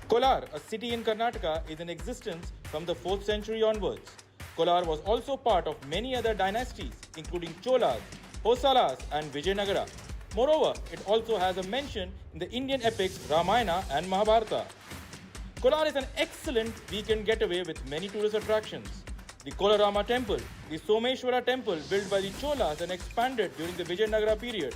Kolar, a city in Karnataka, is in existence from the 4th century onwards. Kolar was also part of many other dynasties, including Cholas, Hosalas, and Vijayanagara. Moreover, it also has a mention in the Indian epics Ramayana and Mahabharata. Kolar is an excellent weekend getaway with many tourist attractions. The Kolarama Temple, the Someshwara Temple built by the Cholas and expanded during the Vijayanagara period,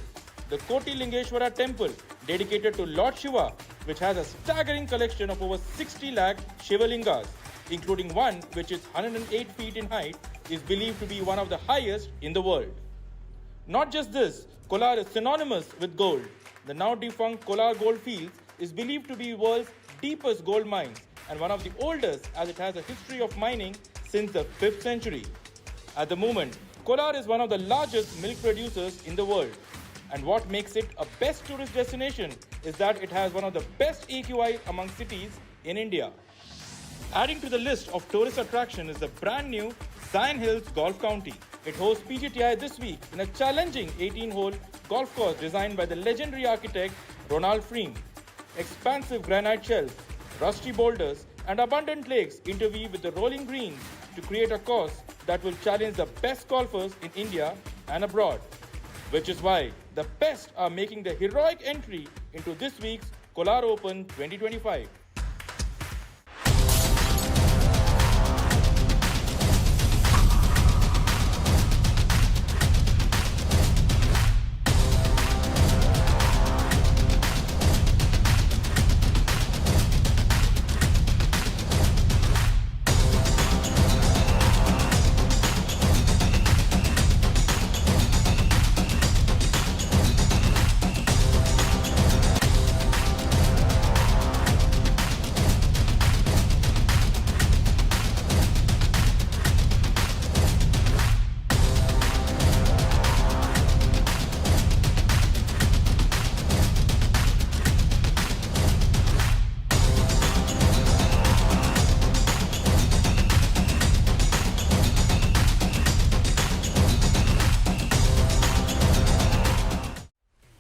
the Koti Lingeshwara Temple dedicated to Lord Shiva, which has a staggering collection of over 60 lakh Shivalingas, including one which is 108 feet in height, is believed to be one of the highest in the world. Not just this, Kolar is synonymous with gold. The now defunct Kolar gold fields is believed to be the world's deepest gold mines and one of the oldest as it has a history of mining since the 5th century. At the moment, Kolar is one of the largest milk producers in the world. And what makes it a best tourist destination is that it has one of the best AQI among cities in India. Adding to the list of tourist attraction is the brand new Zion Hills Golf County. It hosts PGTI this week in a challenging 18-hole golf course designed by the legendary architect Ronald Freem. Expansive granite shelves, rusty boulders, and abundant lakes interweave with the rolling greens to create a course that will challenge the best golfers in India and abroad. Which is why the best are making the heroic entry into this week's Kolar Open 2025.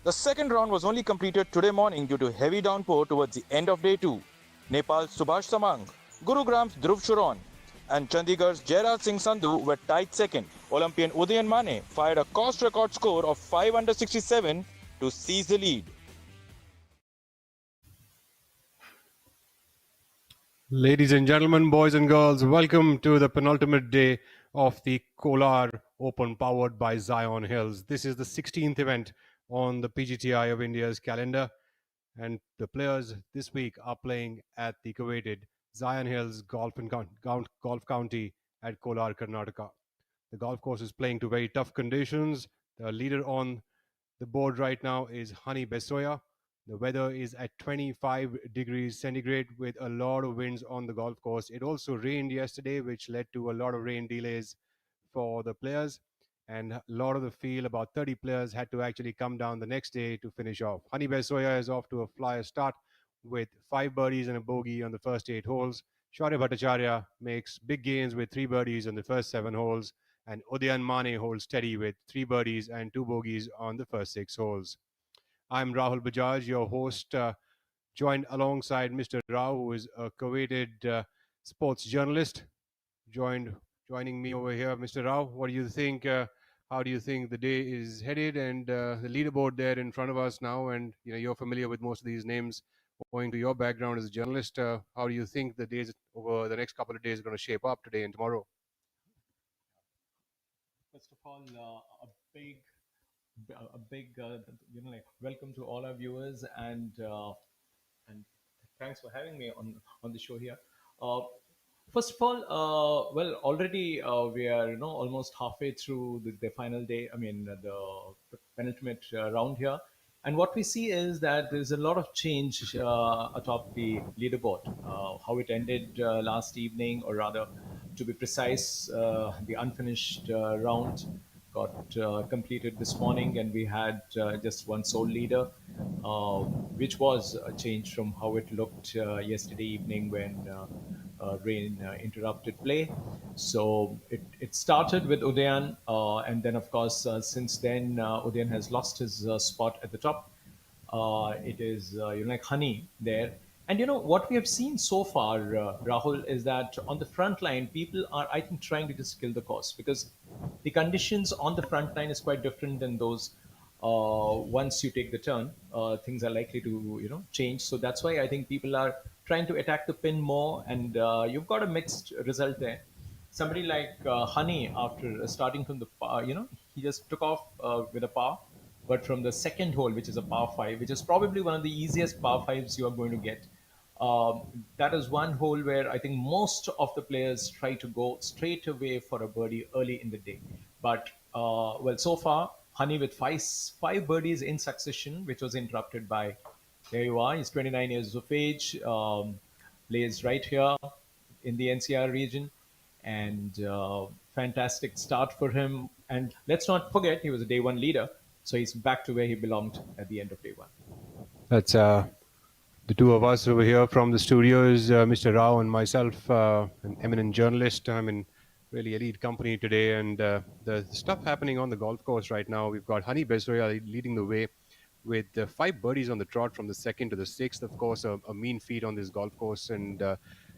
The second round was only completed today morning due to heavy downpour towards the end of day 2. Nepal's Subhash Samang, Gurugram's Dhruv Shuron, and Chandigarh's Jairaj Singh Sandhu were tied second. Olympian Udayan Mane fired a course record score of 5 under 67 to seize the lead. Ladies and gentlemen, boys and girls, welcome to the penultimate day of the Kolar Open powered by Zion Hills. This is the 16th event on the PGTI of India's calendar, and the players this week are playing at the coveted Zion Hills Golf County at Kolar, Karnataka. The golf course is playing to very tough conditions. The leader on the board right now is Hani Besoya. The weather is at 25 degrees centigrade with a lot of winds on the golf course. It also rained yesterday, which led to a lot of rain delays for the players. And a lot of the field, about 30 players, had to actually come down the next day to finish off. Hani Besoya is off to a flyer start with 5 birdies and a bogey on the first 8 holes. Shaurya Bhattacharya makes big gains with 3 birdies on the first 7 holes. And Udayan Mane holds steady with 3 birdies and 2 bogeys on the first 6 holes. I'm Rahul Bajaj, your host, joined alongside Mr. Rao, who is a coveted sports journalist. Joining me over here, Mr. Rao. What do you think? How do you think the day is headed? And the leaderboard there in front of us now, and you're familiar with most of these names, owing to your background as a journalist. How do you think the days over the next couple of days are going to shape up today and tomorrow? First of all, a big, welcome to all our viewers, and thanks for having me on the show here. Uh, First of all, well, already we are almost halfway through the final day. I mean, the penultimate round here, and what we see is that there's a lot of change atop the leaderboard. How it ended last evening, or rather, to be precise, the unfinished round got completed this morning, and we had just one sole leader, which was a change from how it looked yesterday evening when rain interrupted play. So it started with Udayan, and then, of course, since then, Udayan has lost his spot at the top. It is like honey there, And what we have seen so far, Rahul, is that on the front line, people are, I think, trying to just kill the course because the conditions on the front line is quite different than those. Once you take the turn, things are likely to change. So that's why I think people are trying to attack the pin more, and you've got a mixed result there. Somebody like Honey, after starting from the par, he just took off with a par, but from the second hole, which is a par five, which is probably one of the easiest par fives you are going to get. That is one hole where I think most of the players try to go straight away for a birdie early in the day. But well, so far, Honey with five birdies in succession, which was interrupted by, there you are, he's 29 years of age, plays right here in the NCR region, and fantastic start for him. And let's not forget, he was a day one leader, so he's back to where he belonged at the end of day one. That's the two of us over here from the studios, Mr. Rao and myself, an eminent journalist. I'm in really elite company today, and the stuff happening on the golf course right now. We've got Honey Besroya leading the way with 5 birdies on the trot from the second to the sixth. Of course, a mean feat on this golf course, and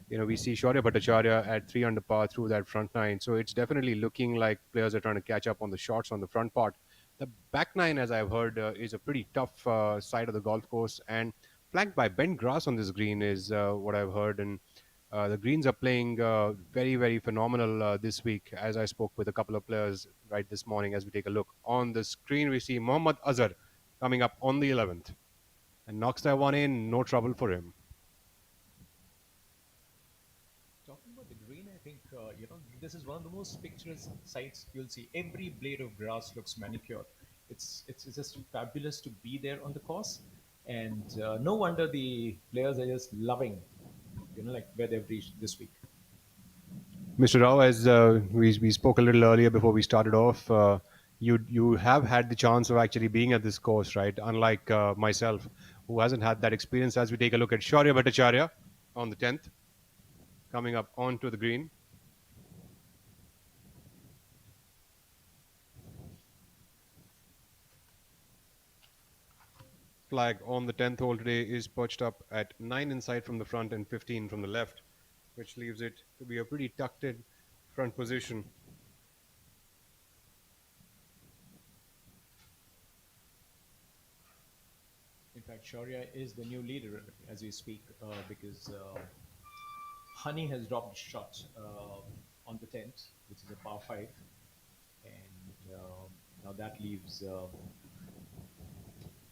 we see Shaurya Bhattacharya at 3 under par through that front nine. So it's definitely looking like players are trying to catch up on the shots on the front part. The back nine, as I've heard, is a pretty tough side of the golf course, and flanked by bent grass on this green is what I've heard. And the greens are playing very, very phenomenal this week. As I spoke with a couple of players right this morning, as we take a look on the screen, we see Mohammad Azhar coming up on the 11th and knocks that one in. No trouble for him. Talking about the green, I think this is one of the most picturesque sights you'll see. Every blade of grass looks manicured. It's just fabulous to be there on the course, and no wonder the players are just loving, like where they've reached this week. Mr. Rao, as we spoke a little earlier before we started off, you have had the chance of actually being at this course, right? Unlike myself, who hasn't had that experience. As we take a look at Shaurya Bhattacharya on the 10th, coming up onto the green. Flag on the 10th hole today is perched up at 9 inside from the front and 15 from the left, which leaves it to be a pretty tucked in front position. In fact, Shaurya is the new leader as we speak because Honey has dropped shot on the 10th, which is a par 5. And now that leaves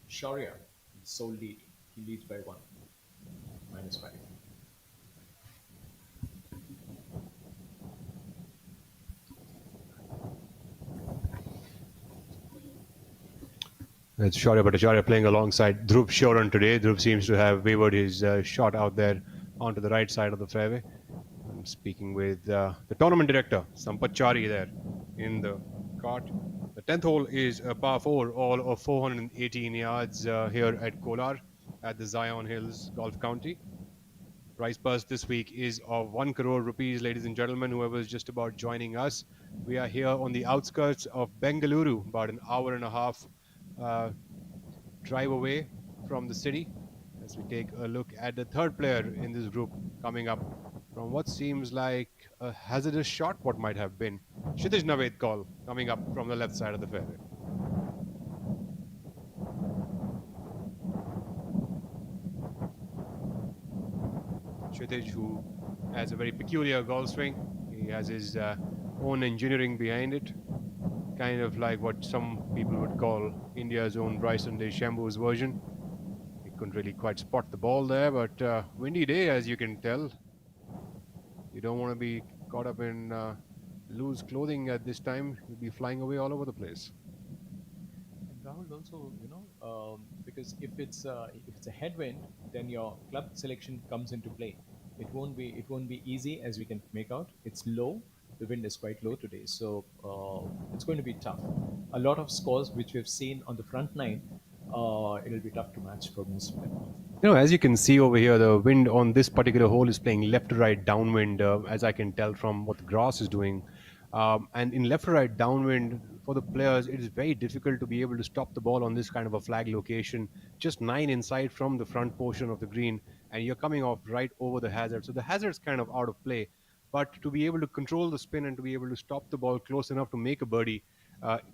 Shaurya, sole lead. He leads by 1, -5. It's Shaurya Bhattacharya playing alongside Dhruv Shoran today. Dhruv seems to have wavered his shot out there onto the right side of the fairway. I'm speaking with the tournament director, Sampat Chari, there in the cart. The 10th hole is a par 4, all of 418 yards here at Kolar at the Zion Hills Golf County. Prize purse this week is of 1 crore rupees, ladies and gentlemen, whoever is just about joining us. We are here on the outskirts of Bengaluru, about an hour and a half drive away from the city, as we take a look at the third player in this group coming up from what seems like a hazardous shot, what might have been. Kshitij Naved call coming up from the left side of the fairway. Kshitij, who has a very peculiar golf swing. He has his own engineering behind it. Kind of like what some people would call India's own Bryson DeChambeau's version. He couldn't really quite spot the ball there, but windy day, as you can tell. You don't want to be caught up in loose clothing at this time. You'll be flying away all over the place. And Rahul also, because if it's a headwind, then your club selection comes into play. It won't be easy, as we can make out. It's low. The wind is quite low today, so it's going to be tough. A lot of scores which we've seen on the front nine, it'll be tough to match for most of them. As you can see over here, the wind on this particular hole is playing left to right downwind, as I can tell from what the grass is doing. And in left to right downwind, for the players, it is very difficult to be able to stop the ball on this kind of a flag location. Just 9 inside from the front portion of the green. and you're coming off right over the hazard. So the hazard's kind of out of play. But to be able to control the spin and to be able to stop the ball close enough to make a birdie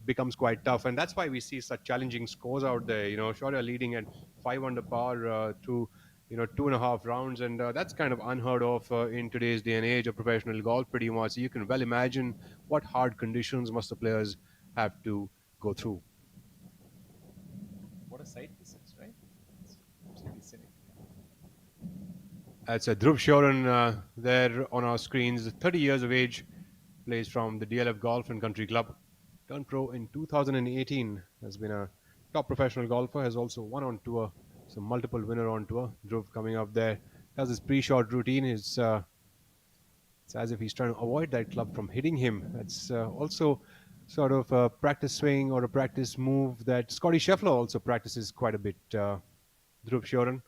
becomes quite tough. And that's why we see such challenging scores out there. Shaurya leading at 5 under par through 2.5 rounds, and that's kind of unheard of in today's day and age of professional golf, pretty much. So you can well imagine what hard conditions must the players have to go through. What a sight this is, right? It's absolutely scenic. That's Dhruv Shoran there on our screens, 30 years of age, plays from the DLF Golf and Country Club. Turned pro in 2018, has been a top professional golfer, has also won on tour, some multiple winner on tour. Dhruv coming up there, does his pre-shot routine. It's as if he's trying to avoid that club from hitting him. That's also sort of a practice swing or a practice move that Scotty Scheffler also practices quite a bit. Dhruv Shoran,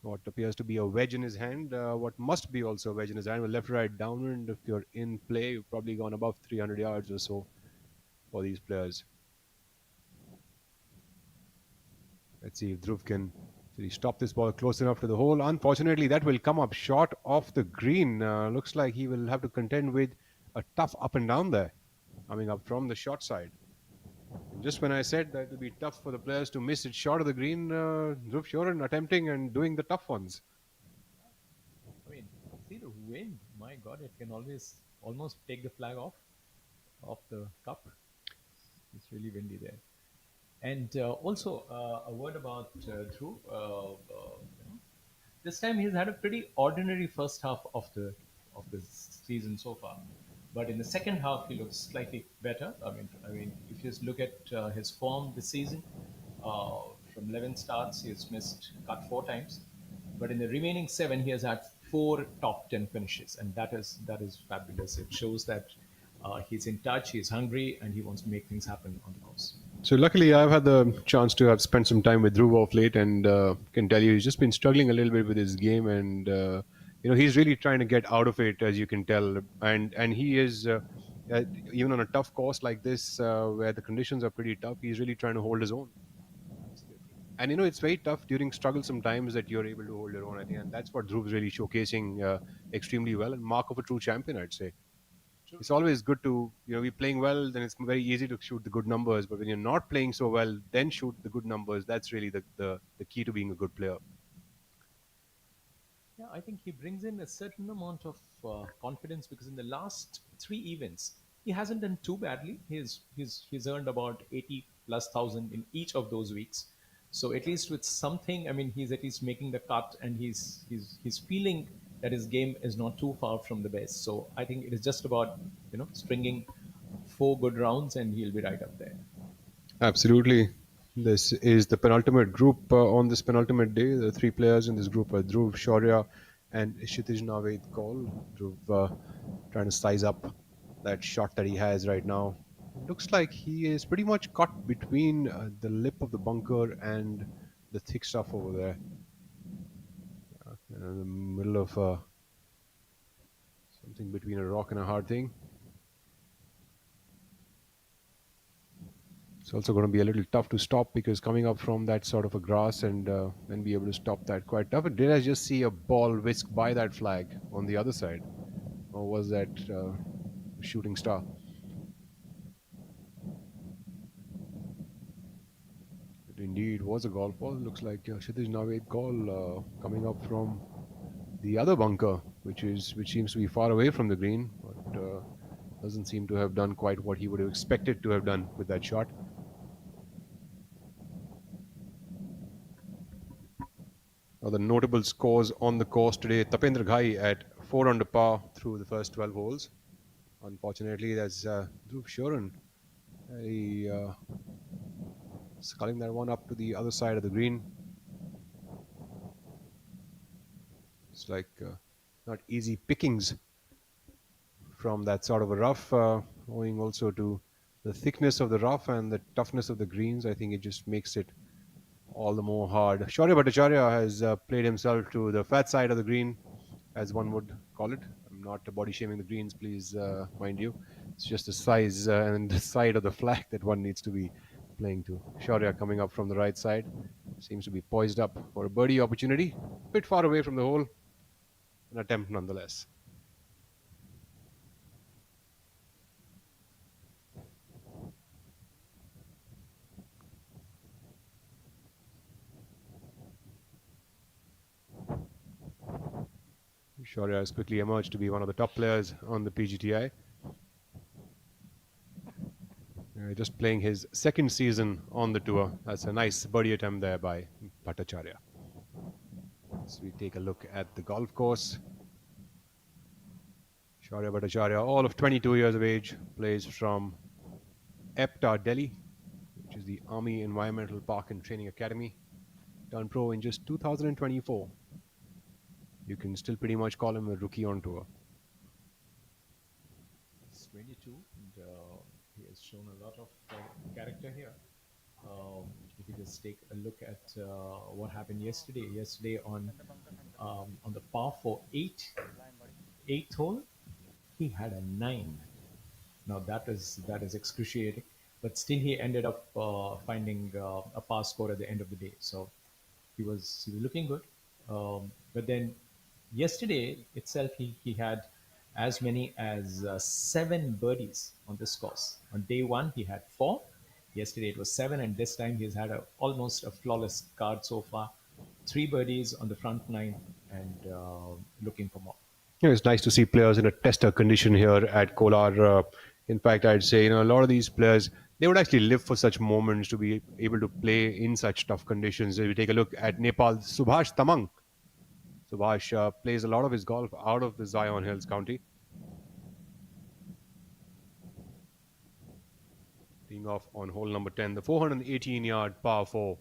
what appears to be a wedge in his hand, what must be also a wedge in his hand, with left right downwind. If you're in play, you've probably gone above 300 yards or so for these players. Let's see if Dhruv can really stop this ball close enough to the hole. Unfortunately, that will come up short off the green. Looks like he will have to contend with a tough up and down there, coming up from the short side. And just when I said that it will be tough for the players to miss it short of the green, Dhruv Shoran attempting and doing the tough ones. I mean, see the wind. My God, it can almost take the flag off the cup. It's really windy there. And also a word about Dhruv. This time he's had a pretty ordinary first half of the season so far, but in the second half he looks slightly better. I mean, if you just look at his form this season, uh, from 11 starts he has missed cut 4 times, but in the remaining 7 he has had 4 top 10 finishes, and that is fabulous. It shows that he's in touch, he's hungry, and he wants to make things happen on the course. So luckily, I've had the chance to have spent some time with Dhruv of late, and can tell you he's just been struggling a little bit with his game, and he's really trying to get out of it, as you can tell, and he is even on a tough course like this, where the conditions are pretty tough. He's really trying to hold his own, and it's very tough during struggle sometimes that you're able to hold your own. I think, and that's what Dhruv's really showcasing extremely well, and mark of a true champion, I'd say. It's always good to be playing well. Then it's very easy to shoot the good numbers. But when you're not playing so well, then shoot the good numbers. That's really the key to being a good player. Yeah, I think he brings in a certain amount of confidence, because in the last 3 events, he hasn't done too badly. He's earned about 80 plus thousand in each of those weeks. So at least with something, I mean, he's at least making the cut, and he's feeling that his game is not too far from the best. So I think it is just about stringing 4 good rounds, and he'll be right up there. Absolutely. This is the penultimate group on this penultimate day. The 3 players in this group are Dhruv, Shaurya, and Kshitij Naved Kaul. Dhruv trying to size up that shot that he has right now. Looks like he is pretty much caught between the lip of the bunker and the thick stuff over there. In the middle of something between a rock and a hard thing. It's also going to be a little tough to stop, because coming up from that sort of a grass and then be able to stop that quite tough. Did I just see a ball whisk by that flag on the other side? Or was that shooting star? It indeed was a golf ball. Looks like Kshitij Naved Kaul coming up from the other bunker, which seems to be far away from the green, but doesn't seem to have done quite what he would have expected to have done with that shot. The notable scores on the course today: Tapendra Ghai at 4 under par through the first 12 holes. Unfortunately, that's Dhruv Shoran. He sculling that one up to the other side of the green. It's like not easy pickings from that sort of a rough, owing also to the thickness of the rough and the toughness of the greens. I think it just makes it all the more hard. Shaurya Bhattacharya has played himself to the fat side of the green, as one would call it. I'm not body shaming the greens, please mind you. It's just the size and the side of the flag that one needs to be playing to Shaurya coming up from the right side. Seems to be poised up for a birdie opportunity. Bit far away from the hole. An attempt nonetheless. Shaurya has quickly emerged to be one of the top players on the PGTI. Just playing his second season on the tour. That's a nice birdie attempt there by Bhattacharya. So we take a look at the golf course. Shaurya Bhattacharya, all of 22 years of age, plays from EPTA, Delhi, which is the Army Environmental Park and Training Academy. Turned pro in just 2024. You can still pretty much call him a rookie on tour. He's 22, and he has shown a lot of character here. If you just take a look at what happened yesterday. Yesterday on the par for eighth hole, he had a 9. Now that is excruciating, but still he ended up finding a par score at the end of the day. So he was looking good. But then yesterday itself, he had as many as 7 birdies on this course. On day one, he had 4. Yesterday it was 7, and this time he's had almost a flawless card so far. 3 birdies on the front 9, and looking for more. It's nice to see players in a tester condition here at Kolar. In fact, I'd say a lot of these players, they would actually live for such moments to be able to play in such tough conditions. If we take a look at Nepal, Subhash Tamang. Subhash plays a lot of his golf out of the Zion Hills County. Teeing off on hole number 10, the 418-yard par 4.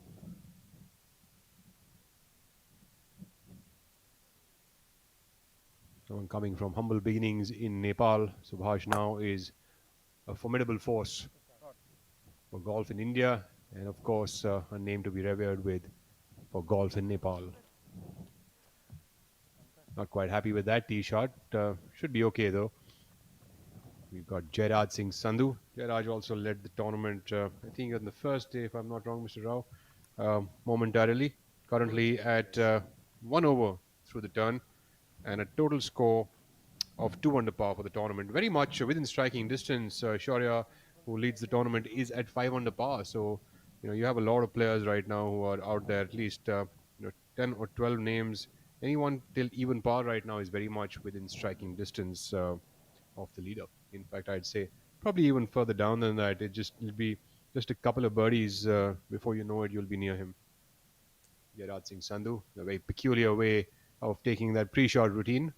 Someone coming from humble beginnings in Nepal. Subhash now is a formidable force for golf in India, and of course a name to be revered with for golf in Nepal. Not quite happy with that tee shot. Should be okay though. We've got Jairaj Singh Sandhu. Jairaj also led the tournament, I think on the first day, if I'm not wrong, Mr. Rao, momentarily. Currently at 1 over through the turn, and a total score of 2 under par for the tournament. Very much within striking distance. Shaurya, who leads the tournament, is at 5 under par. So, you have a lot of players right now who are out there, at least 10 or 12 names. Anyone till even par right now is very much within striking distance of the leader. In fact, I'd say probably even further down than that. It'll be just a couple of birdies before you know it, you'll be near him. Jairaj Singh Sandhu, a very peculiar way of taking that pre-shot routine.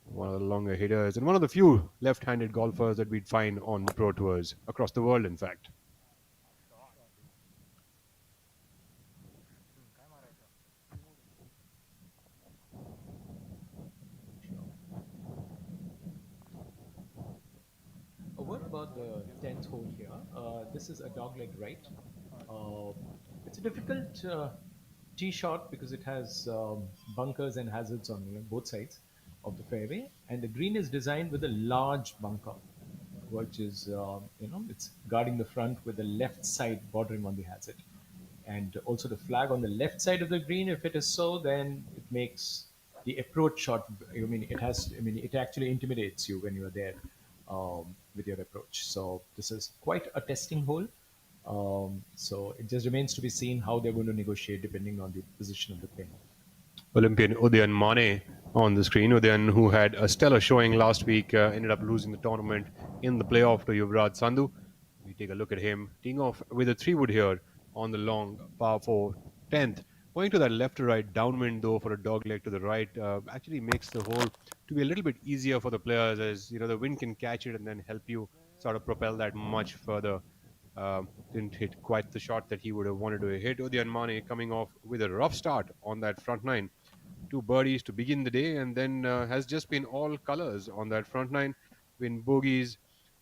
One of the longer hitters and one of the few left-handed golfers that we'd find on pro tours across the world, in fact. A word about the 10th hole here. This is a dogleg right. It's a difficult tee shot because it has bunkers and hazards on both sides of the fairway, and the green is designed with a large bunker, which is it's guarding the front with the left side bordering on the hazard, and also the flag on the left side of the green. If it is so, then it makes the approach shot. It actually intimidates you when you are there with your approach. So this is quite a testing hole. So it just remains to be seen how they're going to negotiate depending on the position of the pin. Olympian Udayan Mane on the screen. Udayan, who had a stellar showing last week, ended up losing the tournament in the playoff to Yuvraj Sandhu. We take a look at him teeing off with a 3-wood here on the long par 4 10th. Going to that left to right downwind though for a dog leg to the right actually makes the hole to be a little bit easier for the players, as the wind can catch it and then help you sort of propel that much further. Didn't hit quite the shot that he would have wanted to hit. Udayan Mane coming off with a rough start on that front 9. 2 birdies to begin the day, and then has just been all colors on that front 9. Been bogeys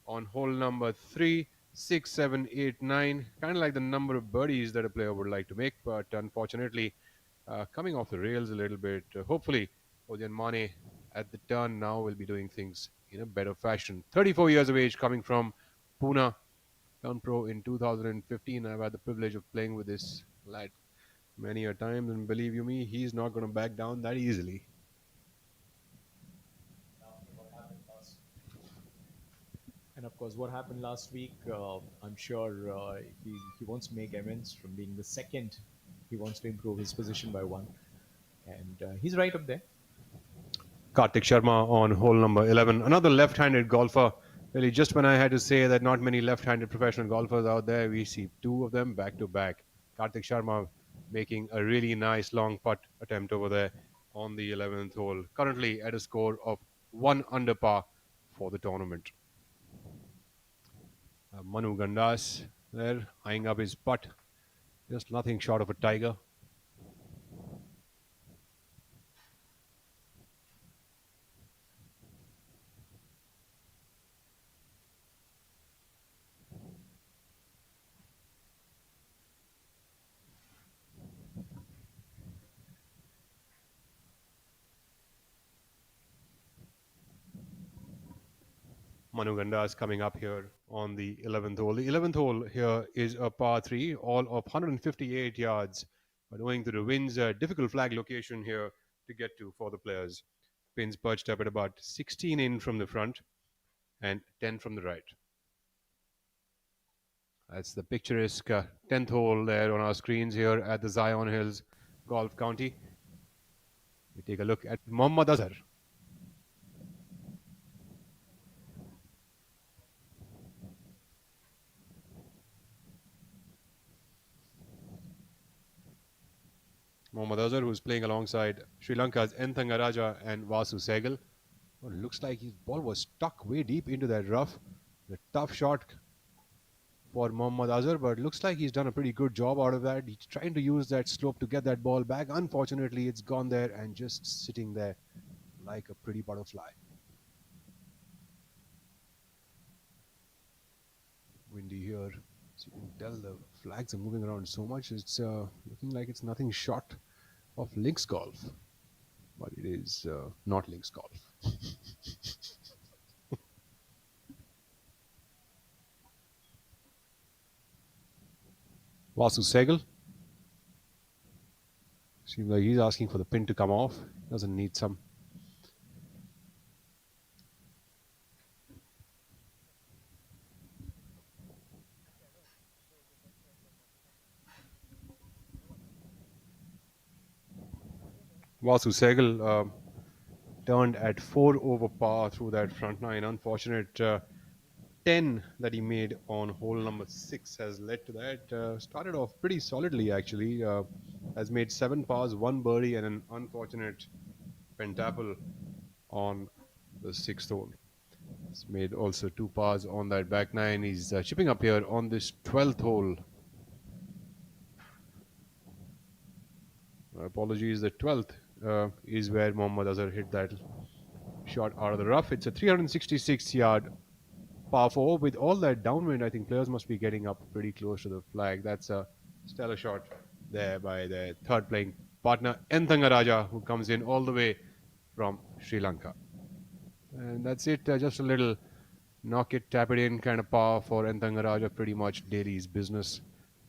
on hole number 3, 6, 7, 8, 9. Kind of like the number of birdies that a player would like to make, but unfortunately coming off the rails a little bit. Hopefully, Udayan Mane at the turn now will be doing things in a better fashion. 34 years of age, coming from Pune. Turned pro in 2015. I've had the privilege of playing with this lad many a time, and believe you me, he's not going to back down that easily. And of course, what happened last week, I'm sure he wants to make amends from being the second. He wants to improve his position by one. And he's right up there. Kartik Sharma on hole number 11. Another left-handed golfer. Really, just when I had to say that not many left-handed professional golfers out there, we see two of them back to back. Kartik Sharma making a really nice long putt attempt over there on the 11th hole. Currently at a score of 1 under par for the tournament. Manu Gandas there, eyeing up his putt. Just nothing short of a tiger. Manu Gandas coming up here on the 11th hole. The 11th hole here is a par 3, all of 158 yards. But owing to the winds, a difficult flag location here to get to for the players. Pins perched up at about 16 in from the front and 10 from the right. That's the picturesque 10th hole there on our screens here at the Zion Hills Golf County. We take a look at Mohammad Azhar. Mohammad Azhar, who's playing alongside Sri Lanka's Enthangaraja and Vasu Sehgal. Well, it looks like his ball was stuck way deep into that rough. A tough shot for Mohammad Azhar, but it looks like he's done a pretty good job out of that. He's trying to use that slope to get that ball back. Unfortunately, it's gone there and just sitting there like a pretty butterfly. Windy here. So you can tell the flags are moving around so much. It's looking like it's nothing short of links golf. But it is not links golf. Vasu Sehgal. Seems like he's asking for the pin to come off. Doesn't need some. Vasu Sehgal turned at 4 over par through that front nine. Unfortunate 10 that he made on hole number 6 has led to that. Started off pretty solidly actually. Has made 7 pars, 1 birdie and an unfortunate pentaple on the 6th hole. He's made also 2 pars on that back nine. He's chipping up here on this 12th hole. Apologies, the 12th is where Mohammad Azhar hit that shot out of the rough. It's a 366 yard par 4. With all that downwind, I think players must be getting up pretty close to the flag. That's a stellar shot there by the third playing partner, Enthangaraja, who comes in all the way from Sri Lanka. And that's it, just a little knock it, tap it in kind of par for Enthangaraja, pretty much daily's business.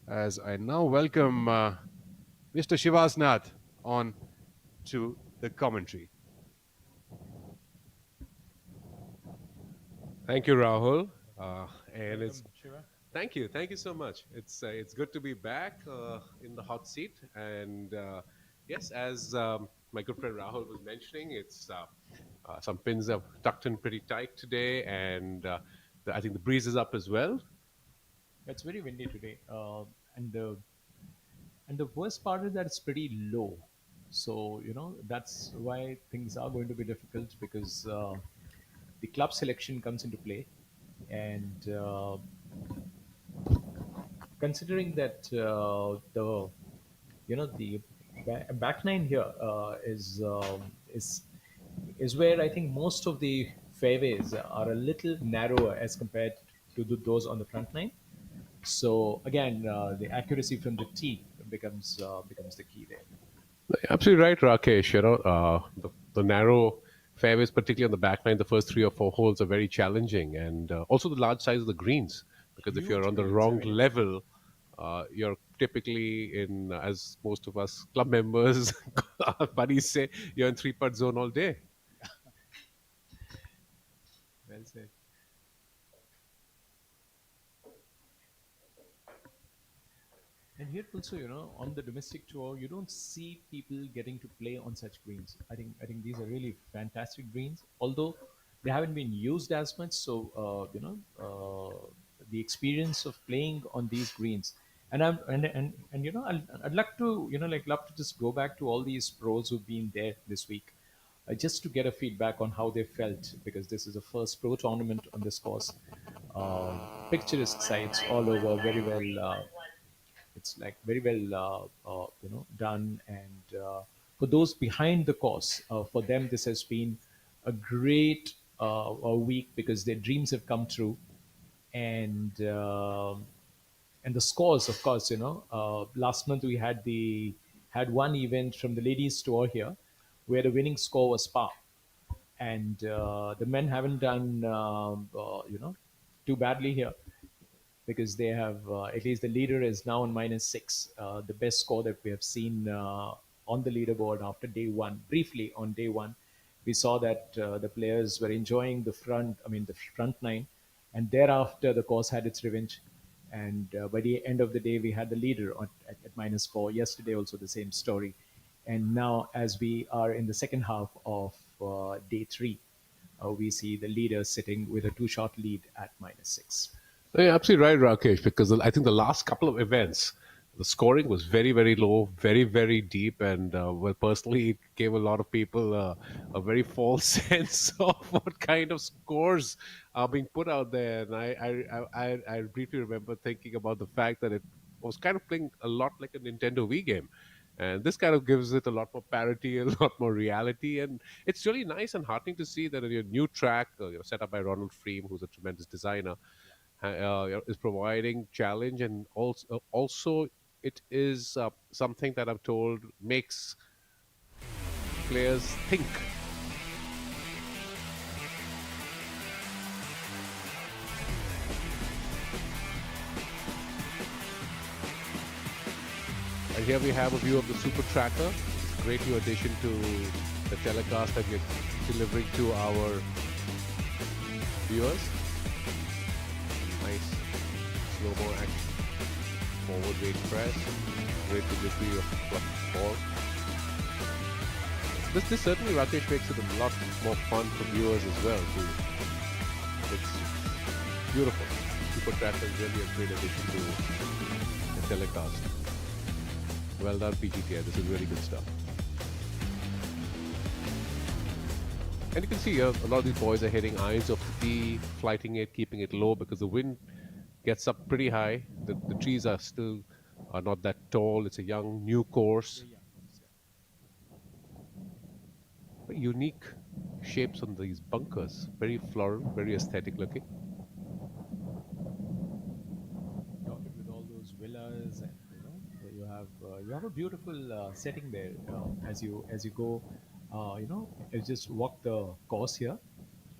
As I now welcome Mr. Shivasnath on to the commentary. Thank you, Rahul. And it's thank you so much. It's good to be back in the hot seat. And yes, as my good friend Rahul was mentioning, it's some pins are tucked in pretty tight today, and I think the breeze is up as well. It's very windy today, and the worst part is that it's pretty low. So that's why things are going to be difficult because the club selection comes into play, and considering that the back nine here is where I think most of the fairways are a little narrower as compared to those on the front nine. So again, the accuracy from the tee becomes the key there. Absolutely right, Rakesh. The narrow fairways, particularly on the back nine, the first 3 or 4 holes are very challenging, and also the large size of the greens. because if you're Huge on the greens, wrong right? level, you're typically in, as most of us club members, our buddies say, you're in three-putt zone all day. Well said. And here also, on the domestic tour, you don't see people getting to play on such greens. I think these are really fantastic greens, although they haven't been used as much. So the experience of playing on these greens, and I'm and I'd like to love to just go back to all these pros who've been there this week, just to get a feedback on how they felt, because this is the first pro tournament on this course. Picturesque sites all over, very well. It's like very well done, and for those behind the course, for them this has been a great a week, because their dreams have come true. And um and the scores, of course, last month we had one event from the ladies tour here, where the winning score was par, and the men haven't done too badly here, because they have, at least the leader is now on -6, the best score that we have seen on the leaderboard after day one. Briefly on day one, we saw that the players were enjoying the front nine, and thereafter the course had its revenge. And by the end of the day, we had the leader at -4. Yesterday, also the same story. And now, as we are in the second half of day three, we see the leader sitting with a two-shot lead at -6. No, you're absolutely right, Rakesh, because I think the last couple of events, the scoring was very, very low, very, very deep. And, well, personally, it gave a lot of people a very false sense of what kind of scores are being put out there. And I briefly remember thinking about the fact that it was kind of playing a lot like a Nintendo Wii game. And this kind of gives it a lot more parity, a lot more reality. And it's really nice and heartening to see that your new track, set up by Ronald Freem, who's a tremendous designer, is providing challenge, and also it is something that I'm told makes players think. And here we have a view of the Super Tracker. It's a great new addition to the telecast that we're delivering to our viewers. Nice slow-mo action, forward weight press, great delivery of ball. This certainly, Rakesh, makes it a lot more fun for viewers as well too. It's beautiful. Super Tracker is really a great addition to the telecast. Well done, PGTI. This is really good stuff. And you can see a lot of these boys are hitting irons off the tee, flighting it, keeping it low, because the wind gets up pretty high. The trees are still not that tall. It's a young, new course. Very unique shapes on these bunkers. Very floral, very aesthetic looking. Dotted with all those villas, and you have a beautiful setting there, as you go, you just walk the course here.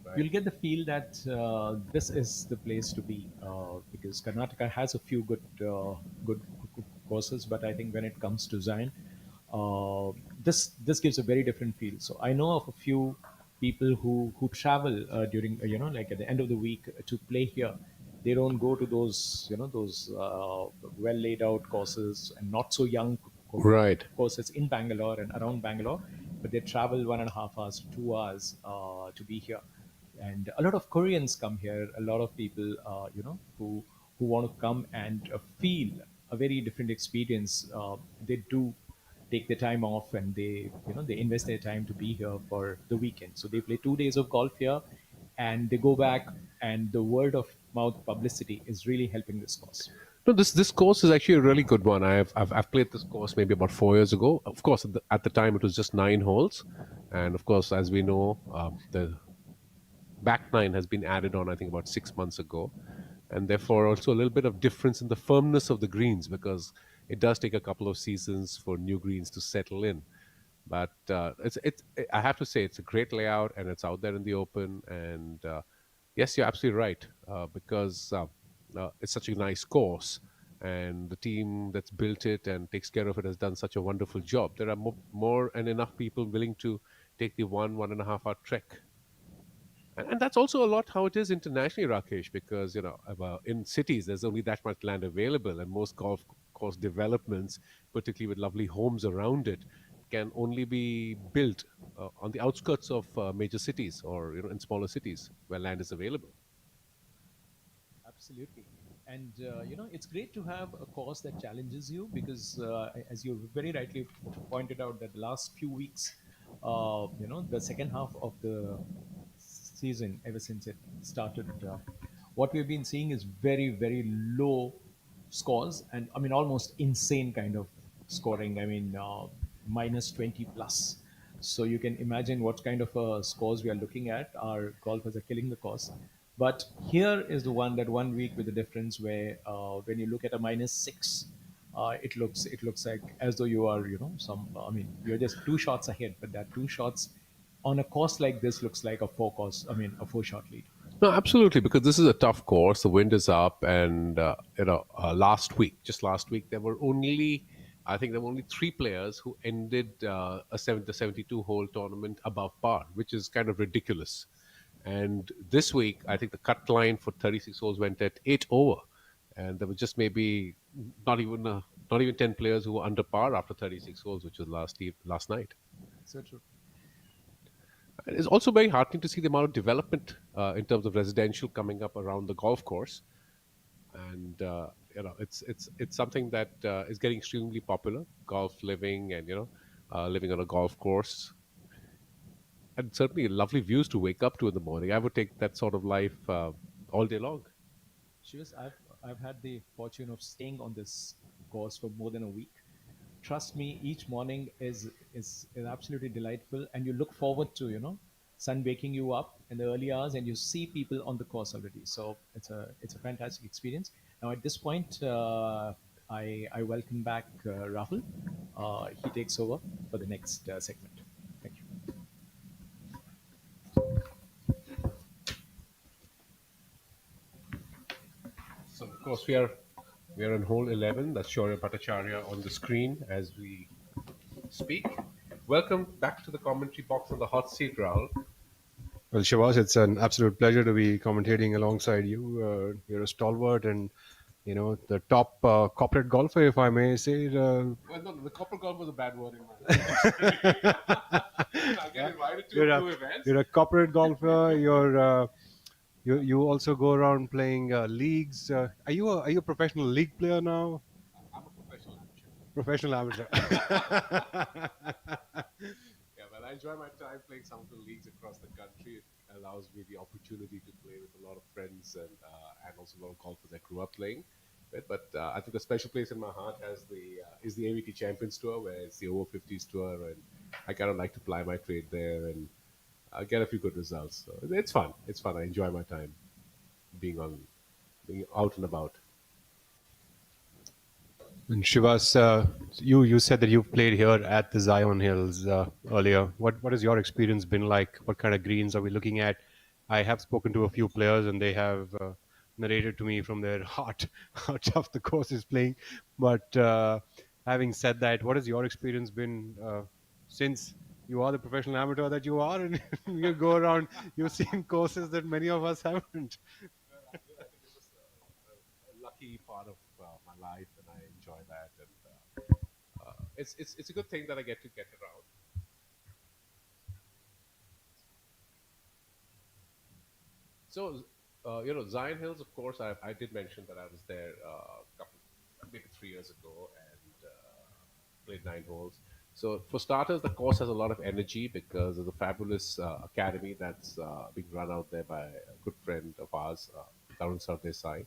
Right. You'll get the feel that this is the place to be, because Karnataka has a few good courses, but I think when it comes to Zion, this gives a very different feel. So I know of a few people who travel during, like at the end of the week, to play here. They don't go to those well laid out courses, and not so young Right. courses in Bangalore and around Bangalore, but they travel 1.5 hours to 2 hours to be here. And a lot of Koreans come here. A lot of people, who want to come and feel a very different experience. They do take the time off, and they invest their time to be here for the weekend. So they play 2 days of golf here, and they go back, and the word of mouth publicity is really helping this cause. No, this course is actually a really good one. I've played this course maybe about 4 years ago. Of course, at the time it was just 9 holes, and of course, as we know, the back nine has been added on, I think, about 6 months ago, and therefore also a little bit of difference in the firmness of the greens, because it does take a couple of seasons for new greens to settle in. But it's I have to say it's a great layout, and it's out there in the open. And yes, you're absolutely right, because it's such a nice course, and the team that's built it and takes care of it has done such a wonderful job. There are more and enough people willing to take the 1.5 hour trek. And that's also a lot how it is internationally, Rakesh, because in cities there's only that much land available, and most golf course developments, particularly with lovely homes around it, can only be built on the outskirts of major cities, or in smaller cities where land is available. Absolutely. And it's great to have a course that challenges you because, as you very rightly pointed out, that the last few weeks, the second half of the season, ever since it started, what we've been seeing is very, very low scores, and I mean almost insane kind of scoring. I mean, minus 20 plus. So you can imagine what kind of scores we are looking at. Our golfers are killing the course. But here is the one, that 1 week with the difference where when you look at a minus 6, it looks like as though you are, some, I mean, you're just 2 shots ahead, but that 2 shots on a course like this looks like a 4 shot lead. No, absolutely, because this is a tough course. The wind is up, and just last week, I think there were only 3 players who ended the 72-hole tournament above par, which is kind of ridiculous. And this week, I think the cut line for 36 holes went at 8 over, and there was just maybe not even not even 10 players who were under par after 36 holes, which was last night. So true. It's also very heartening to see the amount of development in terms of residential coming up around the golf course, and it's something that is getting extremely popular. Golf living, and living on a golf course, and certainly lovely views to wake up to in the morning. I would take that sort of life all day long. Shivas, I've had the fortune of staying on this course for more than a week. Trust me, each morning is absolutely delightful, and you look forward to sun waking you up in the early hours, and you see people on the course already. So it's a fantastic experience. Now at this point, I welcome back Rahul. He takes over for the next segment. Thank you. So of course we are on hole 11. That's Shaurya Bhattacharya on the screen as we speak. Welcome back to the commentary box on the hot seat, Rahul. Well, Shabazz, it's an absolute pleasure to be commentating alongside you. You're a stalwart and, the top corporate golfer, if I may say. Well, no, the corporate golf was a bad word in my life. I get invited to a few events. You're a corporate golfer. You also go around playing leagues. Are you a professional league player now? I'm a professional amateur. Professional amateur. Yeah, well, I enjoy my time playing some of the leagues across the country. It allows me the opportunity to play with a lot of friends, and also a lot of golfers I grew up playing with. But I think a special place in my heart is the AVT Champions Tour, where it's the over 50s tour, and I kind of like to ply my trade there and get a few good results. So it's fun. It's fun. I enjoy my time being out and about. And Shivas, you said that you've played here at the Zion Hills earlier. What has your experience been like? What kind of greens are we looking at? I have spoken to a few players, and they have narrated to me from their heart how tough the course is playing. But having said that, what has your experience been since you are the professional amateur that you are, and you go around, you've seen courses that many of us haven't. Well, I think it was a lucky part of my life, and I enjoy that. And it's a good thing that I get to get around. So, Zion Hills, of course, I did mention that I was there maybe 3 years ago, and played 9 holes. So, for starters, the course has a lot of energy because there's a fabulous academy that's being run out there by a good friend of ours, Tarun Sardesai.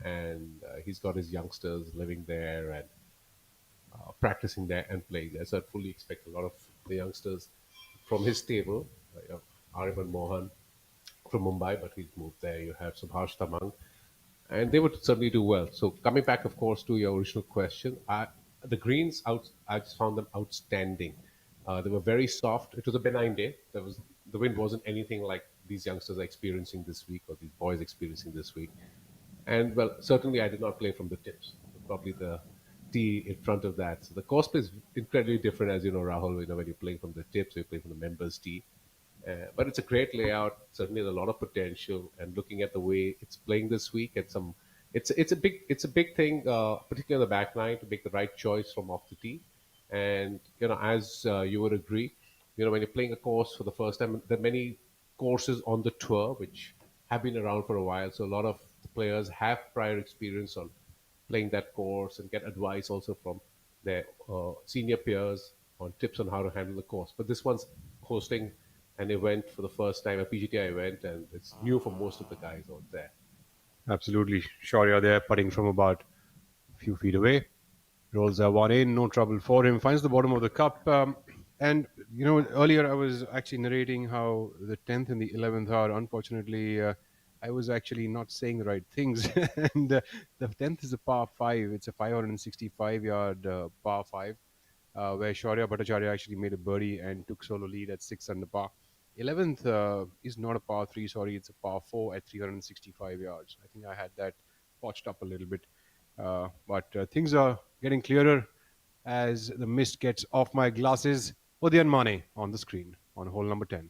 And he's got his youngsters living there and practicing there and playing there. So, I fully expect a lot of the youngsters from his stable, Ariman Mohan, from Mumbai, but he's moved there. You have Subhash Tamang, and they would certainly do well. So coming back, of course, to your original question, the greens out, I just found them outstanding. They were very soft. It was a benign day. The wind wasn't anything like these youngsters are experiencing this week, or these boys experiencing this week. And well, certainly I did not play from the tips. So probably the tee in front of that. So the course play is incredibly different, as you know, Rahul. You know, when you're playing from the tips, you're playing from the members tee. But it's a great layout. Certainly, there's a lot of potential. And looking at the way it's playing this week, it's a big thing, particularly on the back nine, to make the right choice from off the tee. And you know, as you would agree, you know, when you're playing a course for the first time, there are many courses on the tour which have been around for a while. So a lot of the players have prior experience on playing that course and get advice also from their senior peers on tips on how to handle the course. But this one's hosting an event for the first time, a PGTI event, and it's new for most of the guys out there. Absolutely. Shaurya there putting from about a few feet away. Rolls a one in, no trouble for him. Finds the bottom of the cup. And, you know, earlier I was actually narrating how the 10th and the 11th are, unfortunately, I was actually not saying the right things. And the 10th is a par 5. It's a 565-yard par 5, where Shaurya Bhattacharya actually made a birdie and took solo lead at 6 under par. 11th is not a par 3, sorry, it's a par 4 at 365 yards. I think I had that botched up a little bit. But things are getting clearer as the mist gets off my glasses. Udayan Mane on the screen on hole number 10.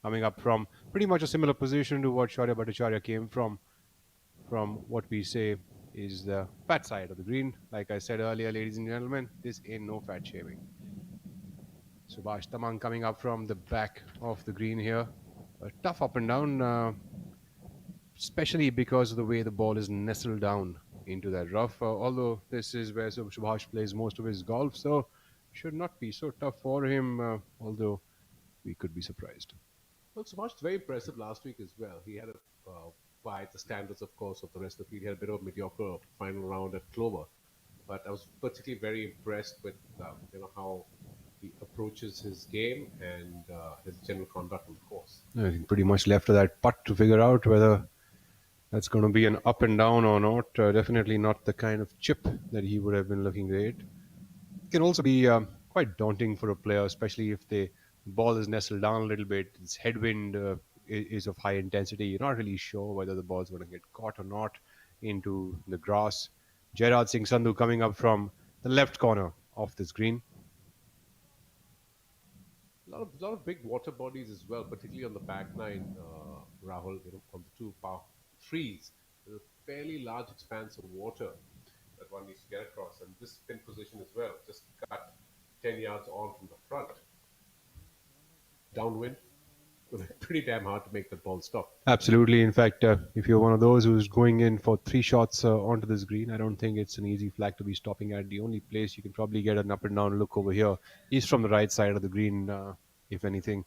Coming up from pretty much a similar position to what Shaurya Bhattacharya came from what we say is the fat side of the green. Like I said earlier, ladies and gentlemen, this ain't no fat shaming. Subhash Tamang coming up from the back of the green here. A tough up and down, especially because of the way the ball is nestled down into that rough. Although this is where Subhash plays most of his golf, so should not be so tough for him, although we could be surprised. Well, Subhash was very impressive last week as well. He had by the standards, of course, of the rest of the field, he had a bit of a mediocre final round at Clover. But I was particularly very impressed with you know, how he approaches his game and his general conduct on the course. I think pretty much left to that putt to figure out whether that's going to be an up and down or not. Definitely not the kind of chip that he would have been looking at. It can also be quite daunting for a player, especially if the ball is nestled down a little bit. Its headwind is of high intensity. You're not really sure whether the ball's going to get caught or not into the grass. Jairaj Singh Sandhu coming up from the left corner of this green. Lot of big water bodies as well, particularly on the back nine, Rahul. You know, on the two par threes, there's a fairly large expanse of water that one needs to get across, and this pin position as well, just cut 10 yards on from the front. Downwind, pretty damn hard to make that ball stop. Absolutely. In fact, if you're one of those who's going in for 3 shots onto this green, I don't think it's an easy flag to be stopping at. The only place you can probably get an up and down look over here is from the right side of the green, if anything.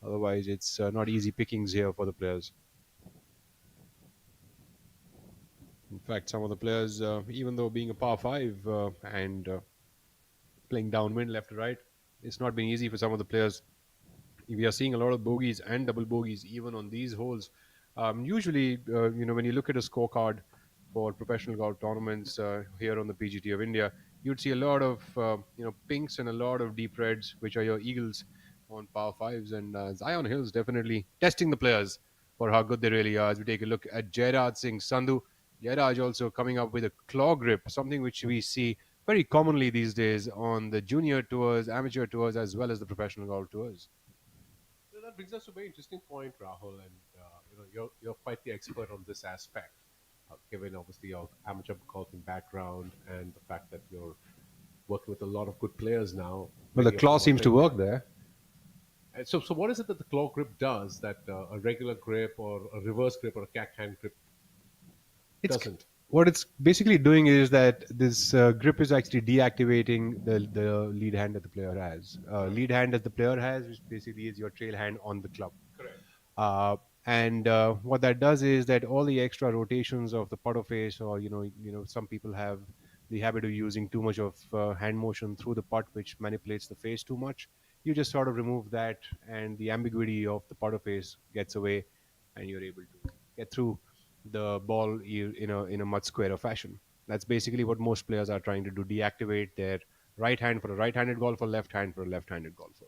Otherwise, it's not easy pickings here for the players. In fact, some of the players, even though being a par 5 and playing downwind left to right, it's not been easy for some of the players. We are seeing a lot of bogeys and double bogeys even on these holes. Usually, you know, when you look at a scorecard for professional golf tournaments here on the PGT of India, you'd see a lot of you know, pinks and a lot of deep reds, which are your eagles on par 5s. And Zion Hills definitely testing the players for how good they really are. As we take a look at Jairaj Singh Sandhu, Jairaj also coming up with a claw grip, something which we see very commonly these days on the junior tours, amateur tours, as well as the professional golf tours. So that brings us to a very interesting point, Rahul, and you know, you're quite the expert on this aspect, given obviously your amateur golfing background and the fact that you're working with a lot of good players now. Well, the claw seems to work there. And so what is it that the claw grip does that a regular grip or a reverse grip or a cackhand grip doesn't? What it's basically doing is that this grip is actually deactivating the lead hand that the player has. Lead hand that the player has, which basically is your trail hand on the club. Correct. And what that does is that all the extra rotations of the putter face, or you know, some people have the habit of using too much of hand motion through the putt, which manipulates the face too much. You just sort of remove that, and the ambiguity of the putter face gets away, and you're able to get through the ball in a much squarer fashion. That's basically what most players are trying to do: deactivate their right hand for a right-handed golfer, left hand for a left-handed golfer.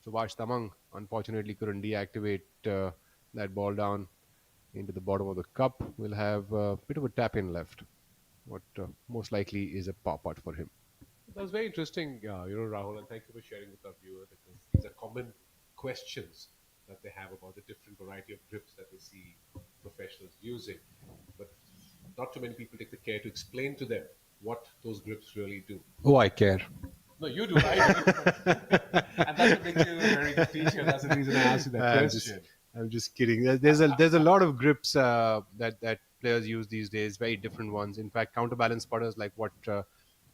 Subhash Tamang unfortunately couldn't deactivate that ball down into the bottom of the cup. We'll have a bit of a tap in left. What most likely is a par putt for him. That was very interesting, Rahul, and thank you for sharing with our viewers because these are common questions that they have about the different variety of grips that they see professionals using. But not too many people take the care to explain to them what those grips really do. Oh, I care. No, you do, right? And that's what makes you a very good teacher. That's the reason I asked you that question. I'm just kidding. There's a lot of grips that players use these days. Very different ones. In fact, counterbalance putters like what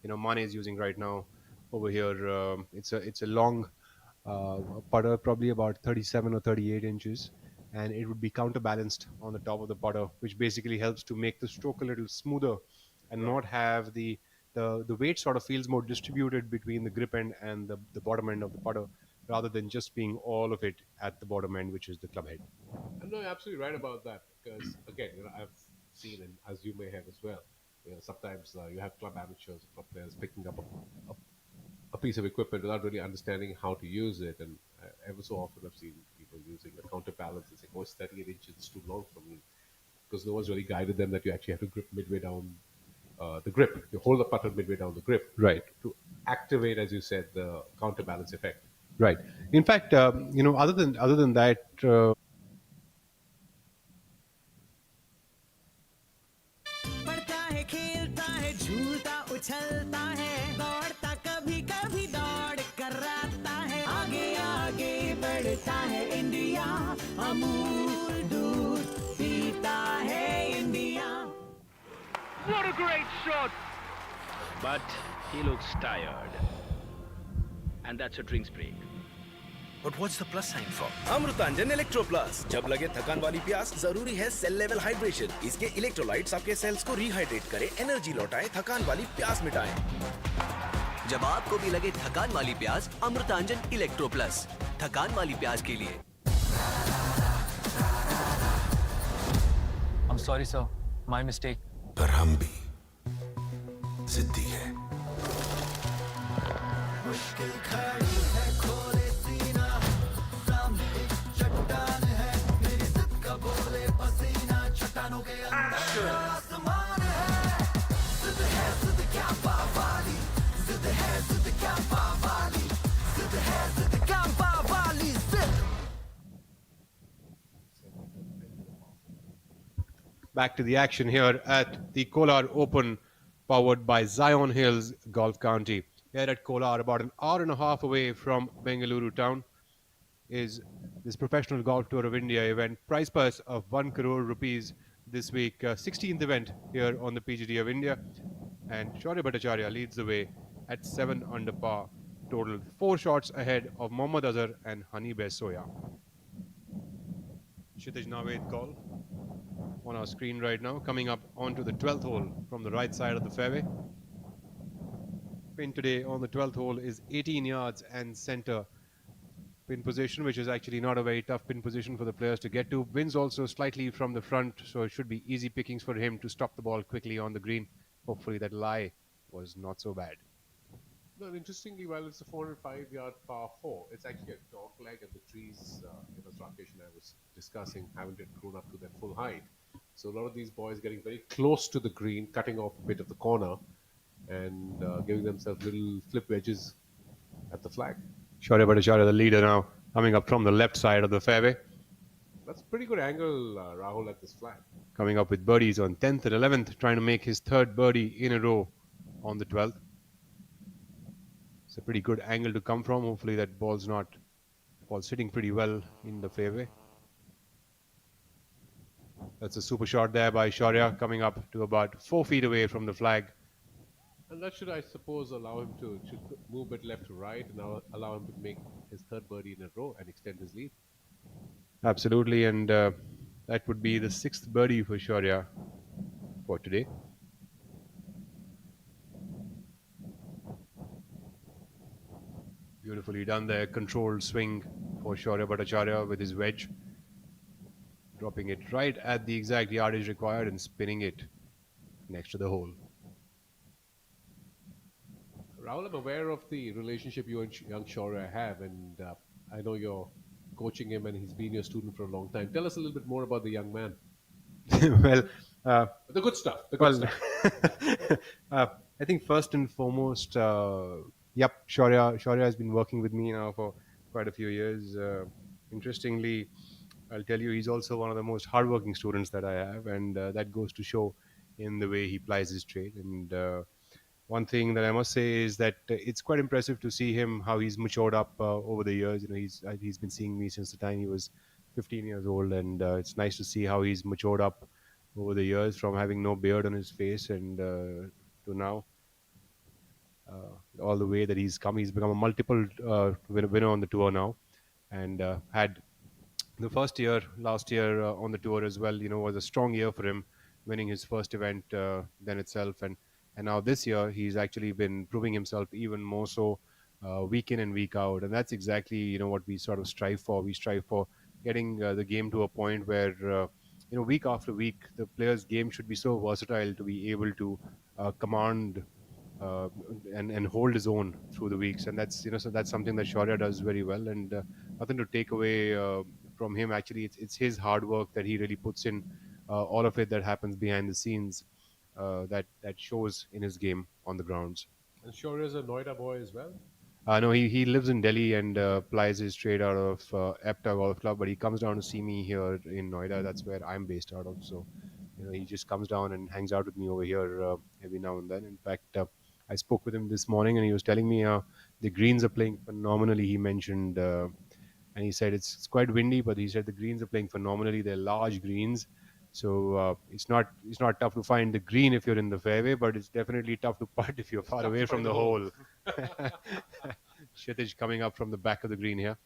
Mane is using right now over here. It's a long putter, probably about 37 or 38 inches, and it would be counterbalanced on the top of the putter, which basically helps to make the stroke a little smoother and not have the weight sort of feels more distributed between the grip end and the bottom end of the putter rather than just being all of it at the bottom end, which is the club head. And no, you're absolutely right about that because, again, I've seen, and as you may have as well, sometimes you have club amateurs, club players picking up a piece of equipment without really understanding how to use it. And ever so often I've seen people using a counterbalance and saying, oh, it's 38 inches, it's too long for me. Because no one's really guided them that you actually have to grip midway down the grip. You hold the putter midway down the grip. Right. To activate, as you said, the counterbalance effect. Right. In fact, other than that, पढ़ता है खेलता है झूलता उछलता है दौड़ता कभी कभी दौड़ कराता है आगे आगे बढ़ता है इंडिया अमूल दूध पीता है India What a great shot! But he looks tired. And that's a drinks break. But what's the plus sign for? Amrutanjan electro plus. जब लगे थकान वाली प्यास जरूरी है सेल लेवल हाइड्रेशन। इसके इलेक्ट्रोलाइट्स आपके सेल्स को रिहाइड्रेट करे, एनर्जी लौटाए, थकान वाली प्यास मिटाए। जब आपको भी लगे थकान वाली प्यास, अमृतांजन इलेक्ट्रो प्लस, थकान वाली प्यास के लिए। I'm sorry, sir. My mistake. पर हम भी जिद्दी है। मुश्किल खड़ी है खोले सीना सामने चट्टान है मेरी जिद का बोले पसीना चट्टानों के अंदर आसमान है जिद क्या पावाली जिद क्या पावाली जिद क्या पावाली जिद। back to the action here at the Kolar Open, powered by Zion Hills Golf County. Here at Kolar, about an hour and a half away from Bengaluru town, is this professional golf tour of India event. Prize purse of 1 crore rupees this week. 16th event here on the PGTI of India. And Shaurya Bhattacharya leads the way at 7 under par total. 4 shots ahead of Mohammad Azhar and Hanif Soya. Kshitij Naved call on our screen right now, coming up onto the 12th hole from the right side of the fairway. Pin today on the 12th hole is 18 yards and center pin position, which is actually not a very tough pin position for the players to get to. Winds also slightly from the front, so it should be easy pickings for him to stop the ball quickly on the green. Hopefully that lie was not so bad. No, and interestingly, while it's a 405-yard par 4, it's actually a dog leg, and the trees, as Rakesh and I was discussing, haven't yet grown up to their full height. So a lot of these boys getting very close to the green, cutting off a bit of the corner, and giving themselves little flip wedges at the flag. Shaurya Bhattacharya, the leader now, coming up from the left side of the fairway. That's a pretty good angle, Rahul, at this flag. Coming up with birdies on 10th and 11th, trying to make his third birdie in a row on the 12th. It's a pretty good angle to come from. Hopefully that ball's sitting pretty well in the fairway. That's a super shot there by Shaurya, coming up to about 4 feet away from the flag. And that should, I suppose, allow him to move a bit left to right and allow him to make his third birdie in a row and extend his lead. Absolutely, and that would be the 6th birdie for Shaurya for today. Beautifully done there, controlled swing for Shaurya Bhattacharya with his wedge. Dropping it right at the exact yardage required and spinning it next to the hole. Rahul, I'm aware of the relationship you and young Shaurya have, and I know you're coaching him and he's been your student for a long time. Tell us a little bit more about the young man. Well, The good stuff. The good well, stuff. I think first and foremost, yep, Shaurya has been working with me now for quite a few years. Interestingly, I'll tell you, he's also one of the most hardworking students that I have, and that goes to show in the way he plies his trade. And one thing that I must say is that it's quite impressive to see him how he's matured up over the years. You know, he's been seeing me since the time he was 15 years old, and it's nice to see how he's matured up over the years from having no beard on his face and to now all the way that he's come. He's become a multiple winner on the tour now, and had the first year last year on the tour as well, you know, was a strong year for him, winning his first event then itself, and now this year he's actually been proving himself even more so, week in and week out. And that's exactly, you know, what we sort of strive for. We strive for getting the game to a point where you know, week after week the player's game should be so versatile to be able to command uh, and hold his own through the weeks. And that's, you know, so that's something that Shaurya does very well. And nothing to take away from him. Actually, it's his hard work that he really puts in. All of it that happens behind the scenes, that shows in his game on the grounds. And Shaurya is a Noida boy as well. No, he lives in Delhi and plies his trade out of Epta Golf Club, but he comes down to see me here in Noida. That's where I'm based out of. So, you know, he just comes down and hangs out with me over here every now and then. In fact, I spoke with him this morning, and he was telling me the greens are playing phenomenally. He mentioned, and he said it's quite windy, but he said the greens are playing phenomenally. They're large greens, so it's not tough to find the green if you're in the fairway, but it's definitely tough to putt if you're far tough away to from find the the hole. hole. Kshitij coming up from the back of the green here.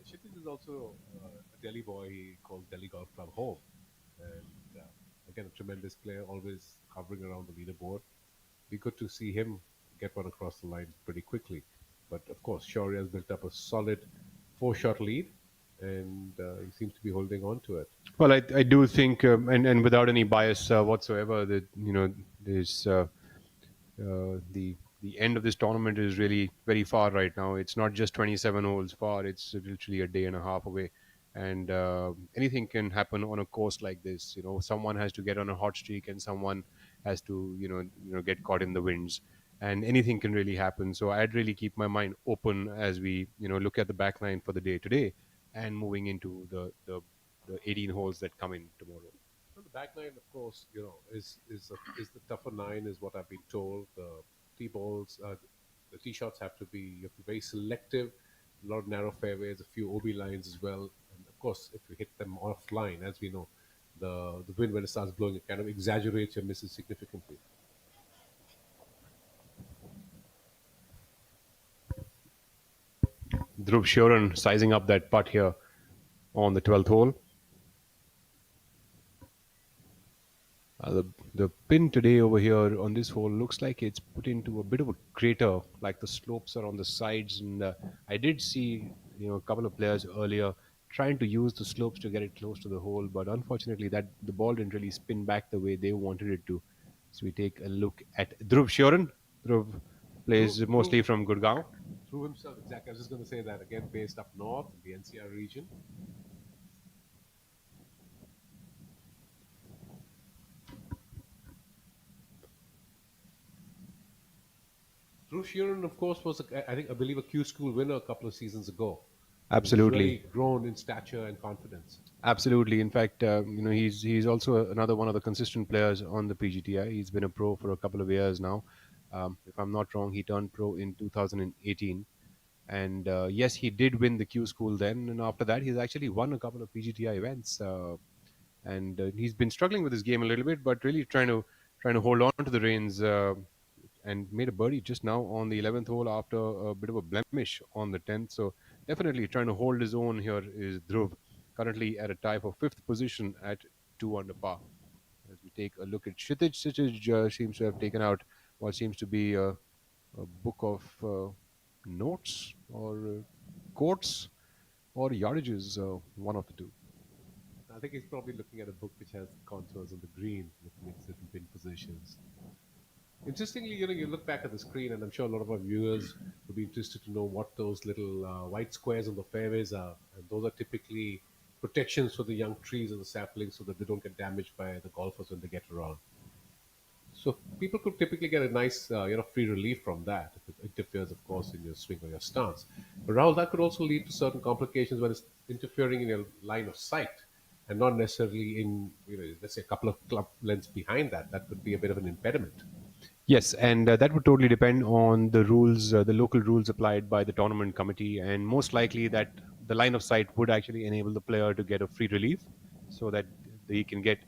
Kshitij is also a Delhi boy. He calls Delhi Golf Club home. And again, a tremendous player, always hovering around the leaderboard. Be good to see him get one across the line pretty quickly. But of course, Shaurya has built up a solid four-shot lead, and he seems to be holding on to it. Well, I do think, and without any bias whatsoever, that, you know, there's the end of this tournament is really very far right now. It's not just 27 holes far; it's literally a day and a half away, and anything can happen on a course like this. You know, someone has to get on a hot streak, and someone has to, get caught in the winds, and anything can really happen. So I'd really keep my mind open as we, look at the back nine for the day today, and moving into the 18 holes that come in tomorrow. Well, the back nine, of course, is the tougher nine, is what I've been told. The tee balls, the tee shots have to be, you have to be very selective. A lot of narrow fairways, a few OB lines as well, and of course, if you hit them offline, as we know, the wind when it starts blowing, it kind of exaggerates your misses significantly. Dhruv Shuran sizing up that putt here on the 12th hole. The pin today over here on this hole looks like it's put into a bit of a crater, like the slopes are on the sides. And I did see, a couple of players earlier trying to use the slopes to get it close to the hole, but unfortunately, that the ball didn't really spin back the way they wanted it to. So we take a look at Dhruv Shuran. Dhruv plays mostly from Gurgaon. Through himself, exactly. I was just going to say that again, based up north in the NCR region. Dhruv Sheeran, of course, was I believe a Q School winner a couple of seasons ago. Absolutely. He's really grown in stature and confidence. Absolutely. In fact, he's also another one of the consistent players on the PGTI. He's been a pro for a couple of years now. If I'm not wrong, he turned pro in 2018. And yes, he did win the Q School then. And after that, he's actually won a couple of PGTI events. And he's been struggling with his game a little bit, but really trying to hold on to the reins. And made a birdie just now on the 11th hole after a bit of a blemish on the 10th. So definitely trying to hold his own here is Dhruv, currently at a tie for 5th position at 2 under par. As we take a look at Kshitij, seems to have taken out what seems to be a book of notes or quotes or yardages, one of the two. I think he's probably looking at a book which has contours on the green, looking at certain pin positions. Interestingly, you look back at the screen, and I'm sure a lot of our viewers would be interested to know what those little white squares on the fairways are. And those are typically protections for the young trees and the saplings so that they don't get damaged by the golfers when they get around. So people could typically get a nice, free relief from that if it interferes, of course, in your swing or your stance. But Rahul, that could also lead to certain complications when it's interfering in your line of sight and not necessarily in, let's say a couple of club lengths behind that. That could be a bit of an impediment. Yes, and that would totally depend on the rules, the local rules applied by the tournament committee, and most likely that the line of sight would actually enable the player to get a free relief, so that he can get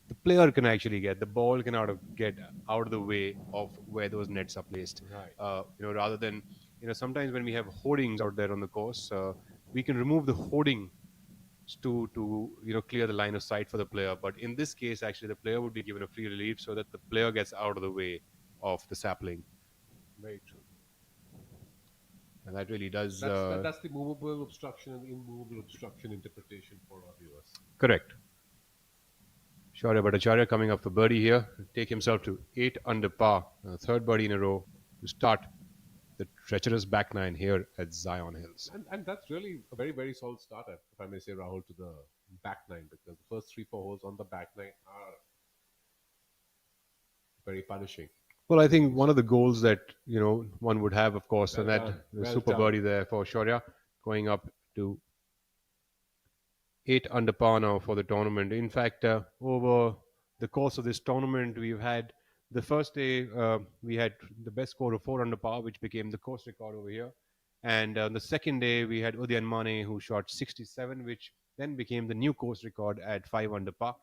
the player can actually get the ball can get out of the way of where those nets are placed. Right. Rather than sometimes when we have hoardings out there on the course, we can remove the hoarding to clear the line of sight for the player. But in this case, actually, the player would be given a free relief so that the player gets out of the way of the sapling. Very true. And that really does. That's the movable obstruction and immovable obstruction interpretation for our viewers. Correct. Shaurya Bhattacharya coming up for birdie here, take himself to 8 under par, third birdie in a row to start the treacherous back nine here at Zion Hills. And that's really a very, very solid start, if I may say, Rahul, to the back nine, because the first 3-4 holes on the back nine are very punishing. Well, I think one of the goals that one would have, of course, and that super birdie there for Shaurya, going up to 8 under par now for the tournament. In fact, over the course of this tournament, we've had the first day we had the best score of 4 under par, which became the course record over here. And on the second day, we had Udayan Mane, who shot 67, which then became the new course record at 5 under par.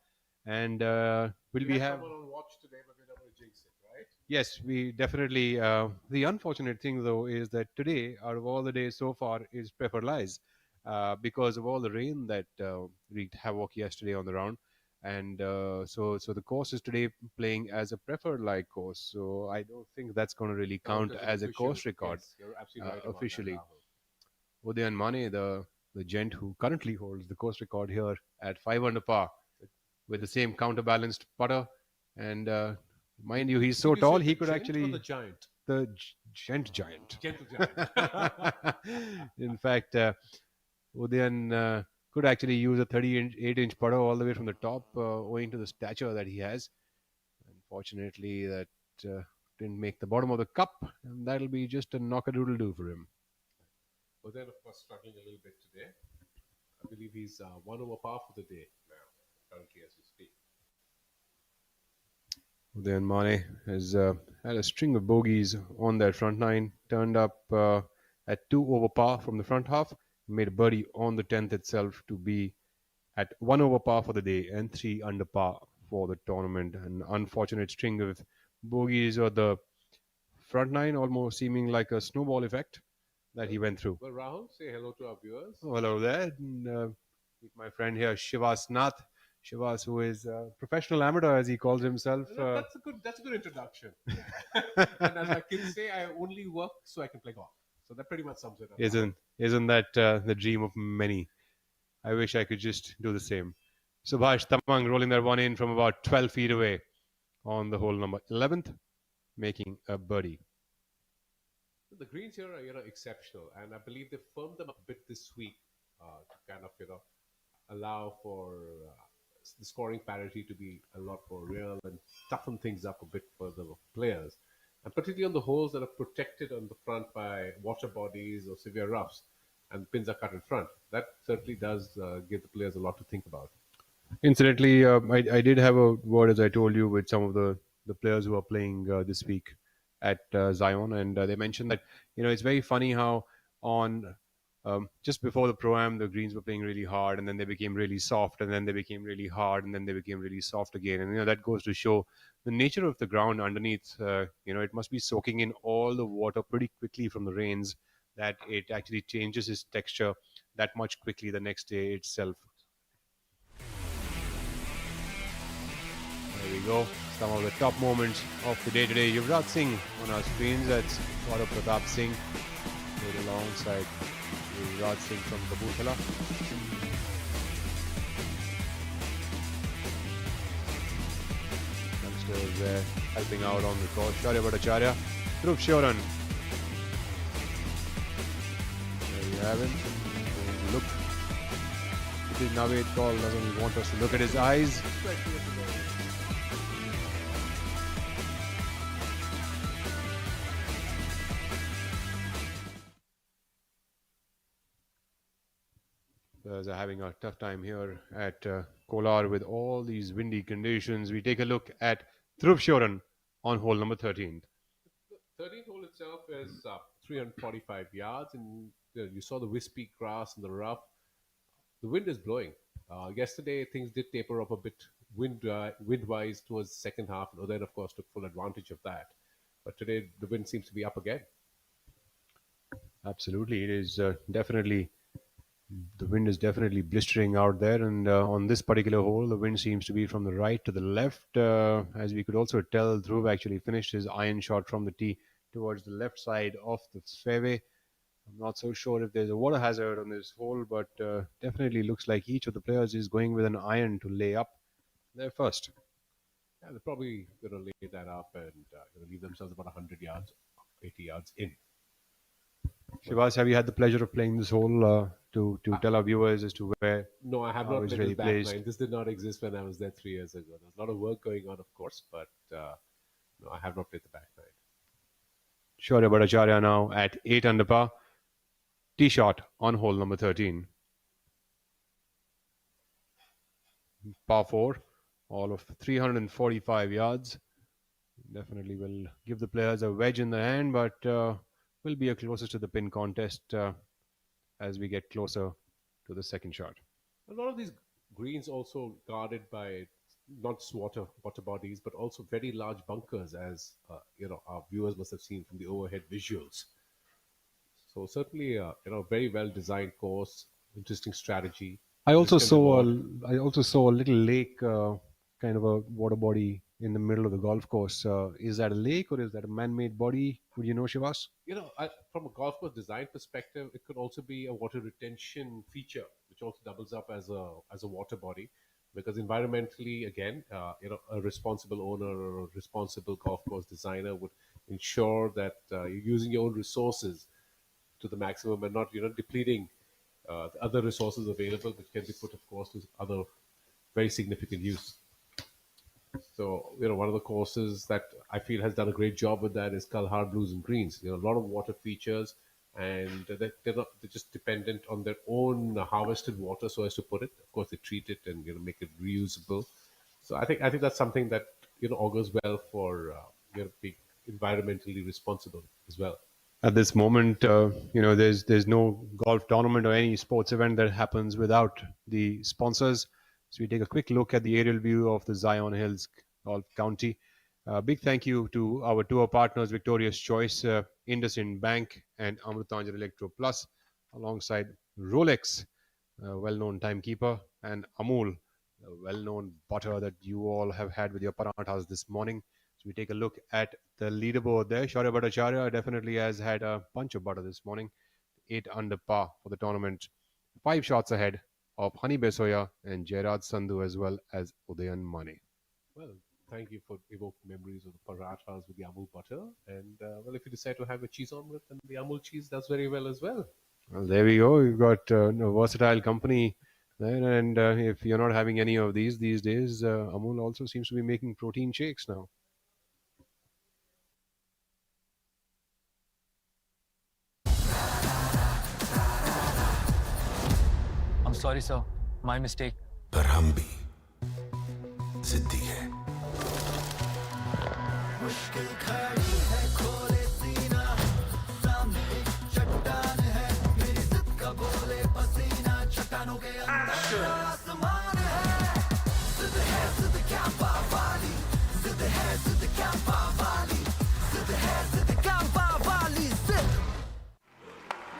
And we have someone on watch today, but we're not going to jinx it, right? Yes, we definitely. The unfortunate thing, though, is that today, out of all the days so far, is preferred lies because of all the rain that wreaked havoc yesterday on the round. And so the course is today playing as a preferred lie course. So I don't think that's going to really count as a course record. Yes, you're absolutely right officially. That, Udayan Mane, the gent who currently holds the course record here at 5 under par with the same counterbalanced putter. And mind you, he's so tall, he could actually... the giant? The giant. Gentle giant. In fact, Udayan could actually use a 38-inch putter all the way from the top, owing to the stature that he has. Unfortunately, that didn't make the bottom of the cup, and that'll be just a knock-a-doodle-do for him. Udayan, of course, struggling a little bit today. I believe he's 1 over par for the day now, currently as we speak. Udayan Mane has had a string of bogeys on that front nine, turned up at 2 over par from the front half, made a birdie on the 10th itself to be at 1 over par for the day and 3 under par for the tournament. An unfortunate string of bogeys or the front nine, almost seeming like a snowball effect that he went through. Well, Rahul, say hello to our viewers. Oh, hello there. And, meet my friend here, Shivas Nath. Shivas, who is a professional amateur, as he calls himself. That's a good introduction. And as my kids say, I only work so I can play golf. So that pretty much sums it up. Isn't that the dream of many? I wish I could just do the same. Subhash Tamang rolling that one in from about 12 feet away on the hole number 11th, making a birdie. The greens here are exceptional, and I believe they firmed them up a bit this week to kind of allow for the scoring parity to be a lot more real and toughen things up a bit for the players. And particularly on the holes that are protected on the front by water bodies or severe roughs, and pins are cut in front. That certainly does give the players a lot to think about. Incidentally, I did have a word, as I told you, with some of the players who are playing this week at Zion, and they mentioned that it's very funny how on just before the Pro-Am, the greens were playing really hard, and then they became really soft, and then they became really hard, and then they became really soft again. And that goes to show the nature of the ground underneath. It must be soaking in all the water pretty quickly from the rains, that it actually changes its texture that much quickly the next day itself. There we go. Some of the top moments of the day today. Yuvraj Singh on our screens. That's Gaurav Pratap Singh right alongside Yuvraj Singh from Kabuthala. Youngsters there helping out on the course. Shaurya Bhattacharya, Dhruv Shoran. There you have him. Look the Naveed call doesn't want us to look at his eyes. Players are having a tough time here at Kolar with all these windy conditions. We take a look at Dhruv Shoran on hole number 13. 13th hole itself is 345 yards, and you saw the wispy grass in the rough. The wind is blowing. Yesterday, things did taper up a bit wind-wise towards the second half, and Udayan, of course, took full advantage of that. But today, the wind seems to be up again. Absolutely, it is definitely. The wind is definitely blistering out there, and on this particular hole, the wind seems to be from the right to the left. As we could also tell, Dhruv actually finished his iron shot from the tee towards the left side of the fairway. I'm not so sure if there's a water hazard on this hole, but definitely looks like each of the players is going with an iron to lay up there first. Yeah, they're probably going to lay that up and leave themselves about 100 yards, 80 yards in. Shivas, have you had the pleasure of playing this hole to tell our viewers as to where? No, I have not played this back nine. This did not exist when I was there 3 years ago. There's a lot of work going on, of course, but no, I have not played the back nine. Shaurya Bhattacharya now at 8 under par. Tee shot on hole number 13. Par 4, all of 345 yards. Definitely will give the players a wedge in the hand, but will be closest to the pin contest as we get closer to the second shot. A lot of these greens also guarded by not just water bodies, but also very large bunkers, as our viewers must have seen from the overhead visuals. So certainly, very well designed course, interesting strategy. I also saw a little lake, kind of a water body in the middle of the golf course. Is that a lake or is that a man-made body? Would you know, Shivas? From a golf course design perspective, it could also be a water retention feature, which also doubles up as a water body. Because environmentally, again, a responsible owner or a responsible golf course designer would ensure that you're using your own resources to the maximum and not, depleting the other resources available, which can be put, of course, to other very significant use. So, one of the courses that I feel has done a great job with that is Kalhar Blues and Greens. A lot of water features, and they're just dependent on their own harvested water, so as to put it. Of course, they treat it and make it reusable. So I think that's something that augurs well for being environmentally responsible as well. At this moment, there's no golf tournament or any sports event that happens without the sponsors. So we take a quick look at the aerial view of the Zion Hills Golf County. Big thank you to our tour partners, Victorious Choice, IndusInd Bank, and Amrutanjan Electro Plus, alongside Rolex, a well-known timekeeper, and Amul, a well-known butter that you all have had with your parathas this morning. So we take a look at the leaderboard there. Shaurya Bhattacharya definitely has had a bunch of butter this morning. 8 under par for the tournament. 5 shots ahead of Hani Besoya and Jairaj Sandhu, as well as Udayan Mane. Well, thank you for evoking memories of the parathas with the Amul butter. And, if you decide to have a cheese omelette, then the Amul cheese does very well as well. Well, there we go. We've got a versatile company there. And if you're not having any of these days, Amul also seems to be making protein shakes now. I'm sorry, sir. My mistake. पर हम भी जिद्दी है। मुश्किल खड़ी है, खोले सीना, सामने एक चट्टान है, मेरी जिद का बोले पसीना, चट्टानों के अंदर आसमान है, जिद क्या पावाली, जिद क्या पावाली, जिद क्या पावाली, जिद।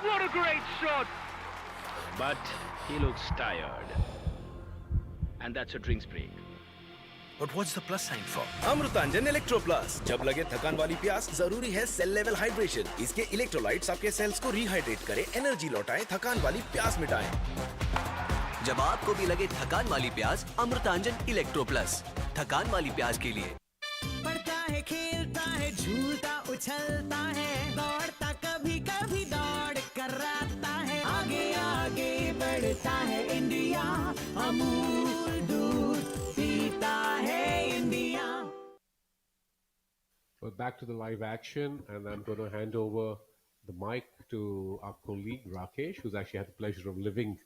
What a great shot! But he looks tired. And that's a drinks break. But what's the plus sign for? Amrutanjan electro plus. जब लगे थकान वाली प्यास, जरूरी है सेल लेवल हाइड्रेशन। इसके इलेक्ट्रोलाइट्स आपके सेल्स को रिहाइड्रेट करें, एनर्जी लौटाएं, थकान वाली प्यास मिटाएं। जब आपको भी लगे थकान वाली प्यास, अमृतांजन इलेक्ट्रो प्लस, थकान वाली प्यास के लिए। पढ़ता है, खेलता है, झूलता उछलता है, दौड़ता कभी कभी दौड़ कर आता है, आगे आगे बढ़ता खेलता है इंडिया, अमूल दूध पीता है India. Well, back to the live action, and I'm going to hand over the mic to our colleague Rakesh, who's actually had the pleasure of living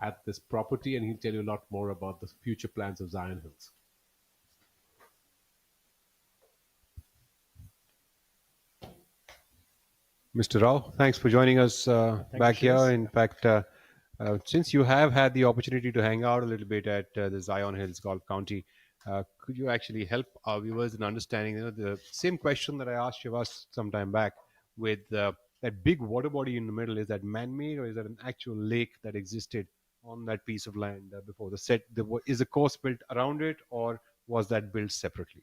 at this property, and he'll tell you a lot more about the future plans of Zion Hills. Mr. Rao, thanks for joining us back here. In fact, since you have had the opportunity to hang out a little bit at the Zion Hills Golf County, could you actually help our viewers in understanding the same question that I asked Shivas some time back with that big water body in the middle? Is that man-made or is that an actual lake that existed on that piece of land before? Is the course built around it or was that built separately?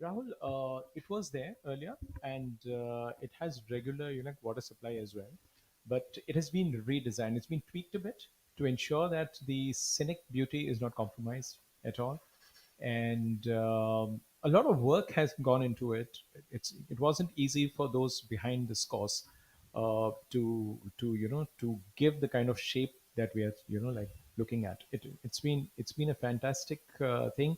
Rahul, it was there earlier, and it has regular, water supply as well. But it has been redesigned. It's been tweaked a bit to ensure that the scenic beauty is not compromised at all. And a lot of work has gone into it. It wasn't easy for those behind this course to give the kind of shape that we are like looking at. It's been a fantastic thing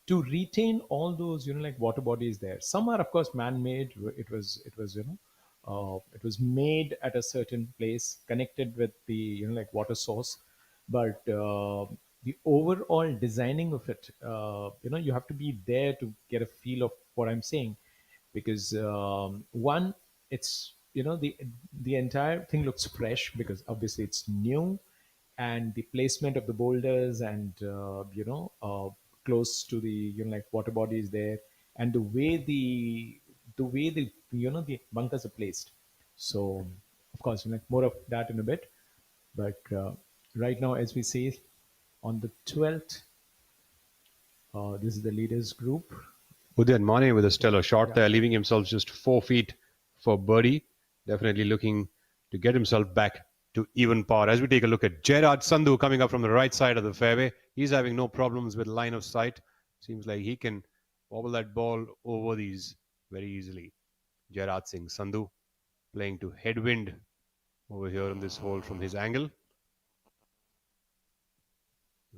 to retain all those like water bodies there. Some are of course man-made. It was made at a certain place connected with the like water source, but the overall designing of it, you have to be there to get a feel of what I'm saying, because one, it's the entire thing looks fresh because obviously it's new, and the placement of the boulders and close to the like water bodies there, and the way the the bunkers are placed. So of course more of that in a bit, but right now as we say, on the 12th, this is the leaders group. Udayan Mane with a stellar shot there, leaving himself just 4 feet for birdie. Definitely looking to get himself back to even par. As we take a look at Gerard Sandhu coming up from the right side of the fairway, he's having no problems with line of sight. Seems like he can wobble that ball over these very easily. Gerard Singh Sandhu playing to headwind over here in this hole from his angle.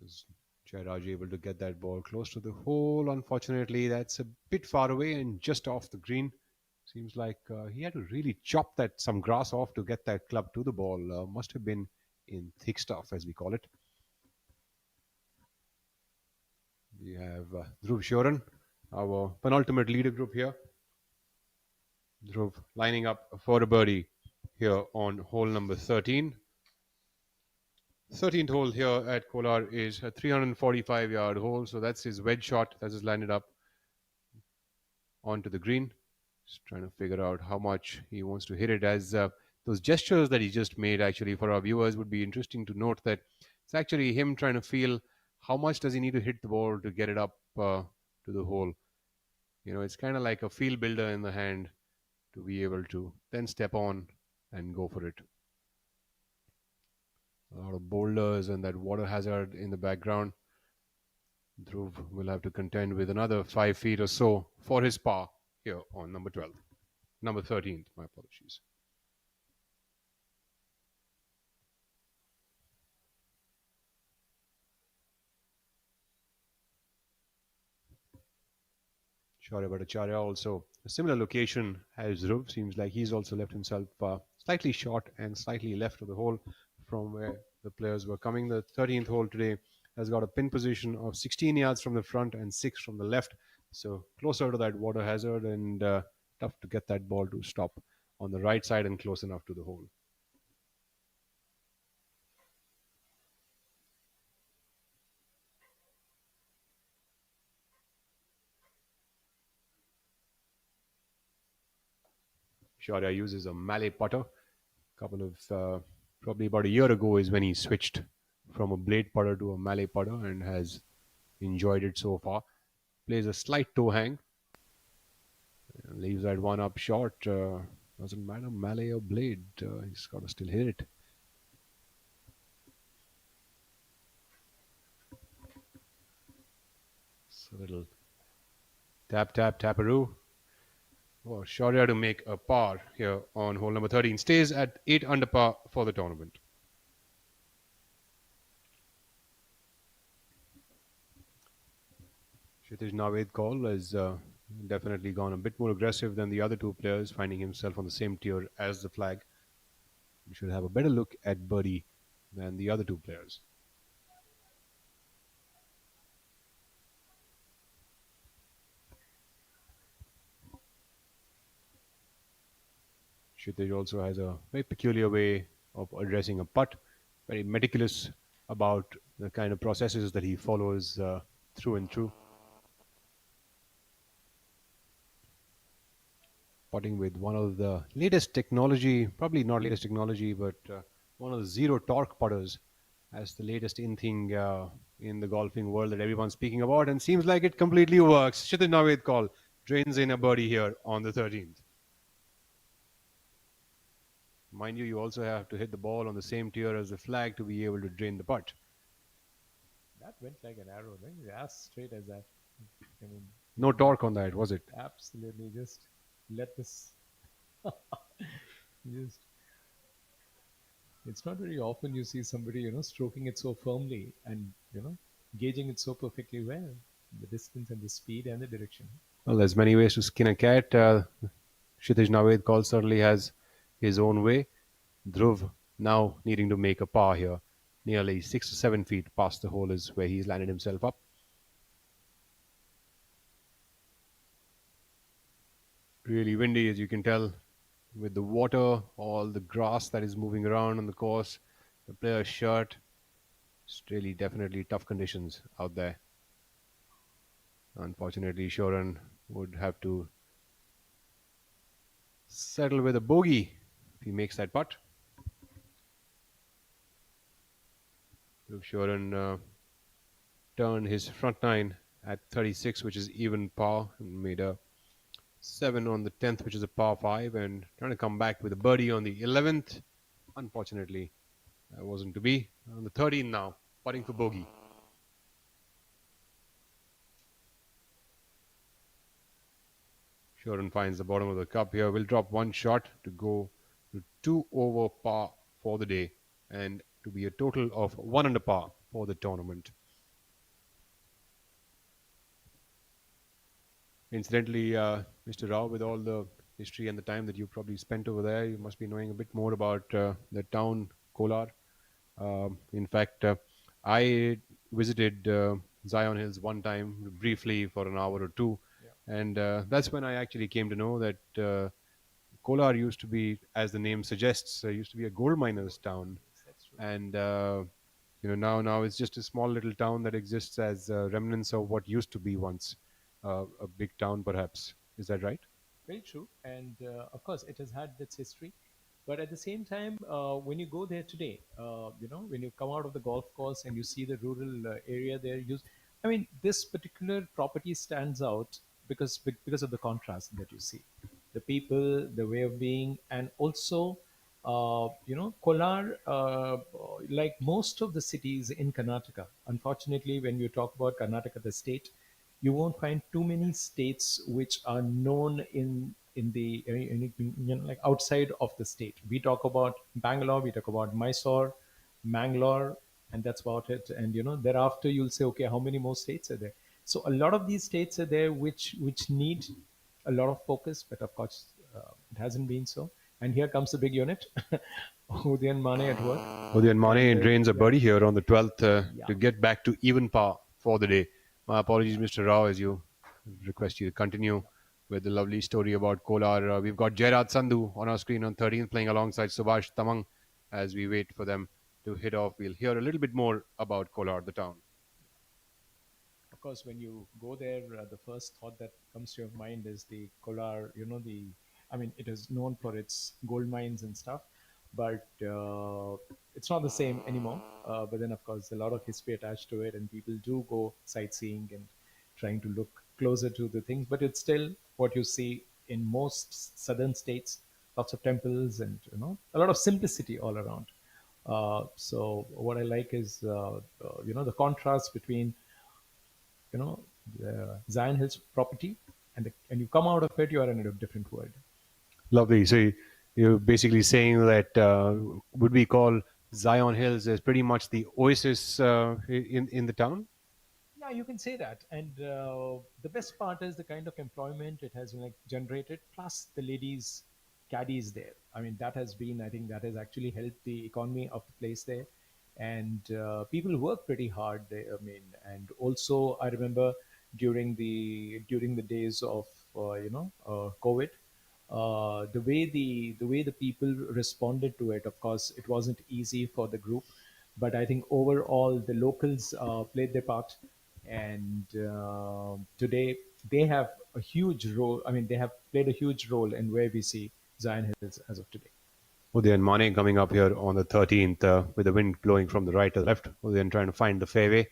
Is Jairaj able to get that ball close to the hole? Unfortunately, that's a bit far away and just off the green. Seems like he had to really chop some grass off to get that club to the ball. Must have been in thick stuff, as we call it. We have Dhruv Shoran, our penultimate leader group here. Dhruv lining up for a birdie here on hole number 13. 13th hole here at Kolar is a 345-yard hole, so that's his wedge shot that is landed up onto the green. Just trying to figure out how much he wants to hit it. As those gestures that he just made, actually, for our viewers, would be interesting to note that it's actually him trying to feel how much does he need to hit the ball to get it up to the hole. It's kind of like a field builder in the hand to be able to then step on and go for it. A lot of boulders and that water hazard in the background. Dhruv will have to contend with another 5 feet or so for his par here on number 12. Number 13th, my apologies. Shaurya Bhattacharya also a similar location as Dhruv. Seems like he's also left himself slightly short and slightly left of the hole from where the players were coming. The 13th hole today has got a pin position of 16 yards from the front and 6 from the left. So closer to that water hazard and tough to get that ball to stop on the right side and close enough to the hole. Shaurya uses a Malay putter. Probably about a year ago is when he switched from a blade putter to a Malay putter and has enjoyed it so far. Plays a slight toe hang. Leaves that one up short. Doesn't matter, Malay or blade. He's got to still hit it. It's a little taparoo. For Shaurya to make a par here on hole number 13. Stays at 8 under par for the tournament. Kshitij Navedkar has definitely gone a bit more aggressive than the other two players, finding himself on the same tier as the flag. We should have a better look at birdie than the other two players. Kshitij also has a very peculiar way of addressing a putt, very meticulous about the kind of processes that he follows through and through. Putting with one of the latest technology, probably not latest technology, but one of the zero torque putters as the latest in thing in the golfing world that everyone's speaking about, and seems like it completely works. Kshitij Navedkar drains in a birdie here on the 13th. Mind you, you also have to hit the ball on the same tier as the flag to be able to drain the putt. That went like an arrow, right? As straight as that. I mean, no torque on that, was it? Absolutely. Just let this. Just. It's not very often you see somebody, stroking it so firmly and, gauging it so perfectly well. The distance and the speed and the direction. Well, there's many ways to skin a cat. Kshitij Navedkar certainly has his own way. Dhruv now needing to make a par here. Nearly 6 to 7 feet past the hole is where he's landed himself up. Really windy, as you can tell, with the water, all the grass that is moving around on the course, the player's shirt. It's really definitely tough conditions out there. Unfortunately, Shoran would have to settle with a bogey if he makes that putt. Shoran turned his front nine at 36, which is even par, and made a 7 on the 10th, which is a par 5, and trying to come back with a birdie on the 11th. Unfortunately, that wasn't to be. On the 13th now, putting for bogey. Shoran finds the bottom of the cup here. Will drop one shot to go to 2 over par for the day, and to be a total of 1 under par for the tournament. Incidentally, Mr. Rao, with all the history and the time that you probably spent over there, you must be knowing a bit more about the town Kolar. In fact, I visited Zion Hills one time briefly for an hour or two, and that's when I actually came to know that Kolar used to be, as the name suggests, used to be a gold miners town. And now it's just a small little town that exists as remnants of what used to be once a big town, perhaps. Is that right? Very true. And of course, it has had its history. But at the same time, when you go there today, when you come out of the golf course and you see the rural area there, I mean, this particular property stands out because of the contrast that you see, the people, the way of being, and also, Kolar, like most of the cities in Karnataka. Unfortunately, when you talk about Karnataka, the state, you won't find too many states which are known in the like outside of the state. We talk about Bangalore, we talk about Mysore, Mangalore, and that's about it. And thereafter you'll say, okay, how many more states are there? So a lot of these states are there which need a lot of focus, but of course it hasn't been so. And here comes the big unit, Udayan Mane at work. Udayan Mane drains a birdie here on the 12th to get back to even par for the day. My apologies, Mr. Rao, as you request you to continue with the lovely story about Kolar. We've got Jairaj Sandhu on our screen on 13th playing alongside Subhash Tamang as we wait for them to hit off. We'll hear a little bit more about Kolar, the town. Of course, when you go there, the first thought that comes to your mind is the Kolar, I mean, it is known for its gold mines and stuff, but it's not the same anymore. But then, of course, a lot of history attached to it, and people do go sightseeing and trying to look closer to the things. But it's still what you see in most southern states: lots of temples and a lot of simplicity all around. So what I like is the contrast between the Zion Hills property, and you come out of it, you are in a different world. Lovely. So you're basically saying that would we call Zion Hills as pretty much the oasis in the town? you can say that. And the best part is the kind of employment it has like generated, plus the ladies caddies there. I mean, that has been, I think, that has actually helped the economy of the place there. And people work pretty hard there. I mean, and also I remember during the days of COVID, the way the people responded to it. Of course, it wasn't easy for the group, but I think overall the locals played their part, and today they have a huge role. I mean, they have played a huge role in where we see Zion Hills as of today. Udayan Mane coming up here on the 13th with the wind blowing from the right to the left. Udayan trying to find the fairway.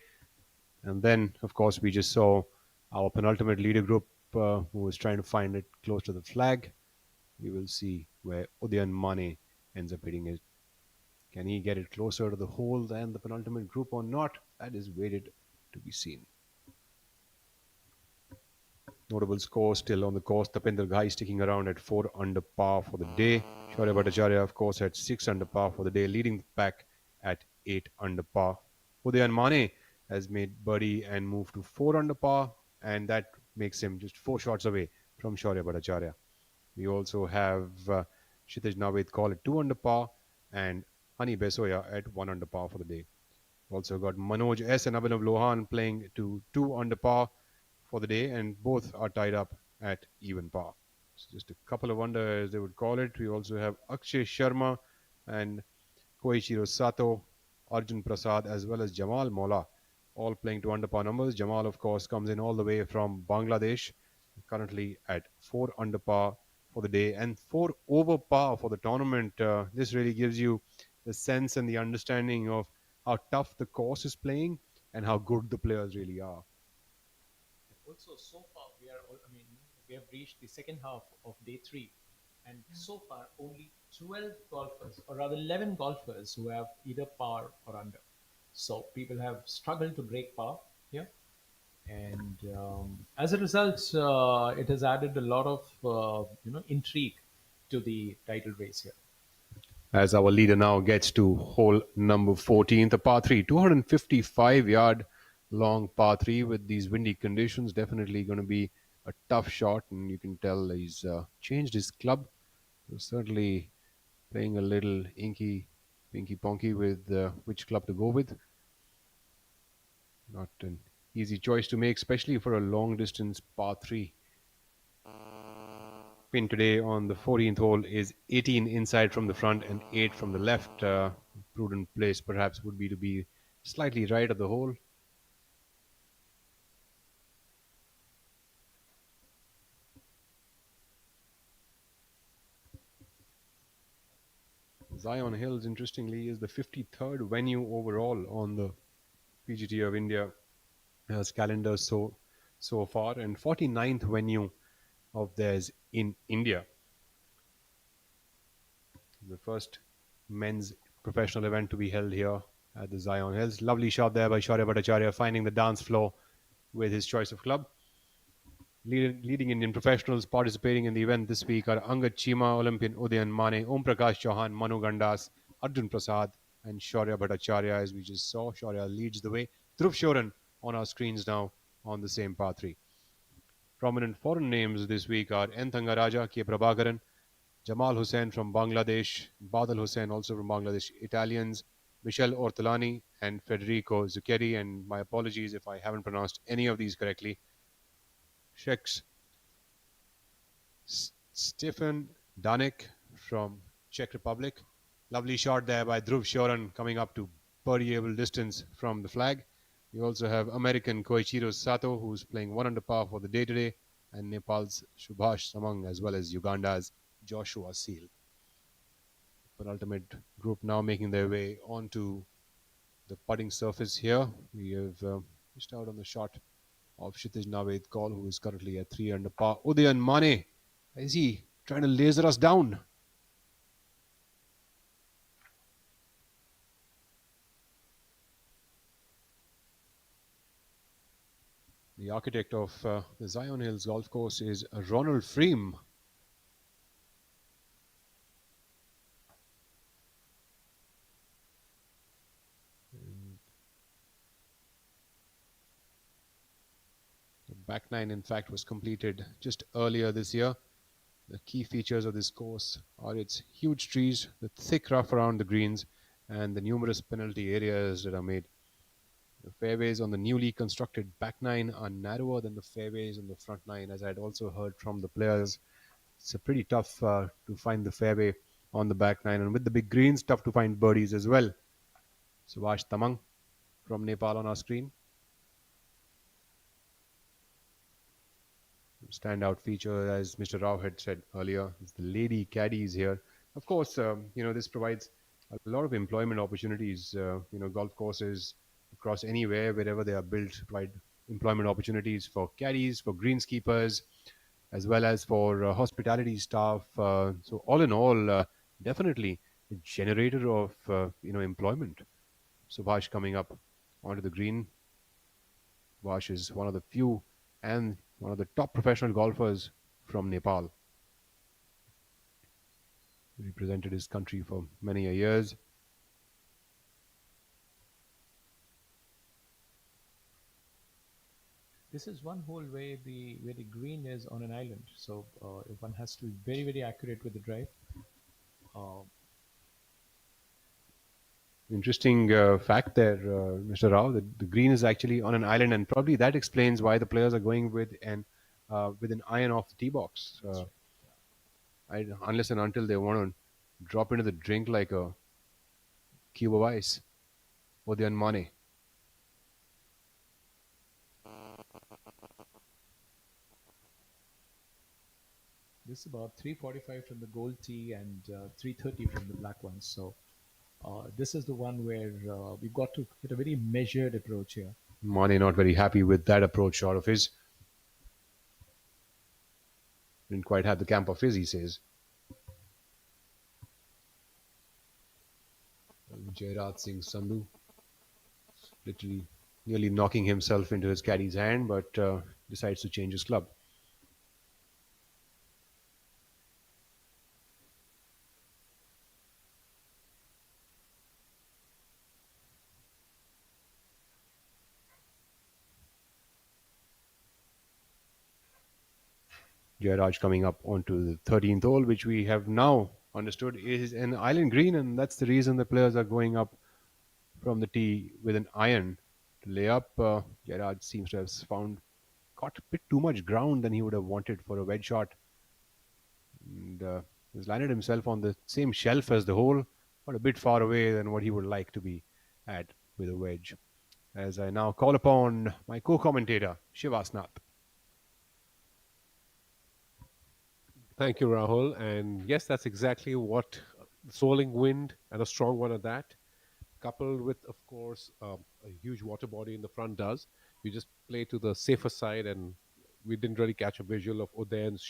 And then, of course, we just saw our penultimate leader group who was trying to find it close to the flag. We will see where Udayan Mane ends up hitting it. Can he get it closer to the hole than the penultimate group or not? That is waited to be seen. Notable score still on the course. Tapinder Ghai sticking around at 4 under par for the day. Shaurya Bhattacharya, of course, at 6 under par for the day, leading the pack at 8 under par. Udayan Mane has made birdie and moved to 4 under par, and that makes him just 4 shots away from Shaurya Bhattacharya. We also have Kshitij Naved Kaul at 2 under par and Hani Besoya at 1 under par for the day. Also got Manoj S and Abhinav Lohan playing to 2 under par for the day, and both are tied up at even par. So just a couple of under, as they would call it. We also have Akshay Sharma and Koichiro Sato, Arjun Prasad, as well as Jamal Mola, all playing to under par numbers. Jamal, of course, comes in all the way from Bangladesh, currently at 4 under par for the day and 4 over par for the tournament. This really gives you the sense and the understanding of how tough the course is playing and how good the players really are. Also, so far we have reached the second half of day 3, and so far only 12 golfers, or rather 11 golfers, who have either par or under. So people have struggled to break par here, and as a result, it has added a lot of intrigue to the title race here. As our leader now gets to hole number 14, the par 3, 255-yard long par 3 with these windy conditions. Definitely going to be a tough shot, and you can tell he's changed his club. Certainly playing a little inky, pinky ponky with which club to go with. Not an easy choice to make, especially for a long distance par 3. Pin today on the 14th hole is 18 inside from the front and 8 from the left. Prudent place perhaps would be to be slightly right of the hole. Zion Hills, interestingly, is the 53rd venue overall on the PGTI of India calendar so far, and 49th venue of theirs in India. The first men's professional event to be held here at the Zion Hills. Lovely shot there by Shaurya Bhattacharya, finding the dance floor with his choice of club. Leading Indian professionals participating in the event this week are Angad Chima, Olympian Udayan Mane, Om Prakash Chauhan, Manu Gandas, Arjun Prasad, and Shaurya Bhattacharya. As we just saw, Shaurya leads the way. Dhruv Shoran on our screens now on the same par 3. Prominent foreign names this week are N. Thangaraja, K. Prabhakaran, Jamal Hussain from Bangladesh, Badal Hussain also from Bangladesh, Italians, Michel Ortolani, and Federico Zucchetti. And my apologies if I haven't pronounced any of these correctly. Czechs, Stefan Danek from Czech Republic. Lovely shot there by Dhruv Shoran, coming up to birdieable distance from the flag. We also have American Koichiro Sato, who's playing 1 under par for the day today, and Nepal's Subhash Samang, as well as Uganda's Joshua Seal. Penultimate group now making their way onto the putting surface here. We have just out on the shot of Kshitij Naved Kaul, who is currently at 3 under par. Udayan Mane, is he trying to laser us down? The architect of the Zion Hills golf course is Ronald Freem. back nine, in fact, was completed just earlier this year. The key features of this course are its huge trees, the thick rough around the greens, and the numerous penalty areas that are made. The fairways on the newly constructed back nine are narrower than the fairways on the front nine, as I had also heard from the players. It's a pretty tough to find the fairway on the back nine, and with the big greens, tough to find birdies as well. Subhash Tamang from Nepal on our screen. Standout feature, as Mr. Rao had said earlier, is the lady caddies here. Of course, this provides a lot of employment opportunities. Golf courses across anywhere, wherever they are built, provide employment opportunities for caddies, for greenskeepers, as well as for hospitality staff. So all in all, definitely a generator of employment. Subhash coming up onto the green. Subhash is one of the few and one of the top professional golfers from Nepal. He represented his country for many years. This is one hole where the green is on an island, so if one has to be very, very accurate with the drive. Interesting fact there, Mr. Rao, that the green is actually on an island, and probably that explains why the players are going with an iron off the tee box. Unless and until they want to drop into the drink like a cube of ice. Udayan Mane. This is about 345 from the gold tee and 330 from the black one. So this is the one where we've got to hit a very measured approach here. Mane not very happy with that approach shot of his. Didn't quite have the camp of his, he says. Jairaj Singh Sandhu literally nearly knocking himself into his caddy's hand, but decides to change his club. Jairaj coming up onto the 13th hole, which we have now understood is an island green, and that's the reason the players are going up from the tee with an iron to lay up. Jairaj seems to have caught a bit too much ground than he would have wanted for a wedge shot, and has landed himself on the same shelf as the hole, but a bit far away than what he would like to be at with a wedge. As I now call upon my co-commentator, Shivasnath. Thank you, Rahul. And yes, that's exactly what swirling wind, and a strong one at that, coupled with, of course, a huge water body in the front does. We just play to the safer side, and we didn't really catch a visual of Udayan's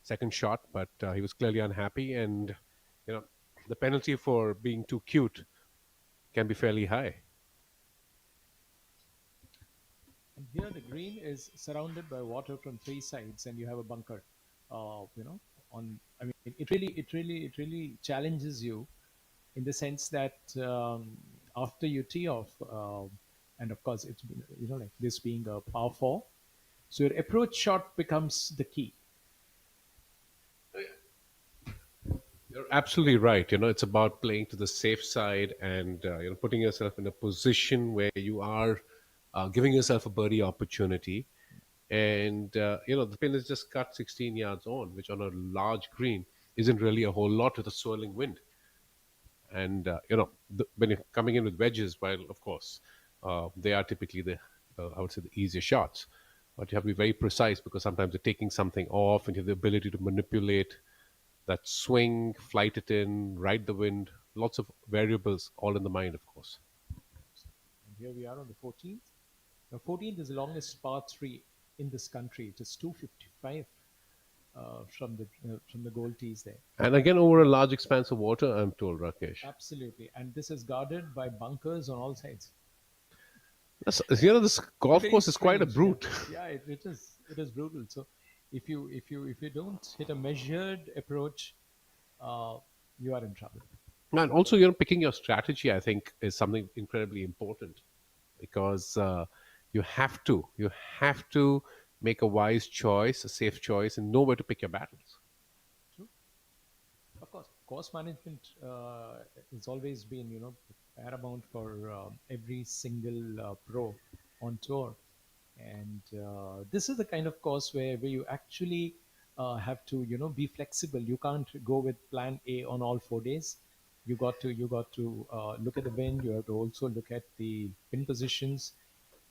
second shot, but he was clearly unhappy. And, the penalty for being too cute can be fairly high. And here the green is surrounded by water from three sides, and you have a bunker. It really challenges you in the sense that after you tee off, and of course it's like this being a par four, so your approach shot becomes the key. You're absolutely right. It's about playing to the safe side and putting yourself in a position where you are giving yourself a birdie opportunity. And, the pin is just cut 16 yards on, which on a large green isn't really a whole lot with a swirling wind. And, when you're coming in with wedges, while, of course, they are typically I would say, the easier shots. But you have to be very precise because sometimes you're taking something off and you have the ability to manipulate that swing, flight it in, ride the wind. Lots of variables, all in the mind, of course. And here we are on the 14th. The 14th is the longest par 3 in this country. It is 255 from the gold tees there. And again, over a large expanse of water, I'm told, Rakesh. Absolutely. And this is guarded by bunkers on all sides. This golf course is quite a brute. Yeah, it is brutal. So if you don't hit a measured approach, you are in trouble. And also, picking your strategy, I think, is something incredibly important because you have to make a wise choice, a safe choice, and know where to pick your battles. True. Of course management has always been, paramount for every single pro on tour, and this is the kind of course where you actually have to, be flexible. You can't go with plan A on all 4 days. You got to look at the wind. You have to also look at the pin positions,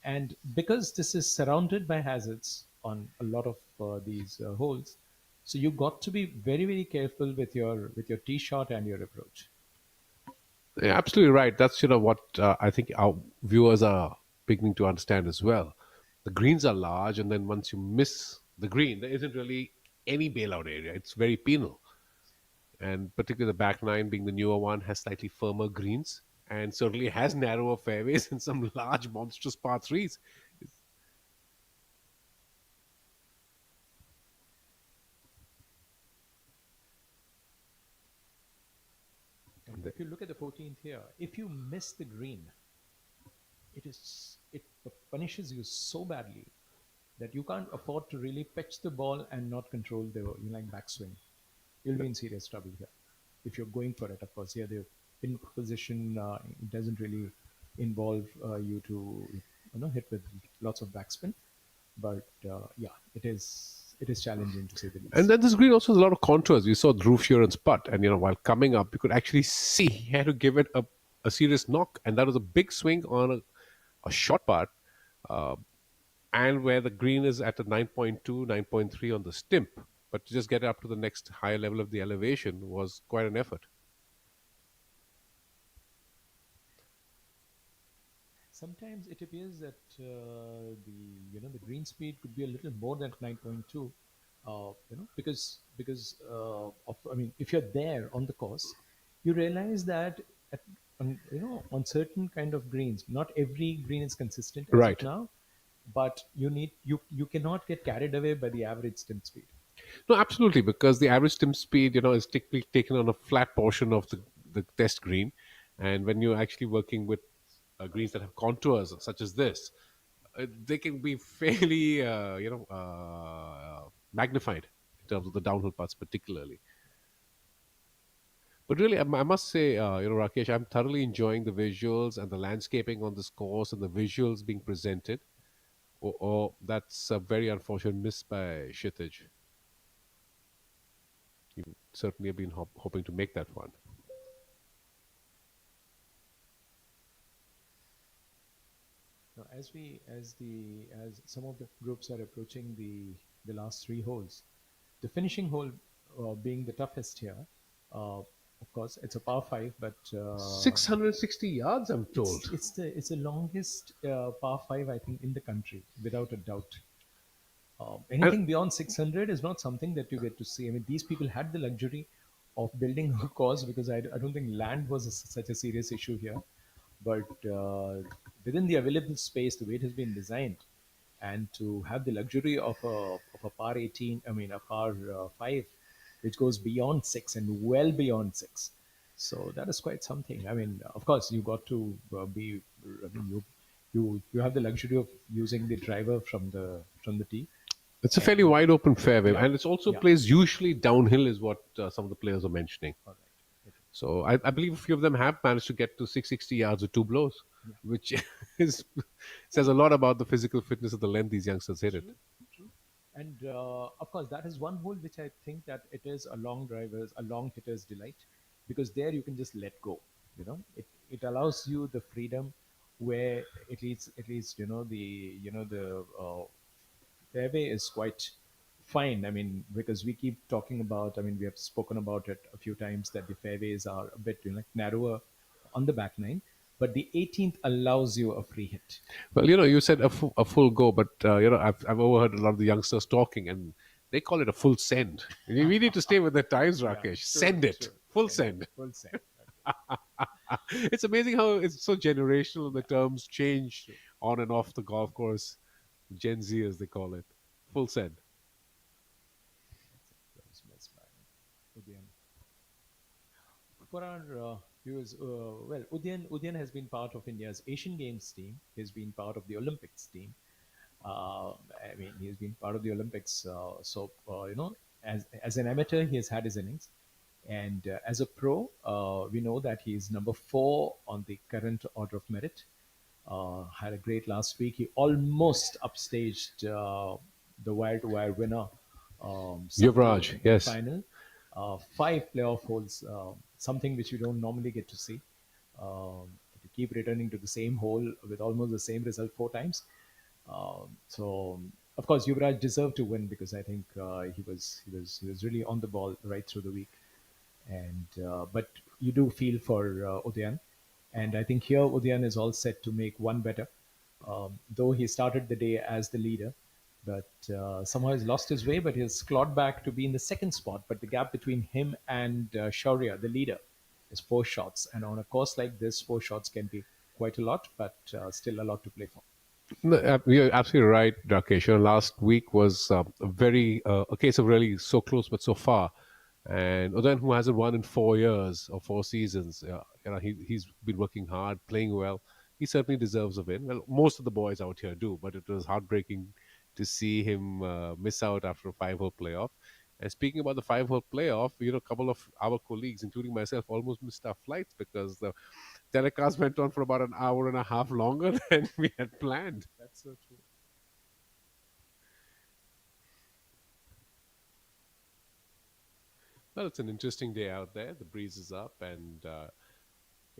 and because this is surrounded by hazards on a lot of these holes, so you got to be very very careful with your tee shot and your approach. Yeah, absolutely right. That's what I think our viewers are beginning to understand as well. The greens are large, and then once you miss the green, there isn't really any bailout area. It's very penal, and particularly the back nine, being the newer one, has slightly firmer greens and certainly has narrower fairways and some large, monstrous par threes. And if you look at the 14th here, if you miss the green, it punishes you so badly that you can't afford to really pitch the ball and not control the backswing. You'll be in serious trouble here if you're going for it. Of course, yeah, the pin position it doesn't really involve you to hit with lots of backspin, but yeah, it is challenging to say the least. And then this green also has a lot of contours. You saw Dhruv Sheeran's putt, and while coming up, you could actually see he had to give it a serious knock, and that was a big swing on a short putt, and where the green is at a 9.2, 9.3 on the stimp. But to just get up to the next higher level of the elevation was quite an effort. Sometimes it appears that the green speed could be a little more than 9.2, because of, I mean, if you're there on the course, you realize that on certain kind of greens, not every green is consistent as Right. of now, but you cannot get carried away by the average stimp speed. No, absolutely, because the average stimp speed, is typically taken on a flat portion of the test green, and when you're actually working with greens that have contours such as this, they can be fairly, magnified in terms of the downhill parts, particularly. But really, I must say, Rakesh, I'm thoroughly enjoying the visuals and the landscaping on this course and the visuals being presented. That's a very unfortunate miss by Kshitij. You certainly have been hoping to make that one. Now, as some of the groups are approaching the last three holes, the finishing hole being the toughest here. Of course, it's a par five, but 660 yards, I'm told. it's the longest par five, I think, in the country, without a doubt. Anything beyond 600 is not something that you get to see. I mean, these people had the luxury of building a course, because I don't think land was such a serious issue here. But within the available space, the way it has been designed, and to have the luxury of a par 18, I mean, a par 5, which goes beyond 6 and well beyond 6. So that is quite something. I mean, of course, you got to be, I mean, you have the luxury of using the driver from the tee. It's a fairly wide open fairway, Yeah. and it's also Yeah. plays usually downhill, is what some of the players are mentioning. All right. Okay. So I believe a few of them have managed to get to 660 yards with two blows, which says a lot about the physical fitness of the length these youngsters hit it. True. And of course, that is one hole which I think that it is a long hitter's delight, because there you can just let go. It allows you the freedom where at least the fairway is quite fine. I mean, because we keep talking about, I mean, we have spoken about it a few times, that the fairways are a bit narrower on the back nine, but the 18th allows you a free hit. Well, you said a full go, but I've overheard a lot of the youngsters talking, and they call it a full send. We need to stay with the times, Rakesh. Send it, full send. Full send. It's amazing how it's so generational, and the terms change on and off the golf course. Gen Z, as they call it, full send. That was missed by Udayan. For our viewers, Udayan has been part of India's Asian Games team. He has been part of the Olympics team. I mean, he's been part of the Olympics. As an amateur, he has had his innings, and as a pro, we know that he's number 4 on the current order of merit. Had a great last week. He almost upstaged the wire-to-wire winner, Sattu, Yuvraj, in the yes. final. 5 playoff holes, something which we don't normally get to see. To keep returning to the same hole with almost the same result 4 times. So of course Yuvraj deserved to win because I think he was really on the ball right through the week, and but you do feel for Udayan, and I think here Udayan is all set to make one better. Though he started the day as the leader, but somehow he's lost his way, but he's clawed back to be in the second spot. But the gap between him and Shaurya, the leader, is 4 shots, and on a course like this, 4 shots can be quite a lot, but still a lot to play for. No, you're absolutely right, Rakesh. Last week was a case of really so close but so far. And Udayan, who hasn't won in 4 years or 4 seasons, he's been working hard, playing well. He certainly deserves a win. Well, most of the boys out here do, but it was heartbreaking to see him miss out after a 5-hole playoff. And speaking about the 5-hole playoff, a couple of our colleagues, including myself, almost missed our flights because the telecast went on for about an hour and a half longer than we had planned. That's so true. Well, it's an interesting day out there. The breeze is up, and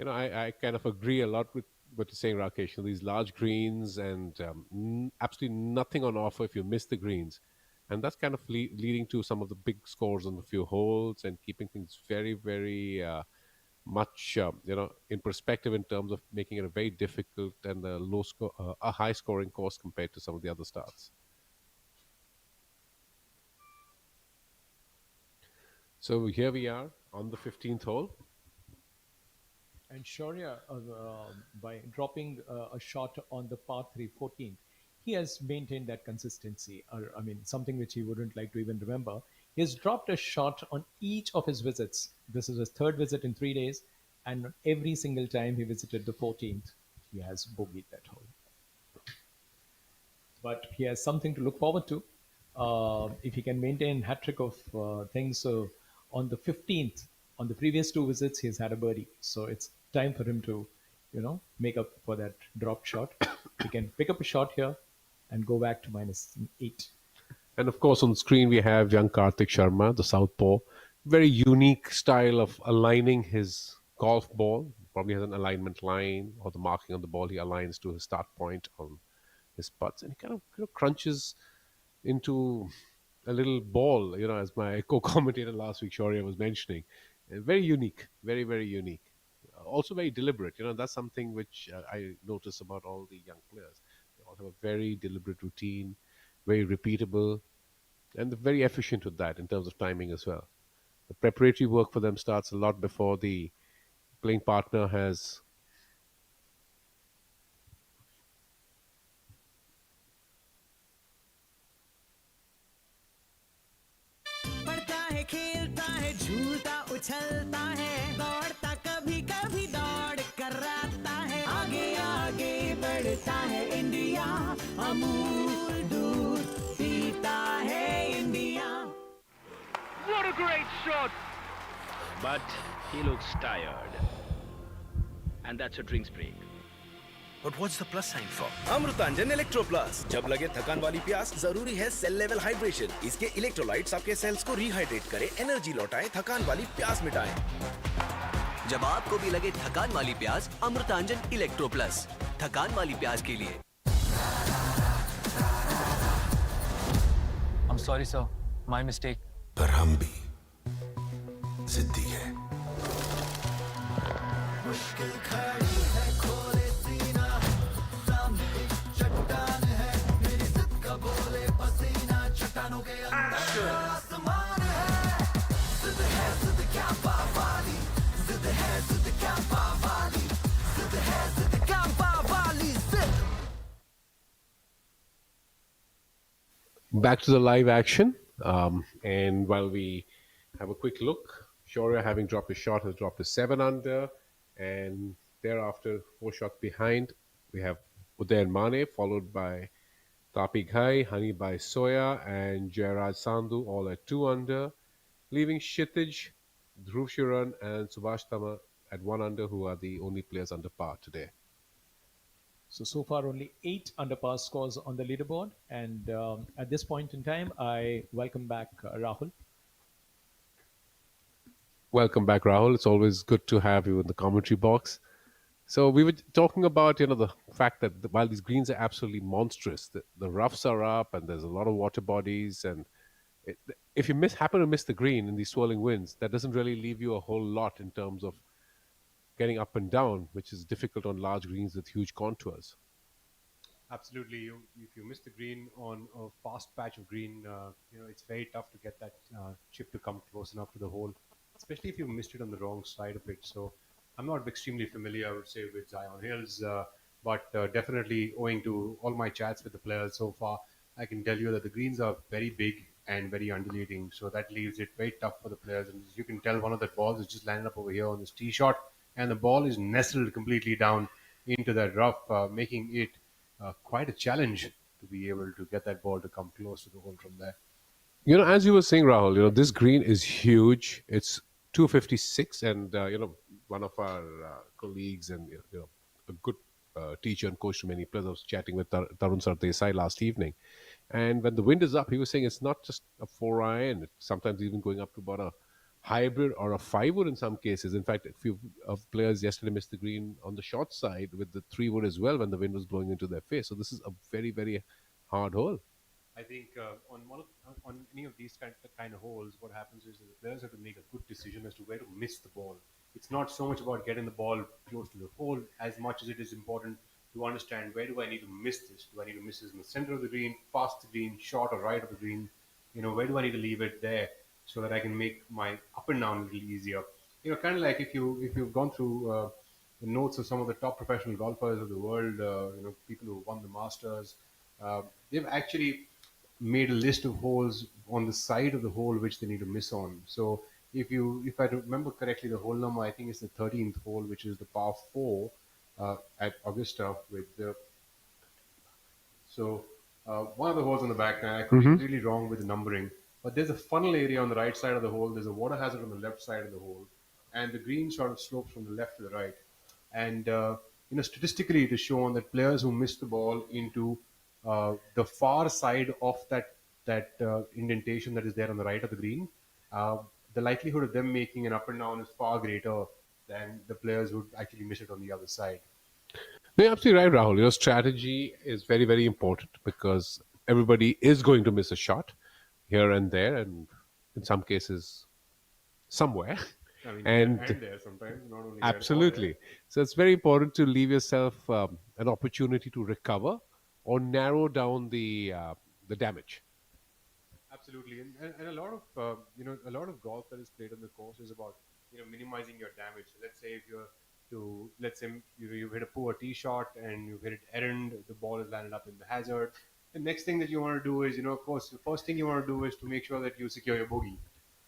I kind of agree a lot with what you're saying, Rakesh. These large greens and absolutely nothing on offer if you miss the greens, and that's kind of leading to some of the big scores on a few holes and keeping things very, very much in perspective in terms of making it a very difficult and a high scoring course compared to some of the other starts. So here we are on the 15th hole. And Shaurya, by dropping a shot on the par 3 14th, he has maintained that consistency. I mean, something which he wouldn't like to even remember. He has dropped a shot on each of his visits. This is his 3rd visit in 3 days, and every single time he visited the 14th, he has bogeyed that hole. But he has something to look forward to. If he can maintain hat trick of things, so on the 15th, on the previous 2 visits, he's had a birdie. So it's time for him to, make up for that dropped shot. He can pick up a shot here and go back to -8. And of course, on the screen, we have young Karthik Sharma, the southpaw. Very unique style of aligning his golf ball. Probably has an alignment line or the marking on the ball he aligns to his start point on his putts. And he kind of crunches into a little ball, as my co-commentator last week, Shaurya, was mentioning. Very unique, very, very unique. Also very deliberate. That's something which I notice about all the young players. They all have a very deliberate routine, very repeatable, and they're very efficient with that in terms of timing as well. The preparatory work for them starts a lot before the playing partner has पढ़ता है खेलता है झूलता उछलता है दौड़ता कभी कभी दौड़ कराता है आगे आगे बढ़ता है इंडिया अमूल दूध पीता है India. What a great shot! But he looks tired. And that's a drinks break. But what's the plus sign for? Amrutanjan electro plus. जब लगे थकान वाली प्यास, जरूरी है सेल लेवल हाइड्रेशन. इसके इलेक्ट्रोलाइट्स आपके सेल्स को रिहाइड्रेट करें, एनर्जी लौटाएं, थकान वाली प्यास मिटाएं. जब आपको भी लगे थकान वाली प्यास, अमृतांजन इलेक्ट्रो प्लस. थकान वाली प्यास के लिए. I'm sorry, sir. My mistake. पर हम भी जिद्दी है. मुश्किल खड़ी है खोले सीना सामने चट्टान है मेरी जिद का बोले पसीना चट्टानों के अंदर आसमान है जिद क्या पावाली जिद क्या पावाली जिद क्या पावाली जिद. back to the live action. And while we have a quick look, Shaurya, having dropped a shot, has dropped a 7 under. And thereafter, 4 shots behind, we have Udayan Mane, followed by Tapi Ghai, Honey by Soya, and Jairaj Sandhu all at 2 under, leaving Kshitij, Dhruv Sharan, and Subhash Tama at 1 under, who are the only players under par today. So far, only 8 under par scores on the leaderboard. And at this point in time, I welcome back Rahul. Welcome back, Rahul. It's always good to have you in the commentary box. So we were talking about, the fact that while these greens are absolutely monstrous, the roughs are up and there's a lot of water bodies, and it, if you happen to miss the green in these swirling winds, that doesn't really leave you a whole lot in terms of getting up and down, which is difficult on large greens with huge contours. Absolutely. If you miss the green on a fast patch of green, it's very tough to get that chip to come close enough to the hole, especially if you missed it on the wrong side of it. So I'm not extremely familiar, I would say, with Zion Hills, but definitely owing to all my chats with the players so far, I can tell you that the greens are very big and very undulating. So that leaves it very tough for the players. And as you can tell, one of the balls is just landed up over here on this tee shot, and the ball is nestled completely down into that rough, making it quite a challenge to be able to get that ball to come close to the hole from there. As you were saying, Rahul, this green is huge. It's 256, and one of our colleagues and a good teacher and coach to many players. I was chatting with Tarun Sardesai last evening, and when the wind is up, he was saying it's not just a 4 iron. It's sometimes even going up to about a hybrid or a 5 wood in some cases. In fact, a few of players yesterday missed the green on the short side with the 3 wood as well when the wind was blowing into their face. So this is a very, very hard hole. I think on any of these kind of holes, what happens is that the players have to make a good decision as to where to miss the ball. It's not so much about getting the ball close to the hole as much as it is important to understand where do I need to miss this. Do I need to miss this in the center of the green, past the green, short or right of the green? Where do I need to leave it there so that I can make my up and down a little easier? Kind of like if you've gone through the notes of some of the top professional golfers of the world, people who won the Masters, they've actually made a list of holes on the side of the hole which they need to miss on. So if I remember correctly, the hole number I think is the 13th hole, which is the par 4 at Augusta with the. So one of the holes on the back, I could be completely wrong with the numbering, but there's a funnel area on the right side of the hole. There's a water hazard on the left side of the hole, and the green sort of slopes from the left to the right. And statistically, it is shown that players who miss the ball into the far side of that indentation that is there on the right of the green, the likelihood of them making an up and down is far greater than the players who actually miss it on the other side. No, you're absolutely right, Rahul. Your strategy is very, very important because everybody is going to miss a shot here and there, and in some cases, somewhere. I mean, And there sometimes, not only absolutely. So it's very important to leave yourself an opportunity to recover or narrow down the damage. Absolutely, and a lot of a lot of golf that is played on the course is about minimizing your damage. So let's say if let's say you hit a poor tee shot and you hit it errand, the ball is landed up in the hazard. The next thing that you want to do is of course the first thing you want to do is to make sure that you secure your bogey,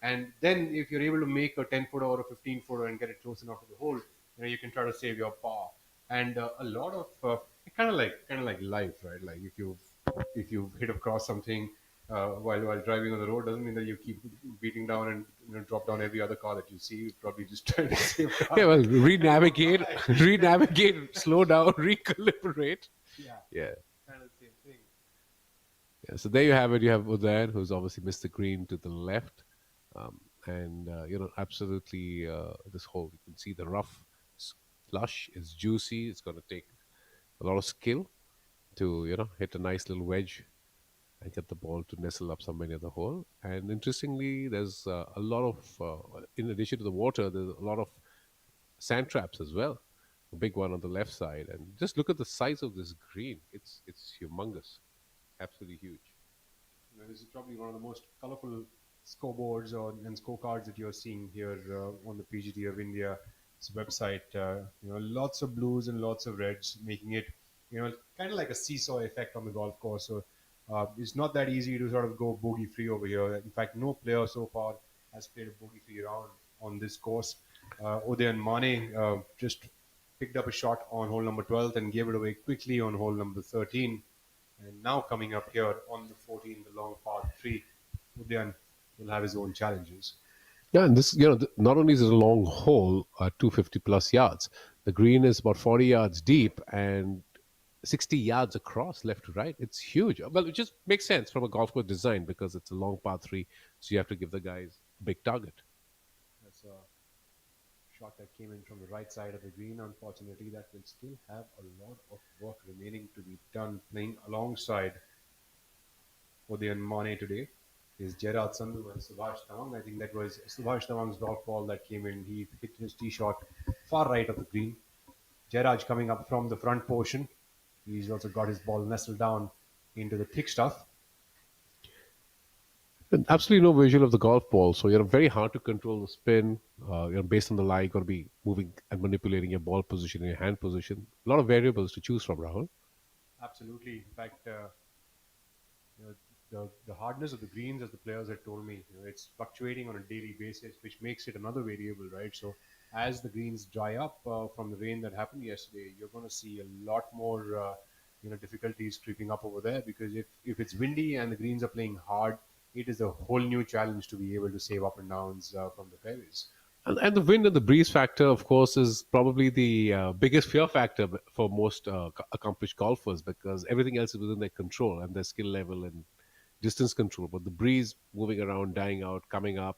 and then if you're able to make a 10-footer or a 15-footer and get it close enough to the hole, you can try to save your par. And a lot of kind of like life, right? Like if you hit across something while driving on the road, doesn't mean that you keep beating down and drop down every other car that you see. You're probably just trying to save car. Yeah, well, renavigate, slow down, recalibrate. Yeah. Kind of the same thing. Yeah, so there you have it. You have Udayan, who's obviously missed the green to the left. And absolutely this hole, you can see the rough flush is juicy. It's going to take a lot of skill to, hit a nice little wedge and get the ball to nestle up somewhere near the hole. And interestingly, there's a lot of, in addition to the water, there's a lot of sand traps as well. A big one on the left side. And just look at the size of this green. It's humongous. Absolutely huge. This is probably one of the most colorful scoreboards and scorecards that you're seeing here on the PGTI of India's website. Lots of blues and lots of reds, making it kind of like a seesaw effect on the golf course. So it's not that easy to sort of go bogey free over here. In fact, no player so far has played a bogey free round on this course. Udayan Mane just picked up a shot on hole number 12 and gave it away quickly on hole number 13. And now coming up here on the 14, the long par 3, Udayan will have his own challenges. Yeah, and this, not only is it a long hole, 250 plus yards, the green is about 40 yards deep and 60 yards across, left to right. It's huge. Well, it just makes sense from a golf course design because it's a long par 3, so you have to give the guys a big target. That's a shot that came in from the right side of the green. Unfortunately, that will still have a lot of work remaining to be done. Playing alongside Udayan Mane today is Gerard Sandhu and Subhash Tawang. I think that was Subhash Tawang's golf ball that came in. He hit his tee shot far right of the green. Gerard coming up from the front portion. He's also got his ball nestled down into the thick stuff. And absolutely no visual of the golf ball, so very hard to control the spin. Based on the lie, you're going to be moving and manipulating your ball position and your hand position. A lot of variables to choose from, Rahul. Absolutely. In fact, you know, the hardness of the greens, as the players had told me, it's fluctuating on a daily basis, which makes it another variable, right? So as the greens dry up from the rain that happened yesterday, you're going to see a lot more, difficulties creeping up over there because if it's windy and the greens are playing hard, it is a whole new challenge to be able to save up and downs from the fairways. And the wind and the breeze factor, of course, is probably the biggest fear factor for most accomplished golfers because everything else is within their control and their skill level and distance control. But the breeze moving around, dying out, coming up,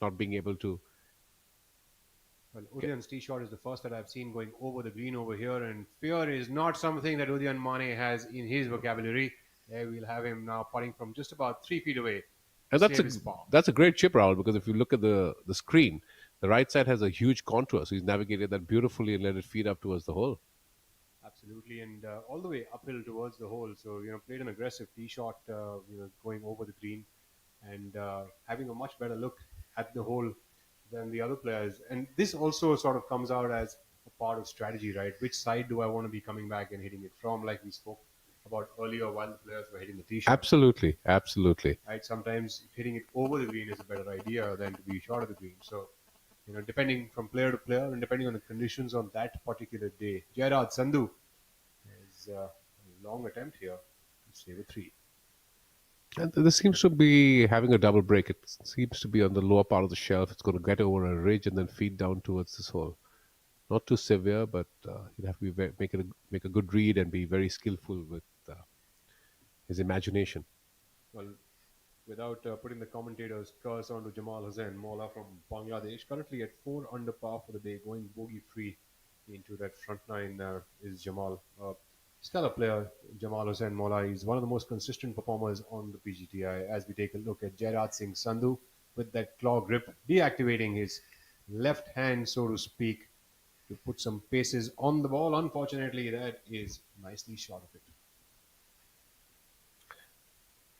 not being able to. Well, Udayan's tee shot is the first that I've seen going over the green over here, and fear is not something that Udayan Mane has in his vocabulary. There we'll have him now putting from just about 3 feet away. And that's a great chip, Raul, because if you look at the screen, the right side has a huge contour, so he's navigated that beautifully and let it feed up towards the hole. Absolutely, and all the way uphill towards the hole. So played an aggressive tee shot, going over the green, and having a much better look at the hole than the other players. And this also sort of comes out as a part of strategy, right? Which side do I want to be coming back and hitting it from? Like we spoke about earlier, while the players were hitting the tee shot. Absolutely, absolutely. Right. Sometimes hitting it over the green is a better idea than to be short of the green. So depending from player to player and depending on the conditions on that particular day. Gerard Sandhu is a long attempt here to save a 3. And this seems to be having a double break. It seems to be on the lower part of the shelf. It's going to get over a ridge and then feed down towards this hole. Not too severe, but he'll have to be make a good read and be very skillful with his imagination. Well, without putting the commentator's curse onto Jamal Hussain, Mola from Bangladesh, currently at 4 under par for the day, going bogey free into that front nine is Jamal. Stellar player, Jamal Hussain Mola. He's one of the most consistent performers on the PGTI. As we take a look at Gerard Singh Sandhu with that claw grip, deactivating his left hand, so to speak, to put some paces on the ball. Unfortunately, that is nicely short of it.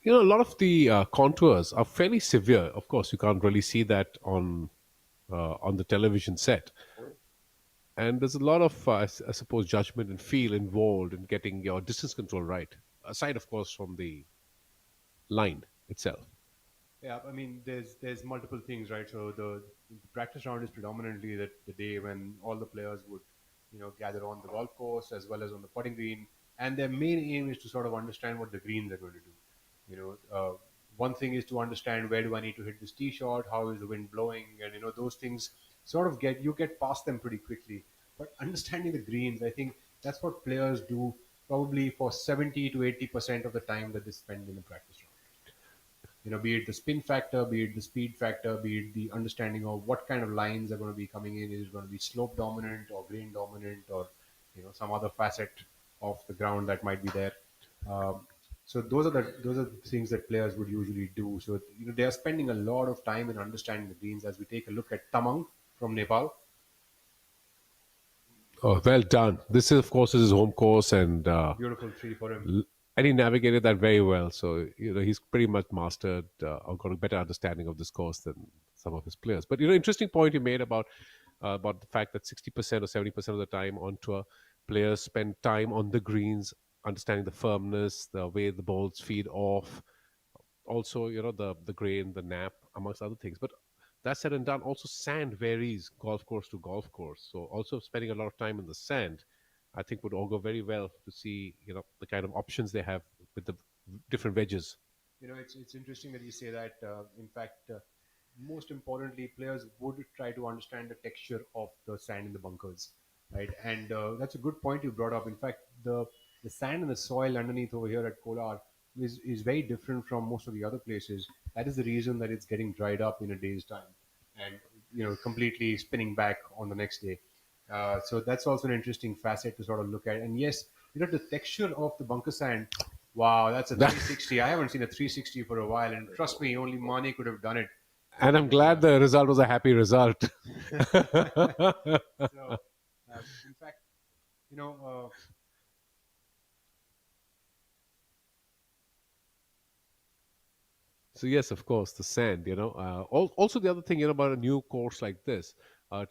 A lot of the contours are fairly severe. Of course, you can't really see that on the television set. And there's a lot of, I suppose, judgment and feel involved in getting your distance control right. Aside, of course, from the line itself. Yeah, I mean, there's multiple things, right? So the practice round is predominantly the day when all the players would, gather on the golf course as well as on the putting green, and their main aim is to sort of understand what the greens are going to do. One thing is to understand where do I need to hit this tee shot, how is the wind blowing, and those things sort of get past them pretty quickly. But understanding the greens, I think that's what players do probably for 70 to 80% of the time that they spend in the practice round. Be it the spin factor, be it the speed factor, be it the understanding of what kind of lines are going to be coming in. Is it going to be slope dominant or grain dominant, or some other facet of the ground that might be there. So those are the things that players would usually do. So they are spending a lot of time in understanding the greens. As we take a look at Tamang from Nepal. Oh, well done. This is, of course, his home course, and Beautiful 3 for him. and he navigated that very well. So he's pretty much mastered or got a better understanding of this course than some of his players. But interesting point you made about the fact that 60% or 70% of the time on tour, players spend time on the greens, understanding the firmness, the way the balls feed off, also the grain, the nap, amongst other things. But that said and done, also sand varies golf course to golf course. So also spending a lot of time in the sand, I think would all go very well to see the kind of options they have with the different wedges. It's interesting that you say that. In fact, most importantly, players would try to understand the texture of the sand in the bunkers, right? And that's a good point you brought up. In fact, the sand and the soil underneath over here at Kolar is very different from most of the other places. That is the reason that it's getting dried up in a day's time, and completely spinning back on the next day. So that's also an interesting facet to sort of look at. And yes, the texture of the bunker sand. Wow, that's a 360. I haven't seen a 360 for a while, and trust me, only Mane could have done it. And I'm glad the result was a happy result. So, in fact, you know, So yes, of course, the sand. Also the other thing, about a new course like this,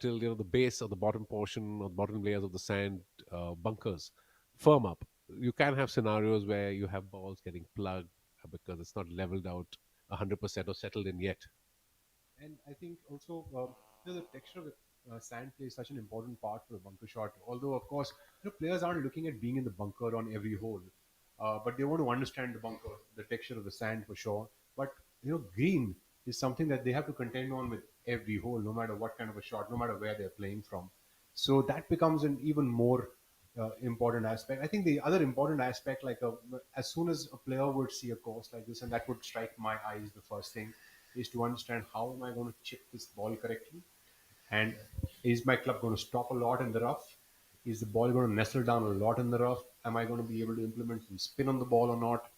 till the base or the bottom portion or the bottom layers of the sand bunkers firm up. You can have scenarios where you have balls getting plugged because it's not leveled out 100% or settled in yet. and I think also the texture of the sand plays such an important part for the bunker shot. Although, of course, players aren't looking at being in the bunker on every hole, but they want to understand the bunker, the texture of the sand for sure. But green is something that they have to contend on with every hole, no matter what kind of a shot, no matter where they're playing from. So that becomes an even more important aspect. I think the other important aspect, like as soon as a player would see a course like this, and that would strike my eyes, the first thing is to understand how am I going to chip this ball correctly, and is my club going to stop a lot in the rough? Is the ball going to nestle down a lot in the rough? Am I going to be able to implement some spin on the ball or not?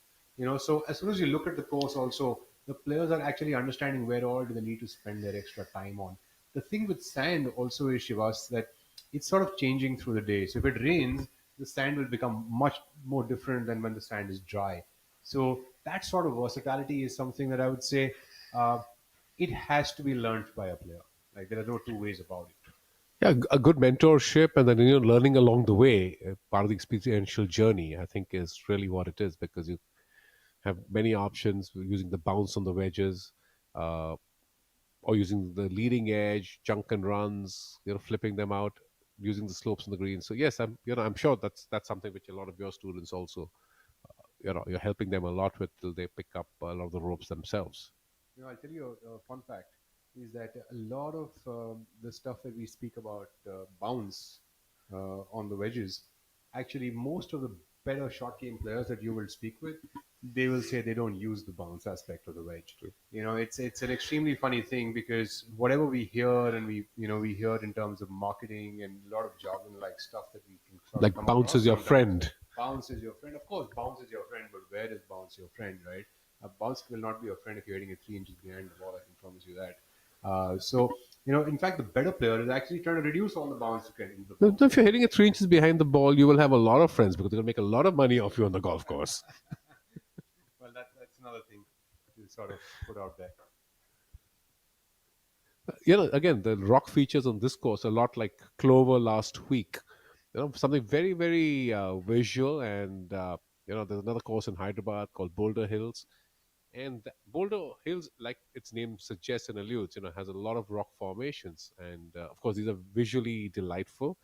So as soon as you look at the course, also the players are actually understanding where all do they need to spend their extra time on. The thing with sand also is, Shivas, that it's sort of changing through the day. So if it rains, the sand will become much more different than when the sand is dry. So that sort of versatility is something that I would say uh, it has to be learned by a player. Like there are no two ways about it. Yeah, a good mentorship and then learning along the way, part of the experiential journey, I think is really what it is, because you have many options using the bounce on the wedges, uh, or using the leading edge, junk and runs, flipping them out, using the slopes on the green. So yes, I'm sure that's something which a lot of your students also, you're helping them a lot with till they pick up a lot of the ropes themselves. I'll tell you a fun fact is that a lot of the stuff that we speak about bounce on the wedges, actually most of the better short game players that you will speak with, they will say they don't use the bounce aspect of the wedge. It's an extremely funny thing because whatever we hear and we hear in terms of marketing and a lot of jargon like stuff that we can sort Like of come bounce across is your sometimes. friend. Bounce is your friend. Of course, bounce is your friend, but where is bounce your friend, right? Bounce will not be your friend if you're hitting it 3 inches behind the ball. I can promise you that. In fact, the better player is actually trying to reduce all the bounce to get into the ball. If you're hitting it 3 inches behind the ball, you will have a lot of friends because they're going to make a lot of money off you on the golf course. Well, that's another thing to sort of put out there. Again, the rock features on this course a lot like Clover last week. Something very, very visual. And there's another course in Hyderabad called Boulder Hills. And Boulder Hills, like its name suggests and alludes, has a lot of rock formations. And of course, these are visually delightful.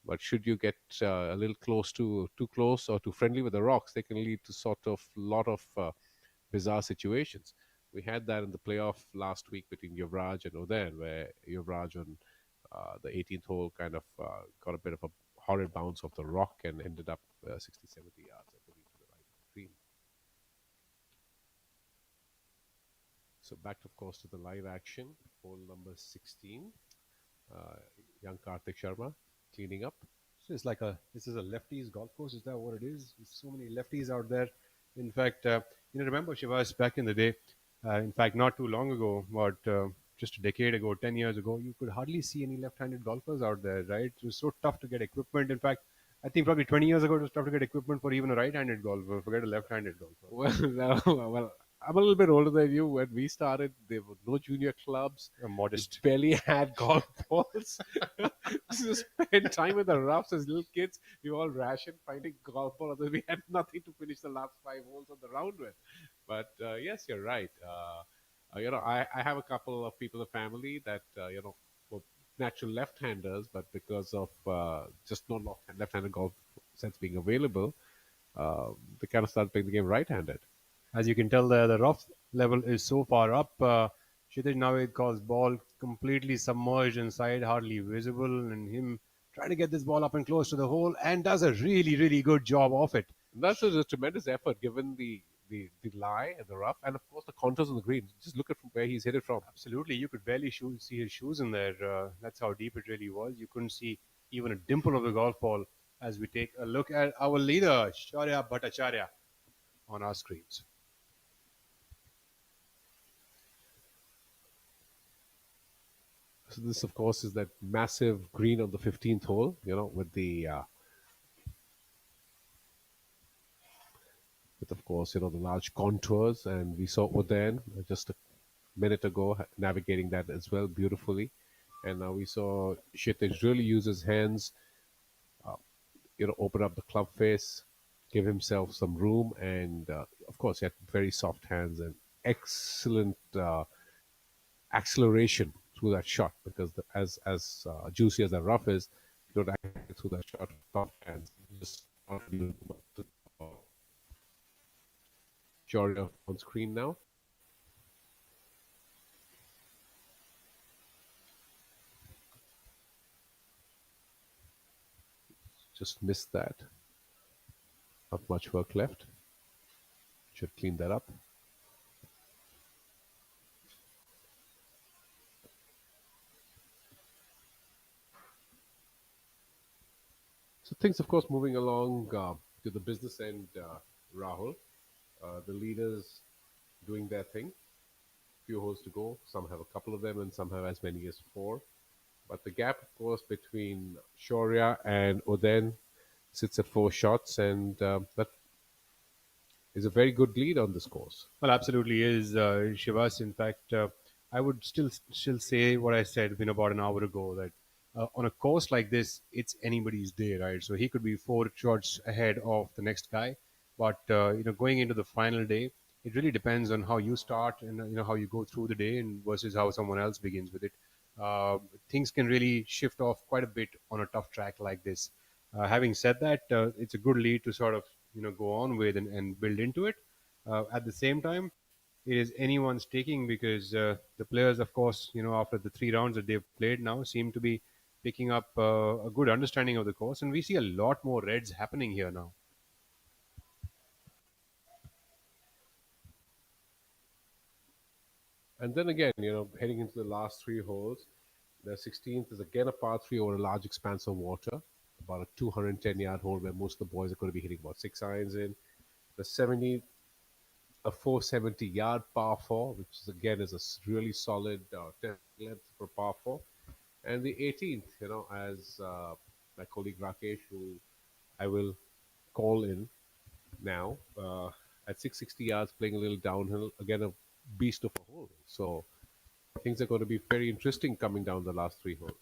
But should you get a little too close or too friendly with the rocks, they can lead to sort of lot of bizarre situations. We had that in the playoff last week between Yuvraj and Udayan, where Yuvraj on the 18th hole kind of got a bit of a horrid bounce off the rock and ended up 60, 70 yards, I believe, to the right of the green. So back, of course, to the live action, hole number 16. Young Karthik Sharma cleaning up. So it's like this is a lefties golf course. Is that what it is? There's so many lefties out there. In fact, remember Shivas back in the day. In fact, not too long ago, about just a decade ago, 10 years ago, you could hardly see any left-handed golfers out there, right? It was so tough to get equipment. In fact, I think probably 20 years ago, it was tough to get equipment for even a right-handed golfer. Forget a left-handed golfer. Well, I'm a little bit older than you. When we started, there were no junior clubs. Modest. Barely had golf balls. To spend time in the roughs as little kids. We all rationed finding golf balls. We had nothing to finish the last 5 holes of the round with. But yes, you're right. I have a couple of people in the family that were natural left-handers, but because of just no left-handed golf sets being available, they kind of started playing the game right-handed. As you can tell there, the rough level is so far up. Kshitij Navid calls ball completely submerged inside, hardly visible, and him trying to get this ball up and close to the hole and does a really, really good job of it. That's a tremendous effort given the lie and the rough, and of course the contours on the green. Just look at from where he's hit it from. Absolutely, you could barely see his shoes in there. That's how deep it really was. You couldn't see even a dimple of the golf ball as we take a look at our leader, Shaurya Bhattacharya, on our screens. So this, of course, is that massive green on the 15th hole. With of course, the large contours, and we saw Udayan just a minute ago navigating that as well beautifully, and now we saw Kshitij really use his hands, open up the club face, give himself some room, and of course, he had very soft hands and excellent acceleration through that shot, because as juicy as that rough is, you don't accelerate through that shot with soft hands. Just Shaurya on screen now. Just missed that. Not much work left. Should clean that up. So things, of course, moving along to the business end, Rahul. The leaders doing their thing. Few holes to go. Some have a couple of them, and some have as many as 4. But the gap, of course, between Shaurya and Udayan sits at 4 shots, and that is a very good lead on this course. Well, absolutely is, Shivas. In fact, I would still say what I said about an hour ago, that on a course like this, it's anybody's day, right? So he could be 4 shots ahead of the next guy, but going into the final day, it really depends on how you start and how you go through the day, and versus how someone else begins with it. Things can really shift off quite a bit on a tough track like this. Having said that, it's a good lead to sort of go on with and build into it. At the same time, it is anyone's taking, because the players, of course, after the 3 rounds that they've played now, seem to be picking up a good understanding of the course, and we see a lot more reds happening here now. And then again, heading into the last 3 holes, the 16th is again a par 3 over a large expanse of water, about a 210-yard hole where most of the boys are going to be hitting about 6 irons in. The 17th, a 470-yard par 4, which is again is a really solid 10 length for par 4. And the 18th, as my colleague Rakesh, who I will call in now, at 660 yards, playing a little downhill, again a beast of a hole. So things are going to be very interesting coming down the last 3 holes.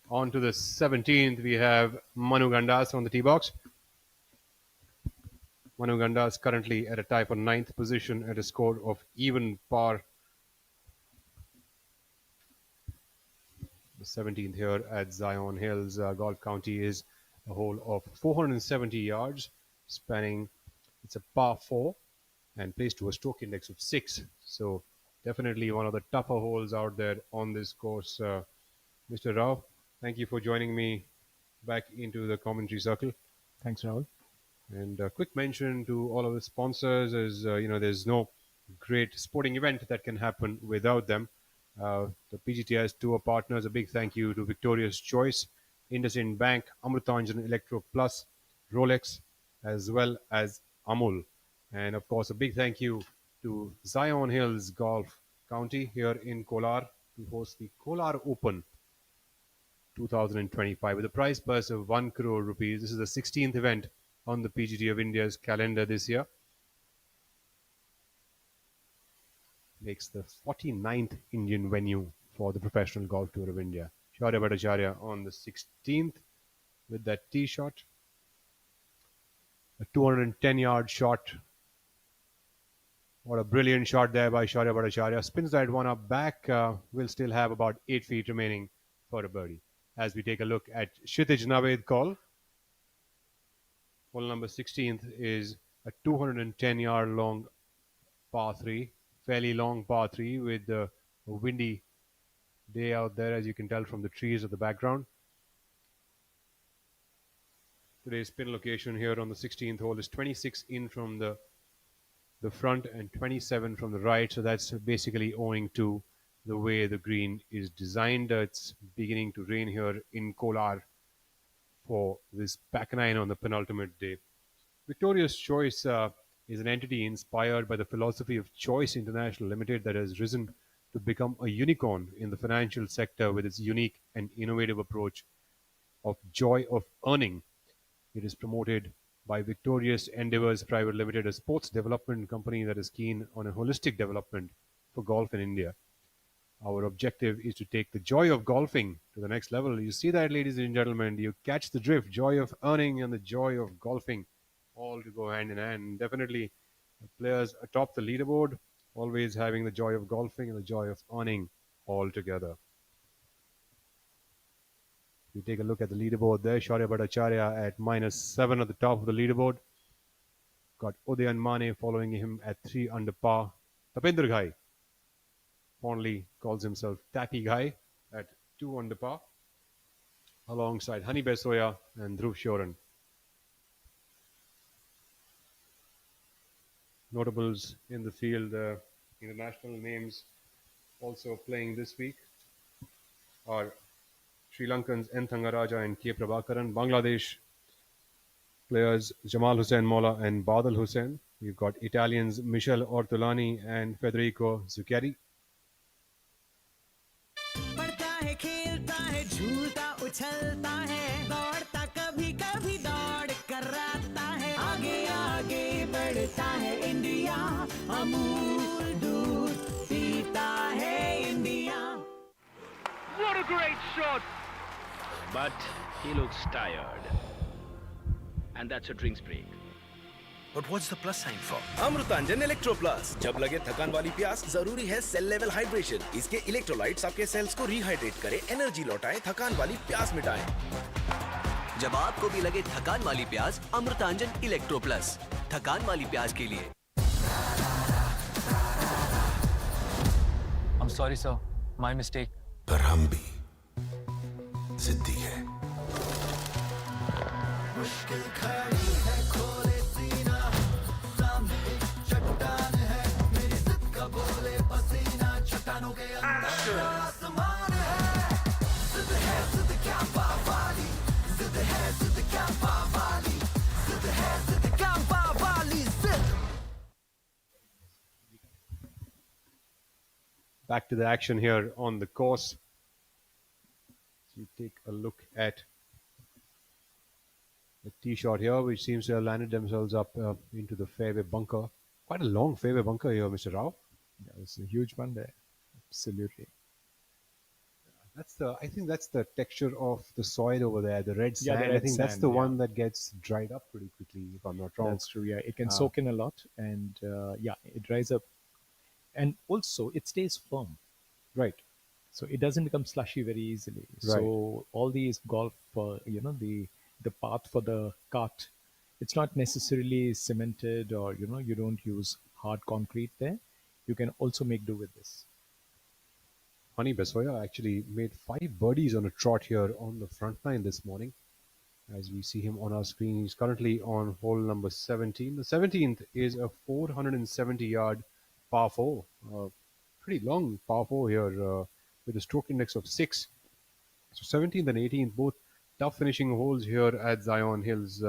On to the 17th, we have Manu Gandas on the tee box. Manu Gandas currently at a tie for 9th position at a score of even par. The 17th here at Zion Hills Golf County is a hole of 470 yards, spanning, it's a par 4 and plays to a stroke index of 6. So definitely one of the tougher holes out there on this course. Mr. Rao, thank you for joining me back into the commentary circle. Thanks, Rahul. And a quick mention to all of the sponsors is, there's no great sporting event that can happen without them. The PGTI's tour partners, a big thank you to Victoria's Choice, IndusInd Bank, Amrutanjan Electro Plus, Rolex, as well as Amul. And of course, a big thank you to Zion Hills Golf County here in Kolar to host the Kolar Open 2025 with a prize purse of 1 crore rupees. This is the 16th event on the PGT of India's calendar this year. Makes the 49th Indian venue for the Professional Golf Tour of India. Shaurya Bhattacharya on the 16th with that tee shot. A 210-yard shot. What a brilliant shot there by Shaurya Bhattacharya. Spins that one up back. We'll still have about 8 feet remaining for a birdie. As we take a look at Kshitij Naved call. Hole number 16th is a 210-yard long par 3. Fairly long par 3 with a windy day out there, as you can tell from the trees at the background. Today's pin location here on the 16th hole is 26 in from the front and 27 from the right. So that's basically owing to the way the green is designed. It's beginning to rain here in Kolar for this back nine on the penultimate day. Victorious Choice is an entity inspired by the philosophy of Choice International Limited that has risen to become a unicorn in the financial sector with its unique and innovative approach of joy of earning. It is promoted by Victorious Endeavours Private Limited, a sports development company that is keen on a holistic development for golf in India. Our objective is to take the joy of golfing to the next level. You see that, ladies and gentlemen? You catch the drift. Joy of earning and the joy of golfing all to go hand in hand. Definitely players atop the leaderboard always having the joy of golfing and the joy of earning all together. We take a look at the leaderboard there. Shaurya Bhattacharya at -7 at the top of the leaderboard. Got Udayan Mane following him at 3 under par. Tapinder Ghai fondly calls himself Tappy Ghai at 2 under par, alongside Hani Besoya and Dhruv Shoran. Notables in the field, international names also playing this week are Sri Lankans N. Thangaraja and K. Prabhakaran. Bangladesh players Jamal Hussain Mola and Badal Hussain. We've got Italians Michel Ortolani and Federico Zucchetti. पढ़ता है खेलता है झूलता उछलता है दौड़ता कभी कभी दौड़ कराता है आगे आगे बढ़ता है इंडिया अमूल दूध पीता है India. What a great shot! But he looks tired. And that's a drinks break. But what's the plus sign for? Amrutanjan electro plus. जब लगे थकान वाली प्यास जरूरी है सेल लेवल हाइड्रेशन. इसके इलेक्ट्रोलाइट्स आपके सेल्स को रिहाइड्रेट करे, एनर्जी लौटाए, थकान वाली प्यास मिटाए. जब आपको भी लगे थकान वाली प्यास, अमृतांजन इलेक्ट्रो प्लस. थकान वाली प्यास के लिए. I'm sorry, sir. My mistake. पर हम भी जिद्दी है. मुश्किल खड़ी है खोले सीना सामने एक चट्टान है मेरी जिद का बोले पसीना चट्टानों के अंदर आसमान है जिद क्या पावाली जिद क्या पावाली जिद क्या पावाली जिद. Back to the action here on the course. So you take a look at the tee shot here, which seems to have landed themselves up into the fairway bunker. Quite a long fairway bunker here, Mr. Rao. Yeah, it's a huge one there. Absolutely. I think that's the texture of the soil over there, the red Yeah, the sand. I red think that's sand, the yeah. one that gets dried up pretty quickly, if I'm not wrong. That's true. Yeah, it can soak in a lot, and it dries up, and also it stays firm. Right. So it doesn't become slushy very easily. So all these golf, the path for the cart, it's not necessarily cemented or you don't use hard concrete there. You can also make do with this. Hani Besoya actually made 5 birdies on a trot here on the front nine this morning. As we see him on our screen, he's currently on hole number 17. The 17th is a 470-yard par 4. Pretty long par 4 here with a stroke index of 6. So 17th and 18th, both tough finishing holes here at Zion Hills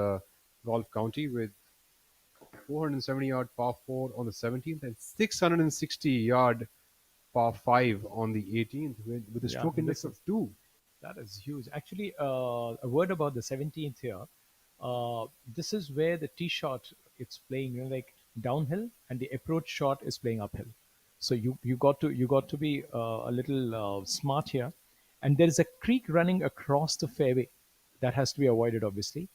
Golf County with 470-yard par 4 on the 17th and 660-yard par 5 on the 18th with a stroke index of 2. That is huge. Actually, a word about the 17th here. This is where the tee shot it's playing, like downhill, and the approach shot is playing uphill. So you got to be a little smart here. And there is a creek running across the fairway that has to be avoided, obviously.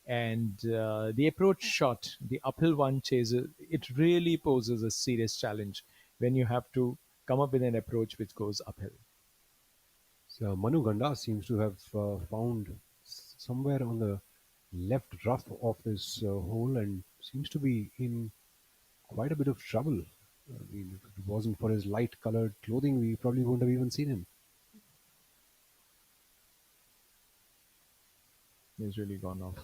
And the approach shot, the uphill one chaser, it really poses a serious challenge when you have to come up with an approach which goes uphill. So Manu Ganda seems to have found somewhere on the left rough of this hole and seems to be in quite a bit of trouble. I mean, if it wasn't for his light colored clothing, we probably wouldn't have even seen him. He's really gone off.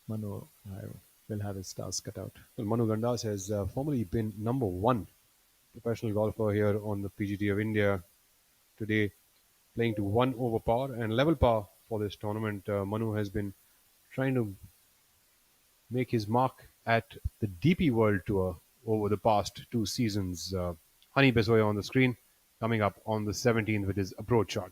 Manu will have his stars cut out. Well, Manu Gandas has formerly been number one professional golfer here on the PGT of India. Today, playing to 1 over par and level par for this tournament. Manu has been trying to make his mark at the DP World Tour over the past 2 seasons. Honey Besoya on the screen, coming up on the 17th with his approach shot.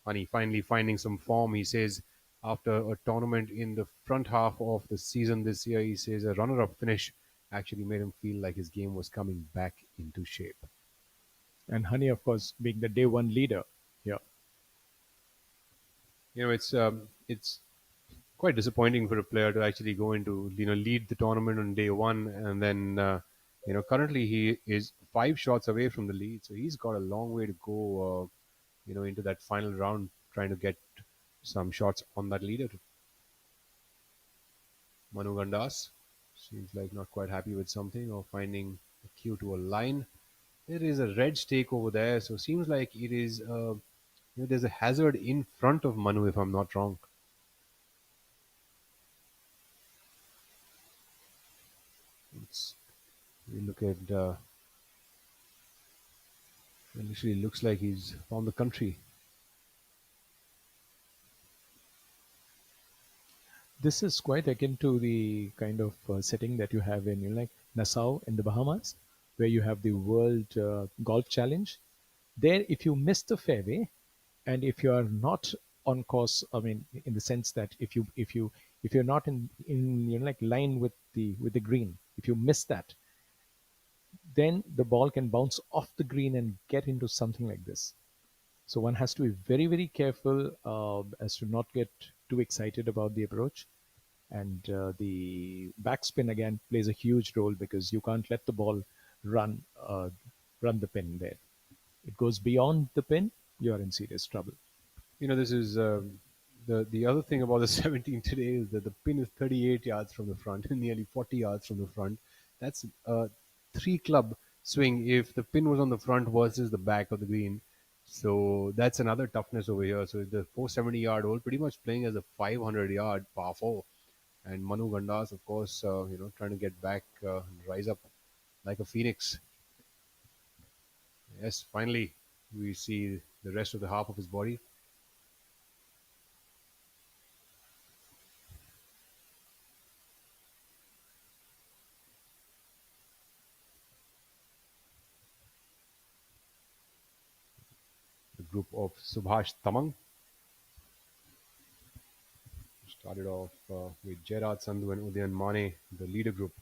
Honey finally finding some form. He says after a tournament in the front half of the season this year, he says a runner-up finish actually made him feel like his game was coming back into shape. And Honey, of course, being the day one leader here. You know, it's quite disappointing for a player to actually go into lead the tournament on day one, and then currently he is 5 shots away from the lead, so he's got a long way to go. Into that final round, trying to get some shots on that leader. Manu Gandas seems like not quite happy with something or finding a cue to a line. There is a red stake over there, so seems like it is. There's a hazard in front of Manu, if I'm not wrong. We look at. It literally looks like he's found the country. This is quite akin to the kind of setting that you have in like Nassau in the Bahamas, where you have the World Golf Challenge. There, if you miss the fairway, and if you are not on course, I mean, in the sense that if you're not in like line with the green, if you miss that, then the ball can bounce off the green and get into something like this. So one has to be very, very careful as to not get too excited about the approach. And the backspin again plays a huge role because you can't let the ball run run the pin there. It goes beyond the pin, you are in serious trouble. This is the other thing about the 17 today is that the pin is 38 yards from the front and nearly 40 yards from the front. That's a 3-club swing if the pin was on the front versus the back of the green. So that's another toughness over here. So the 470-yard hole pretty much playing as a 500-yard par 4. And Manu Gandas, of course, trying to get back and rise up like a phoenix. Yes, finally, we see the rest of the half of his body. The group of Subhash Tamang started off with Gerard Sandhu and Udayan Mane, the leader group.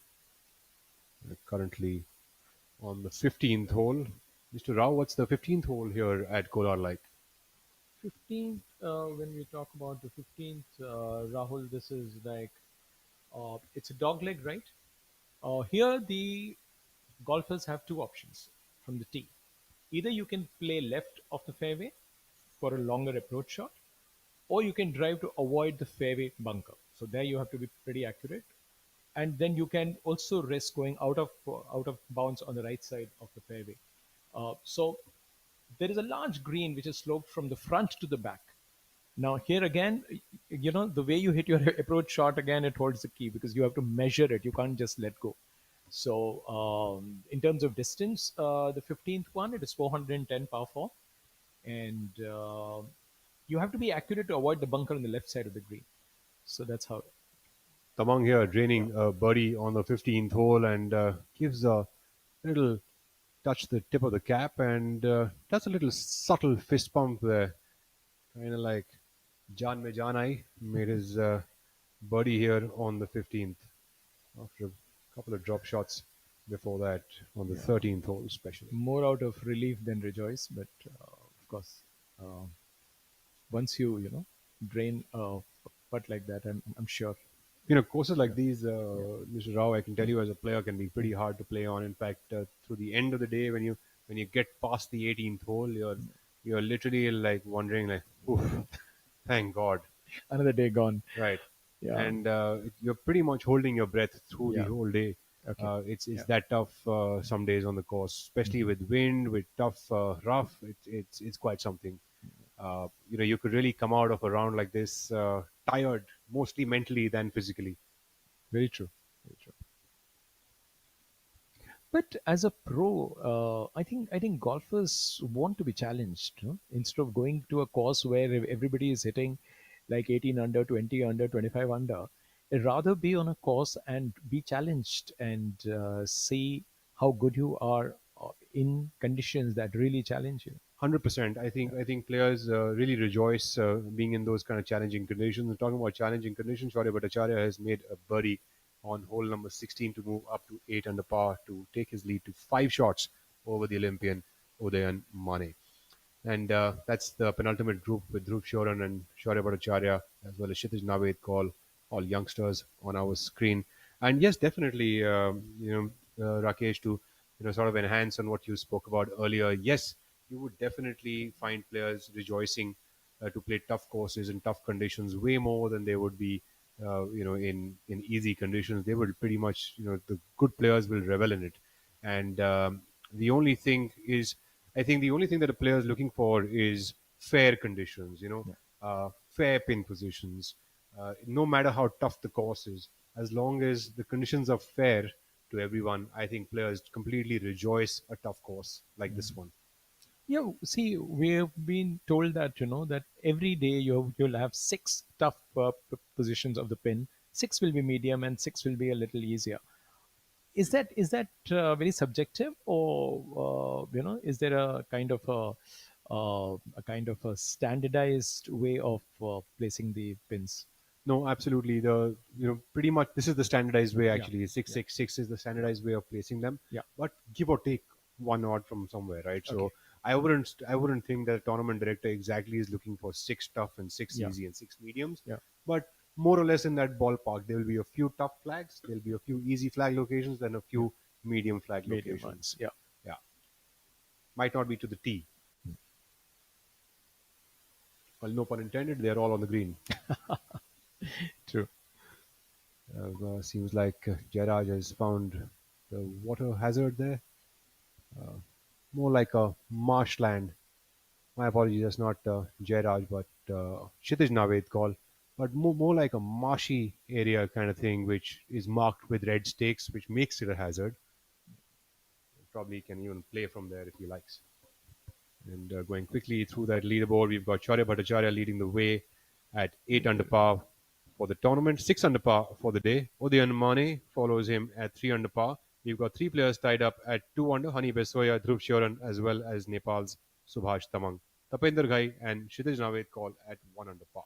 Currently on the 15th hole. Mr. Rao, what's the 15th hole here at Kolar like? 15th, when we talk about the 15th, Rahul, this is like, it's a dogleg, right? Here, the golfers have two options from the tee. Either you can play left of the fairway for a longer approach shot, or you can drive to avoid the fairway bunker. So there you have to be pretty accurate. And then you can also risk going out of bounds on the right side of the fairway. So there is a large green which is sloped from the front to the back. Now here again, the way you hit your approach shot again, it holds the key because you have to measure it. You can't just let go. So in terms of distance, the 15th one, it is 410 par 4. And you have to be accurate to avoid the bunker on the left side of the green. So that's how. Tamang here draining a birdie on the 15th hole and gives a little touch the tip of the cap and does a little subtle fist pump there. Kind of like Jaan Mein Jaan Aayi made his birdie here on the 15th after a couple of drop shots before that on the 13th hole especially. More out of relief than rejoice, but of course, once you drain putt like that. I'm sure. Courses like these, Mr. Rao, I can tell you as a player, can be pretty hard to play on. In fact, through the end of the day, when you get past the 18th hole, you're literally like wondering, like, oof, thank God, Another day gone. right? Yeah. And you're pretty much holding your breath through the Yeah. whole day. Okay. It's Yeah. that tough some days on the course, especially with wind, with tough rough. It's quite something. You could really come out of a round like this tired, mostly mentally than physically. Very true. Very true. But as a pro, I think golfers want to be challenged. No? Instead of going to a course where everybody is hitting like 18 under, 20 under, 25 under, I'd rather be on a course and be challenged and see how good you are in conditions that really challenge you. 100%. I think players really rejoice being in those kind of challenging conditions. And talking about challenging conditions, Shaurya Bhattacharya has made a birdie on hole number 16 to move up to 8 under par to take his lead to 5 shots over the Olympian Udayan Mane. And that's the penultimate group with Dhruv Shoran and Shaurya Bhattacharya, as well as Kshitij Naved Kaul, all youngsters on our screen. And yes, definitely, Rakesh, to sort of enhance on what you spoke about earlier. Yes, you would definitely find players rejoicing to play tough courses in tough conditions way more than they would be, in easy conditions. They would pretty much, the good players will revel in it. And the only thing is, I think the only thing that a player is looking for is fair conditions, fair pin positions. No matter how tough the course is, as long as the conditions are fair to everyone, I think players completely rejoice a tough course like this one. Yeah, see, we've been told that that every day you'll have six tough positions of the pin. Six will be medium, and six will be a little easier. Is that very subjective, or is there a standardized way of placing the pins? No, absolutely. Pretty much this is the standardized way. Yeah, Actually, six yeah, six six is the standardized way of placing them. yeah. But give or take one odd from somewhere, right? Okay. So I wouldn't think that a tournament director exactly is looking for six tough and six Yeah. easy and six mediums. Yeah. But more or less in that ballpark, there will be a few tough flags, there'll be a few easy flag locations, then a few medium flag Medium locations. ones. Yeah. Yeah, might not be to the T. Well, no pun intended. They're all on the green. True. Seems like Jairaj has found the water hazard there. More like a marshland. My apologies, that's not Jairaj, but Kshitij Naved call. But more like a marshy area kind of thing, which is marked with red stakes, which makes it a hazard. Probably can even play from there if he likes. And going quickly through that leaderboard, we've got Shaurya Bhattacharya leading the way at 8 under par for the tournament, 6 under par for the day. Udayan Mane follows him at 3 under par. We've got 3 players tied up at 2 under, Hani Besoya, Dhruv Shoran, as well as Nepal's Subhash Tamang. Tapender Ghai and Kshitij Naved Kaul at 1 under par.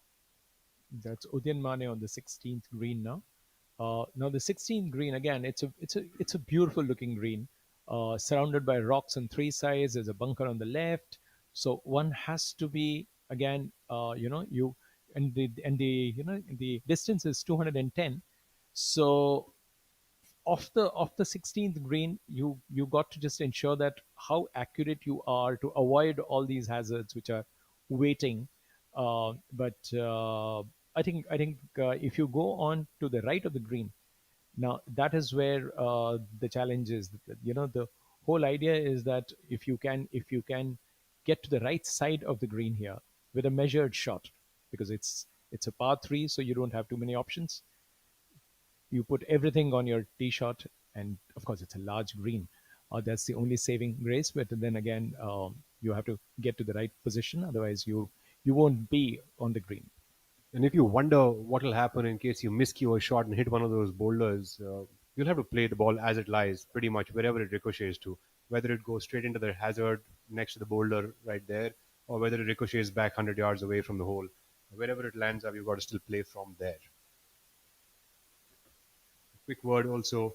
That's Udayan Mane on the 16th green now. Now the 16th green again. It's a beautiful looking green, surrounded by rocks on three sides. There's a bunker on the left, so one has to be again. You and the distance is 210. So off the 16th green, you got to just ensure that how accurate you are to avoid all these hazards which are waiting. But I think if you go on to the right of the green, now that is where the challenge is. The whole idea is that if you can get to the right side of the green here with a measured shot, because it's a par three, so you don't have too many options. You put everything on your tee shot, and of course it's a large green. That's the only saving grace. But then again, you have to get to the right position, otherwise you won't be on the green. And if you wonder what will happen in case you miscue a shot and hit one of those boulders, you'll have to play the ball as it lies, pretty much wherever it ricochets to. Whether it goes straight into the hazard next to the boulder right there, or whether it ricochets back 100 yards away from the hole. Wherever it lands up, you've got to still play from there. Quick word also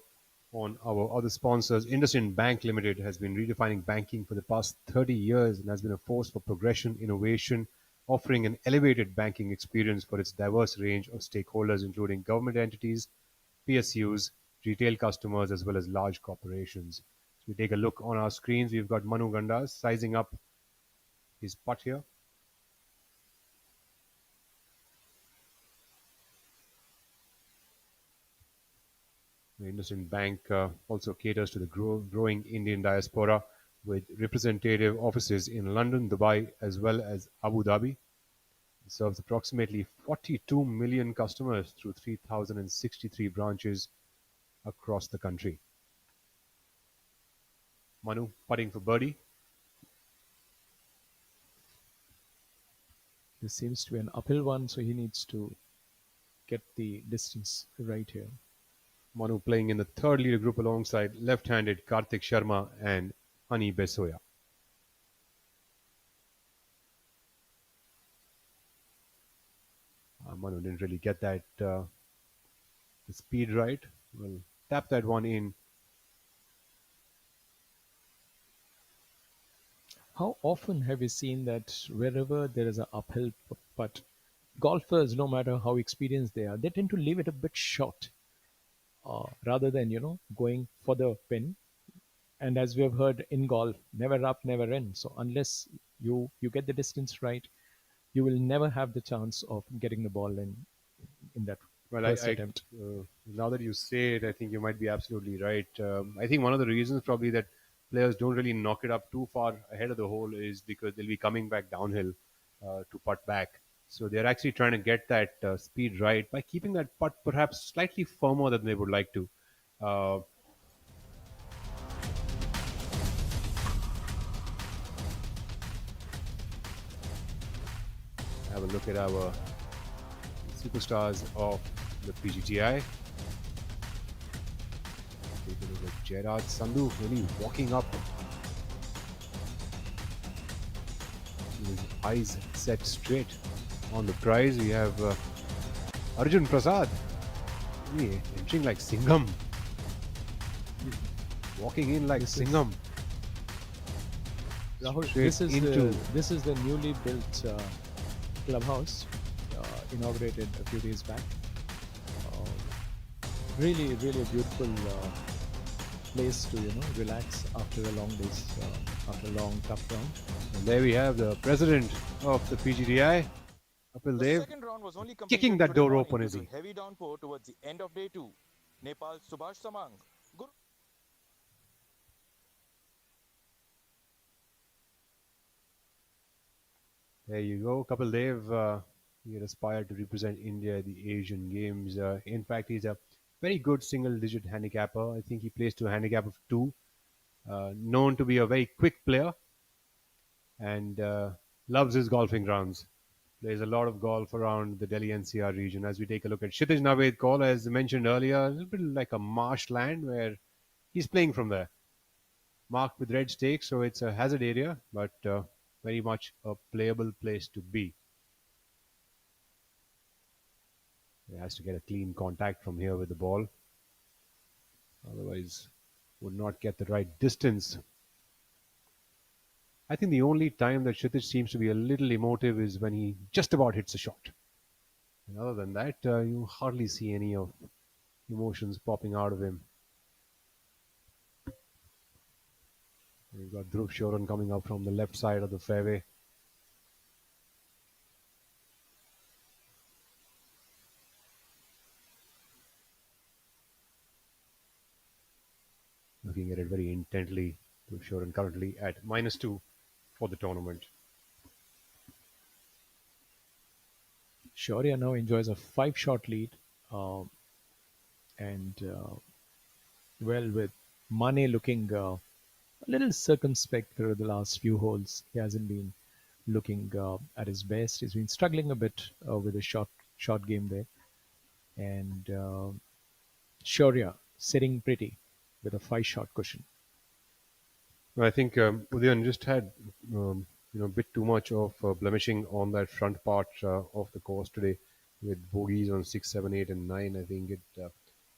on our other sponsors. IndusInd Bank Limited has been redefining banking for the past 30 years and has been a force for progression, innovation, offering an elevated banking experience for its diverse range of stakeholders, including government entities, PSUs, retail customers, as well as large corporations. So we take a look on our screens. We've got Manu Gandas sizing up his putt here. The IndusInd Bank also caters to the growing Indian diaspora with representative offices in London, Dubai, as well as Abu Dhabi. It serves approximately 42 million customers through 3,063 branches across the country. Manu putting for birdie. This seems to be an uphill one, so he needs to get the distance right here. Manu playing in the third leader group alongside left-handed Karthik Sharma and Hani Besoya. Manu didn't really get that the speed right. We'll tap that one in. How often have you seen that wherever there is an uphill putt, golfers, no matter how experienced they are, they tend to leave it a bit short rather than, going for the pin. And as we have heard in golf, never up, never in. So unless you get the distance right, you will never have the chance of getting the ball in that Well, first attempt. now that you say it, I think you might be absolutely right. I think one of the reasons probably that players don't really knock it up too far ahead of the hole is because they'll be coming back downhill to putt back. So they're actually trying to get that speed right by keeping that putt perhaps slightly firmer than they would like to. Uh, have a look at our superstars of the PGTI. Take a look at Gerard Sandhu really walking up with his eyes set straight on the prize. We have Arjun Prasad really entering like Singham, walking in like Singham. Rahul, Straight this is the newly built clubhouse, inaugurated a few days back. Really, really a beautiful place to relax after a long days, after a long tough round. And there we have the president of the PGTI, Kapil The Dev, second round was only kicking completed that today door morning open, due is to he? heavy downpour towards the end of day 2. Nepal's Subhash Samang. There you go, Kapil Dev. He had aspired to represent India at the Asian Games. In fact, he's a very good single-digit handicapper. I think he plays to a handicap of 2. Known to be a very quick player and loves his golfing rounds. Plays a lot of golf around the Delhi NCR region. As we take a look at Kshitij Naved Kaul, as mentioned earlier, a little bit like a marshland where he's playing from there. Marked with red stakes, so it's a hazard area, but very much a playable place to be. He has to get a clean contact from here with the ball. Otherwise, would not get the right distance. I think the only time that Kshitij seems to be a little emotive is when he just about hits a shot. And other than that, you hardly see any of emotions popping out of him. We've got Dhruv Shoran coming up from the left side of the fairway. Looking at it very intently. Dhruv Shoran currently at -2 for the tournament. Shaurya now enjoys a 5-shot lead, and with Mane looking a little circumspect through the last few holes. He hasn't been looking at his best. He's been struggling a bit with the short game there. And Shaurya sitting pretty with a 5-shot cushion. I think Udayan just had a bit too much of blemishing on that front part of the course today with bogeys on 6, 7, 8, and 9. I think it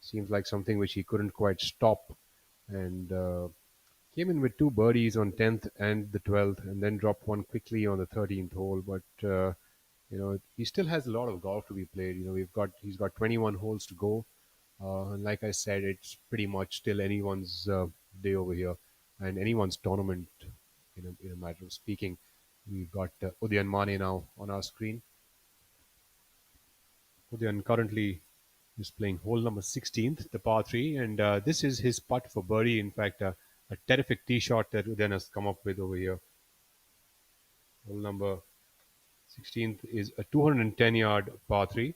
seems like something which he couldn't quite stop, and Came in with two birdies on 10th and the 12th, and then dropped one quickly on the 13th hole. But he still has a lot of golf to be played. He's got 21 holes to go. And like I said, it's pretty much still anyone's day over here, and anyone's tournament. In a matter of speaking, we've got Udayan Mane now on our screen. Udayan currently is playing hole number 16th, the par 3, and this is his putt for birdie. In fact, a terrific tee shot that Udayan has come up with over here. Hole number 16th is a 210-yard par 3.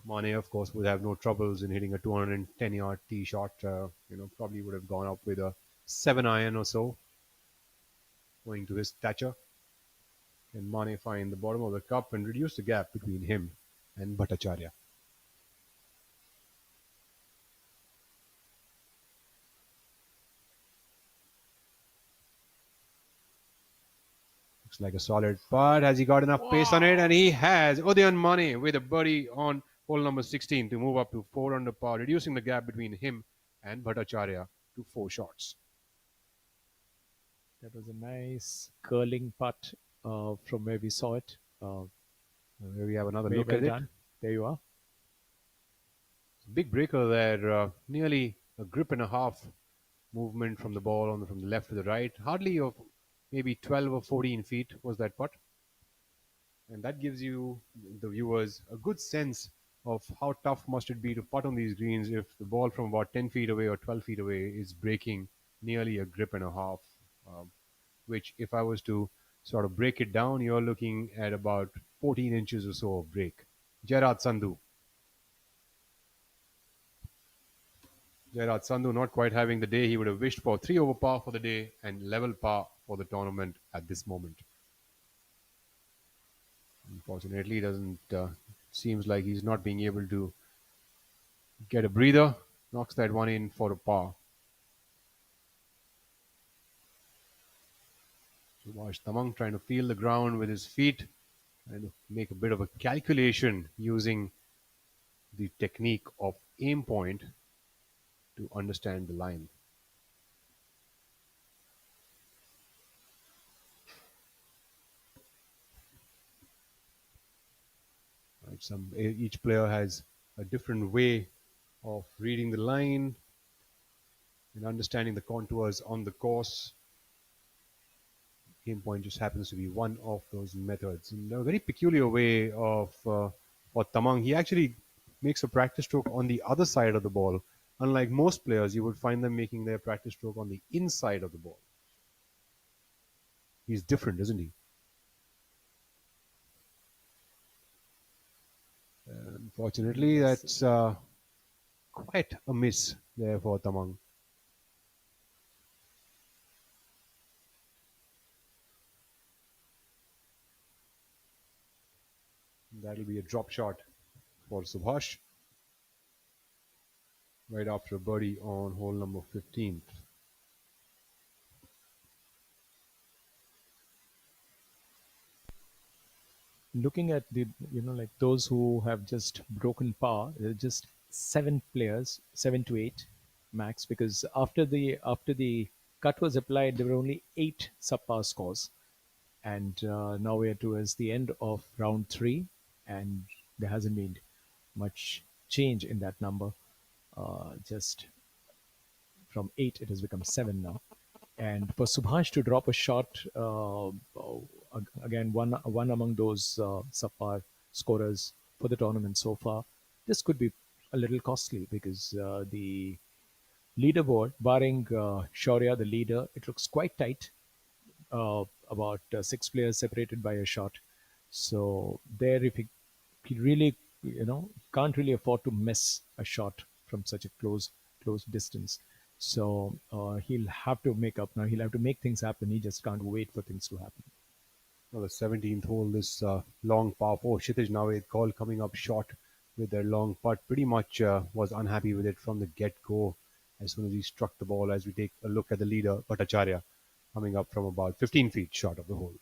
Mane, of course, would have no troubles in hitting a 210-yard tee shot. Probably would have gone up with a 7-iron or so, going to his stature. And Mane find the bottom of the cup and reduce the gap between him and Bhattacharya. Looks like a solid putt. Has he got enough pace on it? And he has. Udayan Mane with a birdie on hole number 16 to move up to 4 under par, reducing the gap between him and Bhattacharya to 4 shots. That was a nice curling putt from where we saw it. Here we have another Very look well at done. it. There you are. Big breaker there. Nearly a grip and a half movement from the ball from the left to the right. Hardly of maybe 12 or 14 feet was that putt. And that gives you, the viewers, a good sense of how tough must it be to putt on these greens if the ball from about 10 feet away or 12 feet away is breaking nearly a grip and a half. Which, if I was to sort of break it down, you're looking at about 14 inches or so of break. Gerard Sandhu not quite having the day he would have wished for. 3 over par for the day and level par for the tournament at this moment. Unfortunately, it doesn't seems like he's not being able to get a breather. Knocks that one in for a par. Subhash Tamang trying to feel the ground with his feet and make a bit of a calculation using the technique of aim point to understand the line. Right, each player has a different way of reading the line and understanding the contours on the course. Aim point just happens to be one of those methods. In a very peculiar way of for Tamang, he actually makes a practice stroke on the other side of the ball. Unlike most players, you would find them making their practice stroke on the inside of the ball. He's different, isn't he? Unfortunately, that's quite a miss there for Tamang. That'll be a drop shot for Subhash right after a birdie on hole number 15th. Looking at the like those who have just broken par, there are just 7 players, 7 to 8 max, because after the cut was applied, there were only 8 subpar scores, and now we are towards the end of round 3, and there hasn't been much change in that number. Just from 8, it has become 7 now. And for Subhash to drop a shot, again, one among those subpar scorers for the tournament so far, this could be a little costly, because the leaderboard, barring Shaurya, the leader, it looks quite tight. About 6 players separated by a shot. So there, if he really, can't really afford to miss a shot from such a close distance. So he'll have to make up now. He'll have to make things happen. He just can't wait for things to happen. Well, the 17th hole, this long par 4, Kshitij Naved call coming up short with their long putt. Pretty much was unhappy with it from the get-go as soon as he struck the ball. As we take a look at the leader, Bhattacharya, coming up from about 15 feet short of the hole.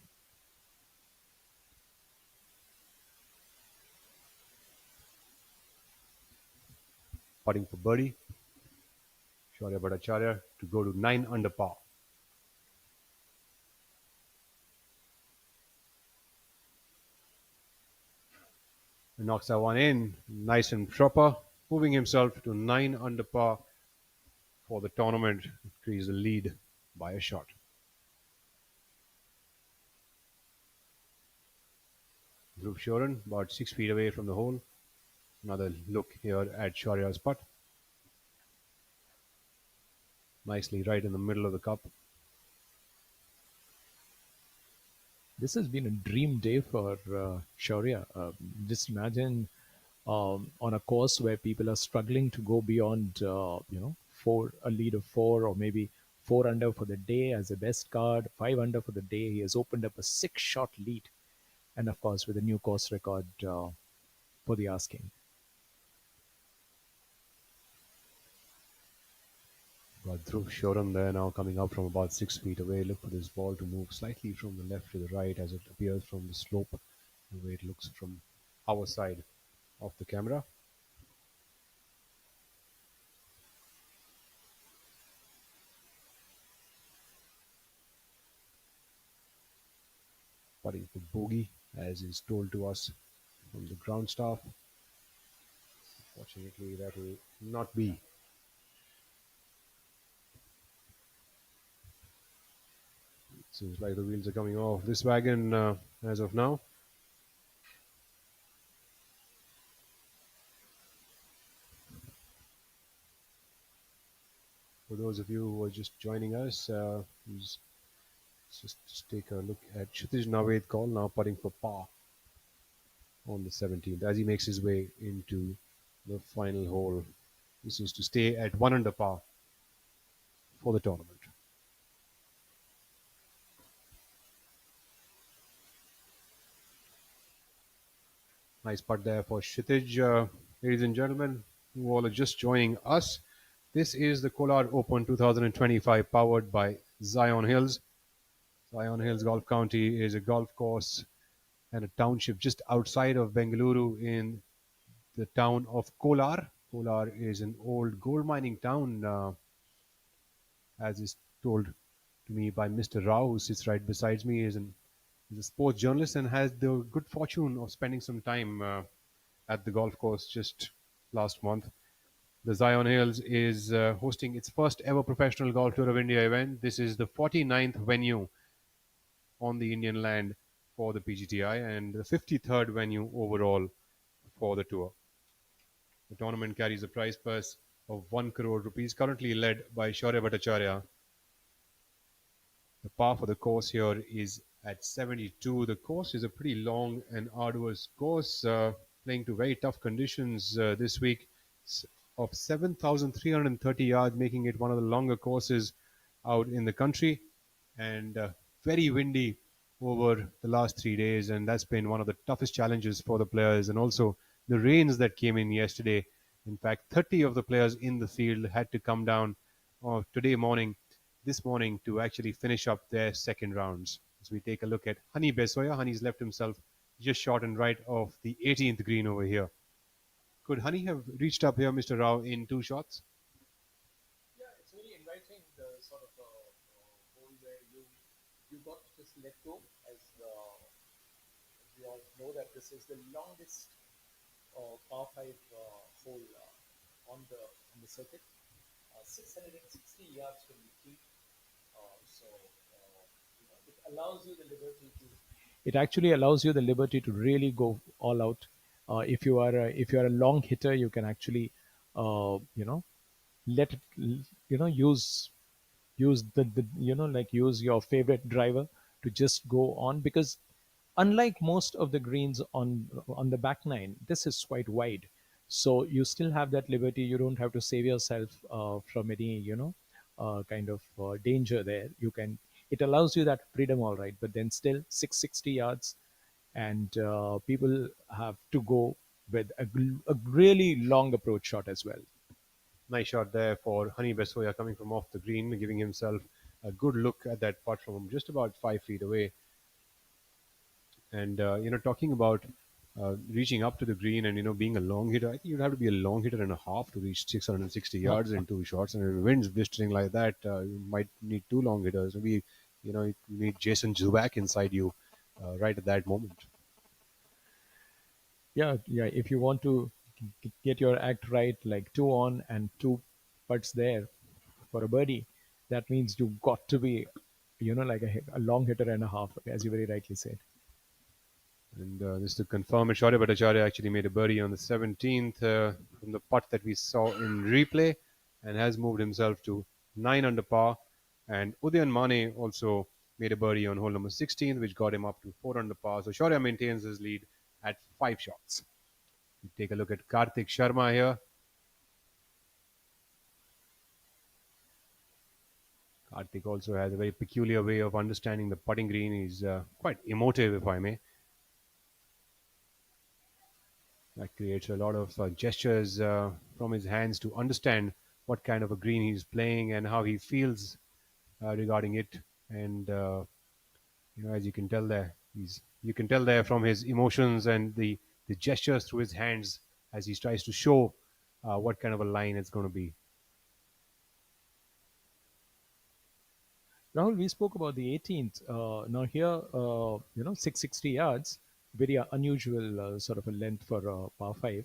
Putting for birdie. Shaurya Bhattacharya to go to 9 under par. Knocks that one in, nice and proper, moving himself to 9 under par for the tournament, increase the lead by a shot. Dhruv Shoran, about 6 feet away from the hole. Another look here at Shaurya's putt. Nicely right in the middle of the cup. This has been a dream day for Shaurya. Just imagine on a course where people are struggling to go beyond, a lead of four or maybe 4 under for the day as the best card, 5 under for the day. He has opened up a 6 shot lead, and of course with a new course record for the asking. Got Dhruv Shoran there now coming up from about 6 feet away. Look for this ball to move slightly from the left to the right as it appears from the slope, the way it looks from our side of the camera. Putting for bogey, as is told to us from the ground staff. Fortunately, that will not be. Seems like the wheels are coming off this wagon as of now. For those of you who are just joining us, just take a look at Kshitij Naved call now putting for par on the 17th as he makes his way into the final hole. This is to stay at 1 under par for the tournament. Nice putt there for Kshitij. Ladies and gentlemen, who all are just joining us, this is the Kolar Open 2025 powered by Zion Hills. Zion Hills Golf County is a golf course and a township just outside of Bengaluru in the town of Kolar. Kolar is an old gold mining town, as is told to me by Mr. Rao, who sits right beside me. He's a sports journalist and has the good fortune of spending some time at the golf course just last month. The Zion Hills is hosting its first ever professional golf tour of India event. This is the 49th venue on the Indian land for the PGTI and the 53rd venue overall for the tour. The tournament carries a prize purse of 1 crore rupees, currently led by Shaurya Bhattacharya. The par for the course here is at 72. The course is a pretty long and arduous course, playing to very tough conditions this week, of 7,330 yards, making it one of the longer courses out in the country, and very windy over the last 3 days, and that's been one of the toughest challenges for the players. And also the rains that came in yesterday. In fact, 30 of the players in the field had to come down this morning to actually finish up their second rounds. As we take a look at Hani Besoya, Hani's left himself just short and right of the 18th green over here. Could Hani have reached up here, Mr. Rao, in 2 shots? Yeah, it's really inviting the sort of hole where you got to just let go, as we all know that this is the longest par 5 hole on the circuit, 660 yards from the tee. It allows you the liberty to. It actually allows you the liberty to really go all out. If you are a long hitter, you can actually, let it, use the use your favorite driver to just go on, because unlike most of the greens on the back nine, this is quite wide, so you still have that liberty. You don't have to save yourself from any kind of danger there. It allows you that freedom, all right, but then still 660 yards, and people have to go with a really long approach shot as well. Nice shot there for Hani Besoya coming from off the green, giving himself a good look at that putt from just about 5 feet away. And, talking about reaching up to the green and, being a long hitter, I think you'd have to be a long hitter and a half to reach 660 yards in 2 shots. And if the wind's blistering like that, you might need 2 long hitters. Maybe, you need Jason Zubak inside you right at that moment. Yeah. If you want to get your act right, like two on and two putts there for a birdie, that means you've got to be, like a long hitter and a half, as you very rightly said. And just to confirm it, Shaurya Bhattacharya actually made a birdie on the 17th from the putt that we saw in replay and has moved himself to 9 under par. And Udayan Mane also made a birdie on hole number 16, which got him up to 4 under par. So Shaurya maintains his lead at 5 shots. We take a look at Karthik Sharma here. Karthik also has a very peculiar way of understanding the putting green. He's quite emotive, if I may. That creates a lot of gestures from his hands to understand what kind of a green he's playing and how he feels regarding it. And as you can tell there, you can tell there from his emotions and the gestures through his hands as he tries to show what kind of a line it's going to be. Rahul, we spoke about the 18th. Now here, 660 yards, very unusual sort of a length for par 5.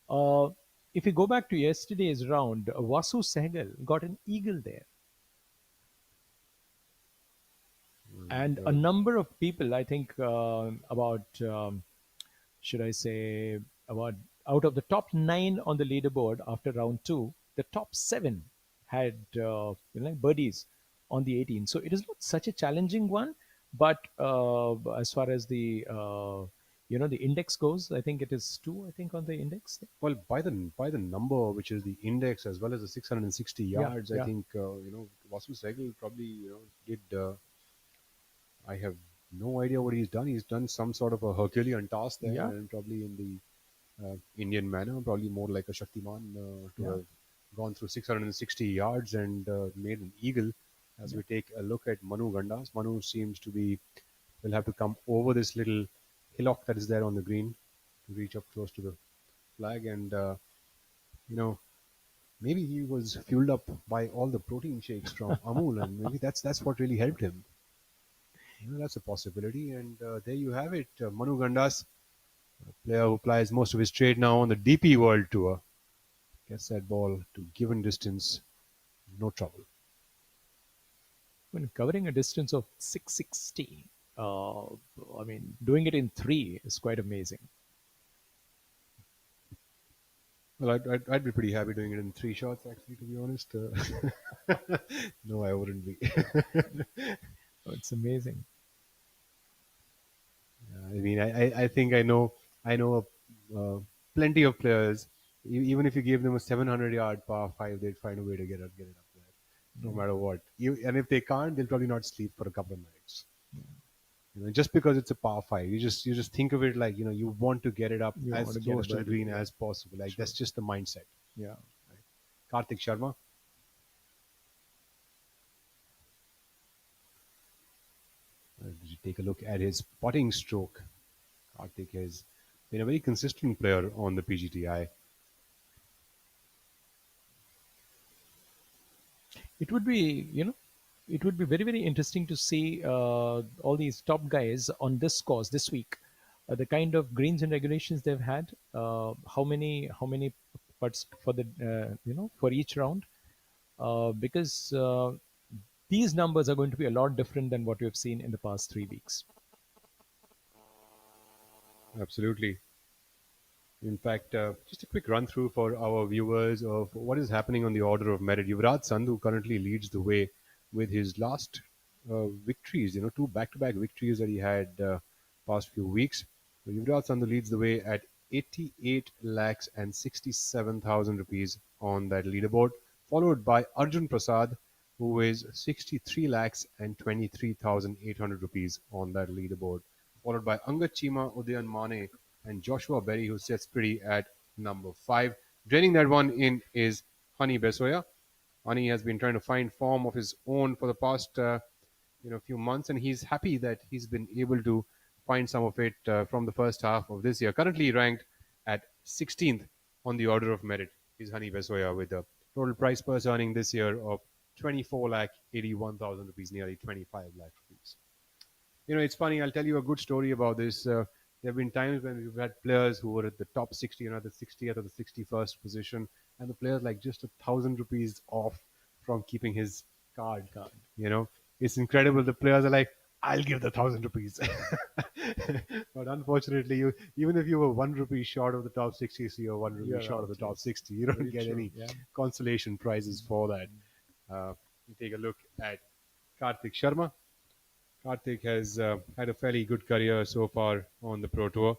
Uh, if we go back to yesterday's round, Vasu Sehgal got an eagle there. And a number of people, I think should I say, about out of the top 9 on the leaderboard after round 2, the top 7 had birdies on the 18. So it is not such a challenging one, but as far as the index goes, I think it is 2. I think on the index. Well, by the number, which is the index as well as the 660 yards, I yeah. think Vasu Sehgal probably did. I have no idea what he's done. He's done some sort of a Herculean task there, Yeah. and probably in the Indian manner, probably more like a Shaktiman to have gone through 660 yards and made an eagle. As we take a look at Manu Gandas, Manu seems to be will have to come over this little hillock that is there on the green to reach up close to the flag, and maybe he was fueled up by all the protein shakes from Amul, and maybe that's what really helped him. That's a possibility. And there you have it. Manu Gandas, a player who plays most of his trade now on the DP World Tour, gets that ball to given distance, no trouble. When covering a distance of 660, doing it in 3 is quite amazing. Well, I'd be pretty happy doing it in 3 shots, actually, to be honest. No, I wouldn't be. Oh, it's amazing. I mean, I think I know plenty of players. Even if you gave them a 700-yard par 5, they'd find a way to get it up there, no matter what. And if they can't, they'll probably not sleep for a couple of nights. Just because it's a par 5, you just think of it like you want to get it up You as want to get close a to the birdie, green yeah. as possible. Like that's just the mindset. Yeah. Karthik Sharma. Did you take a look at his putting stroke? Karthik has been a very consistent player on the PGTI. It would be, it would be very, very interesting to see all these top guys on this course this week. The kind of greens and regulations they've had, how many putts for the for each round, because these numbers are going to be a lot different than what we've seen in the past 3 weeks. Absolutely. In fact, just a quick run through for our viewers of what is happening on the order of merit. Yuvraj Sandhu currently leads the way with his last victories, 2 back-to-back victories that he had past few weeks. So Yuvraj Sandhu leads the way at 88 lakhs and 67,000 rupees on that leaderboard, followed by Arjun Prasad, who is 63 lakhs and 23,800 rupees on that leaderboard, followed by Angad Chima, Udayan Mane, and Joshua Berry, who sits pretty at number 5. Draining that one in is Hani Besoya. Hani has been trying to find form of his own for the past few months, and he's happy that he's been able to find some of it from the first half of this year. Currently ranked at 16th on the order of merit is Hani Besoya, with a total prize purse earning this year of 24 lakh 81,000 rupees, nearly 25 lakh rupees. It's funny. I'll tell you a good story about this. There have been times when we've had players who were at the top 60 and at the 60th or the 61st position, and the player's like just 1,000 rupees off from keeping his card. You know, it's incredible. The players are like, I'll give the 1,000 rupees. But unfortunately, even if you were 1 rupee short of the top 60, so you're 1 rupee short of the top 60. You don't get any consolation prizes for that. You take a look at Karthik Sharma. Karthik has had a fairly good career so far on the Pro Tour.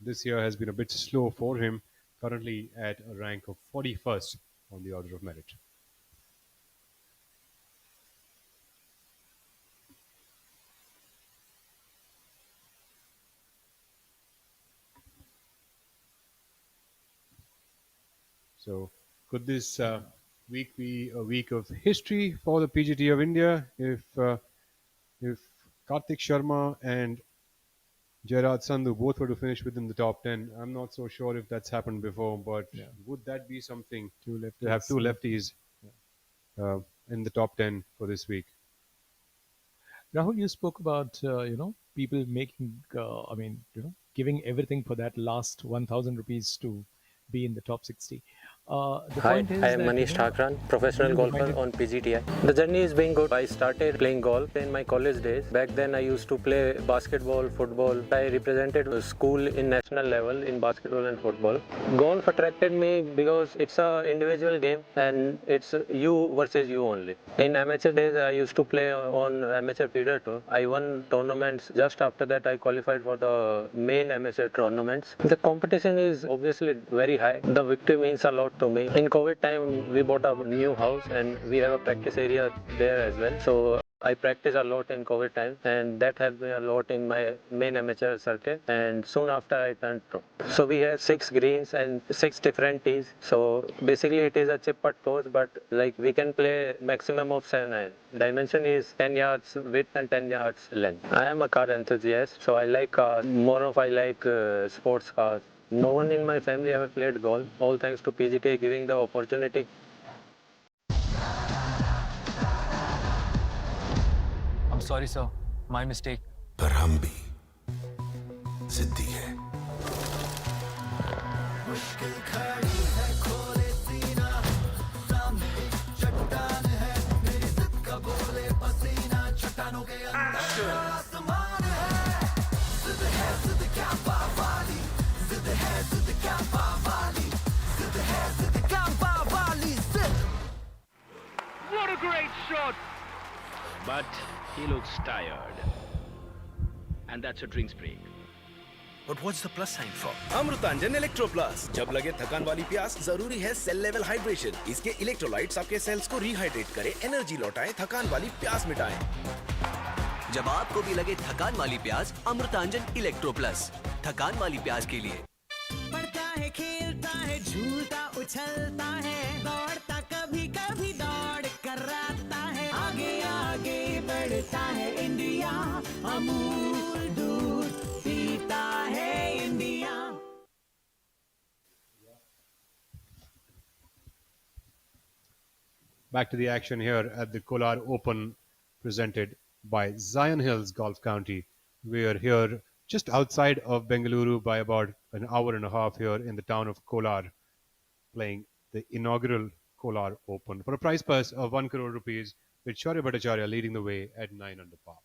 This year has been a bit slow for him, currently at a rank of 41st on the order of merit. So, could this week be a week of history for the PGT of India if Karthik Sharma and Jairaj Sandhu both were to finish within the top 10? I'm not so sure if that's happened before, but would that be something to have two lefties in the top 10 for this week? Rahul, you spoke about people making, giving everything for that last 1,000 rupees to be in the top 60. The Hi, point is I am that, Manish Thakran, professional you golfer reminded- on PGTI. The journey is being good. I started playing golf in my college days. Back then I used to play basketball, football. I represented a school in national level in basketball and football. Golf attracted me because it's an individual game and it's you versus you only. In amateur days I used to play on amateur feeder tour. I won tournaments. Just after that I qualified for the main amateur tournaments. The competition is obviously very high. The victory means a lot to me. In COVID time, we bought a new house and we have a practice area there as well. So I practice a lot in COVID time, and that helped me a lot in my main amateur circuit. And soon after, I turned pro. So we have 6 greens and 6 different tees. So basically, it is a chip putt course, but like we can play maximum of 7 iron. Dimension is 10 yards width and 10 yards length. I am a car enthusiast, so I like cars. I like sports cars. No one in my family ever played golf, all thanks to PGT giving the opportunity. I'm sorry, sir. My mistake. पर हम भी जिद्दी है मुश्किल खड़ी है खोले सीना सामने एक चट्टान है मेरी जिद का बोले पसीना चट्टानों के अंदर आसमान है जिद क्या पावाली जिद क्या पावाली जिद क्या पावाली जिद. What a great shot! But he looks tired. And that's a drinks break. But what's the plus sign for? Amrutanjan electro plus. जब लगे थकान वाली प्यास, जरूरी है सेल लेवल हाइड्रेशन. इसके इलेक्ट्रोलाइट्स आपके सेल्स को रिहाइड्रेट करें, एनर्जी लौटाएं, थकान वाली प्यास मिटाएं. जब आपको भी लगे थकान वाली प्यास, अमृतांजन इलेक्ट्रो प्लस. थकान वाली प्यास के लिए. पढ़ता है, खेलता है, झूलता उछलता है, दौड़ता कभी कभी दौड़ कराता है, आगे आगे बढ़ता है इंडिया, अमूल दूध पीता है India. Back to the action here at the Kolar Open, presented by Zion Hills Golf County. We are here just outside of Bengaluru by about an hour and a half here in the town of Kolar, playing the inaugural Kolar Open for a prize purse of 1 crore rupees, with Shaurya Bhattacharya leading the way at 9 under par.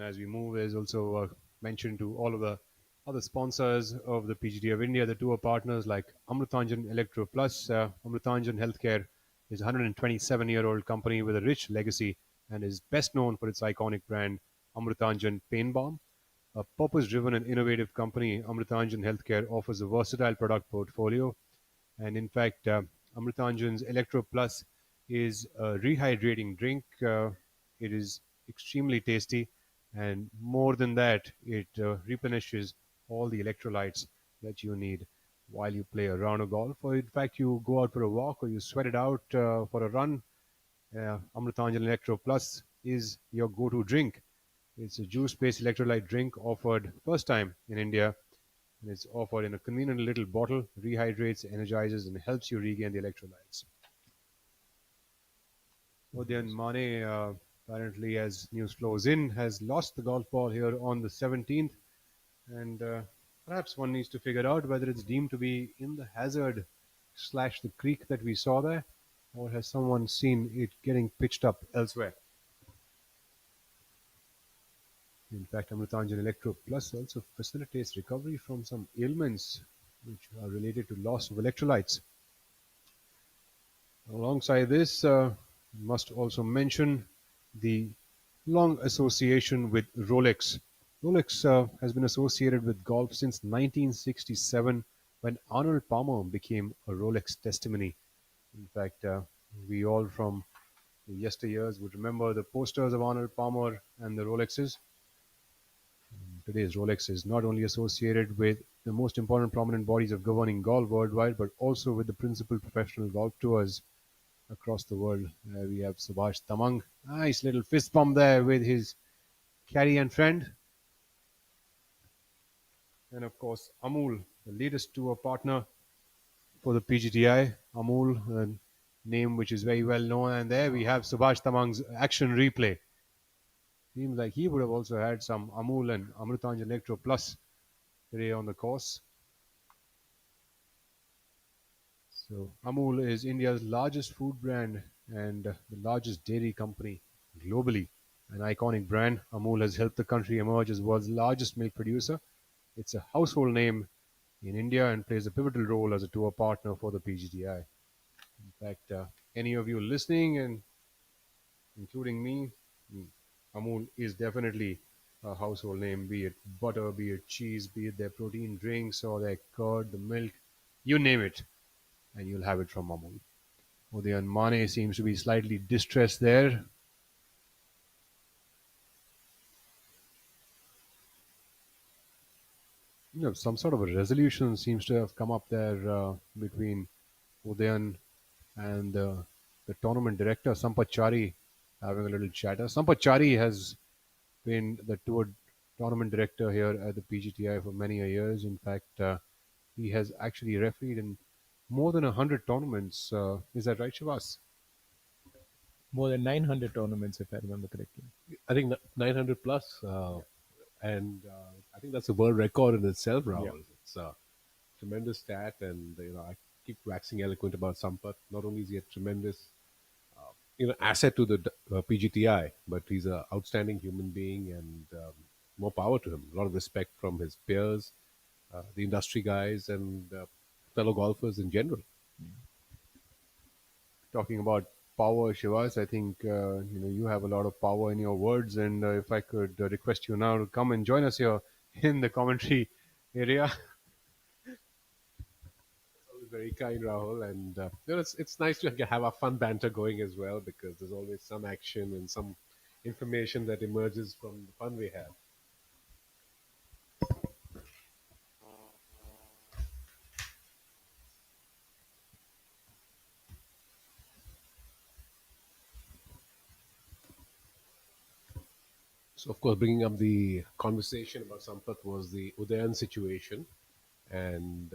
As we move, there's also mention to all of the other sponsors of the PGT of India, the tour partners like Amrutanjan Electro Plus. Amrutanjan Healthcare is a 127-year-old company with a rich legacy and is best known for its iconic brand, Amrutanjan Pain Balm. A purpose-driven and innovative company, Amrutanjan Healthcare offers a versatile product portfolio. And in fact, Amrutanjan's Electro Plus is a rehydrating drink. It is extremely tasty. And more than that, it replenishes all the electrolytes that you need while you play a round of golf. Or in fact, you go out for a walk or you sweat it out for a run. Amrutanjan Electro Plus is your go-to drink. It's a juice-based electrolyte drink offered first time in India, and it's offered in a convenient little bottle, rehydrates, energizes, and helps you regain the electrolytes. Udayan Mane, apparently, as news flows in, has lost the golf ball here on the 17th, and perhaps one needs to figure out whether it's deemed to be in the hazard slash the creek that we saw there, or has someone seen it getting pitched up elsewhere. In fact, Amritanjan Electro Plus also facilitates recovery from some ailments which are related to loss of electrolytes. Alongside this, must also mention the long association with Rolex. Rolex has been associated with golf since 1967 when Arnold Palmer became a Rolex testimony. In fact, we all from the yesteryears would remember the posters of Arnold Palmer and the Rolexes. Today's Rolex is not only associated with the most important prominent bodies of governing golf worldwide, but also with the principal professional golf tours across the world. We have Subhash Tamang. Nice little fist bump there with his caddy and friend. And of course, Amul, the latest tour partner for the PGTI. Amul, a name which is very well known. And there we have Subhash Tamang's action replay. Seems like he would have also had some Amul and Amritanjan Electro Plus today on the course. So Amul is India's largest food brand and the largest dairy company globally. An iconic brand, Amul has helped the country emerge as the world's largest milk producer. It's a household name in India and plays a pivotal role as a tour partner for the PGTI. In fact, any of you listening, and including me, Amul is definitely a household name, be it butter, be it cheese, be it their protein drinks or their curd, the milk, you name it, and you'll have it from Amul. Udayan Mane seems to be slightly distressed there. Some sort of a resolution seems to have come up there between Udayan and the tournament director, Sampachari, having a little chatter. Sampachari has been the tournament director here at the PGTI for many years. In fact, he has actually refereed in more than 100 tournaments. Is that right, Shivas? More than 900 tournaments, if I remember correctly. I think 900 plus, and I think that's a world record in itself, Rahul. Yeah. It's a tremendous stat, and I keep waxing eloquent about Sampath. Not only is he a tremendous asset to the PGTI, but he's an outstanding human being, and more power to him. A lot of respect from his peers, the industry guys, and fellow golfers in general. Talking about power, Shivas, I think you have a lot of power in your words, and if I could request you now to come and join us here in the commentary area. Very kind, Rahul, and it's nice to have a fun banter going as well, because there's always some action and some information that emerges from the fun we have. So, of course, bringing up the conversation about Sampath was the Udayan situation, and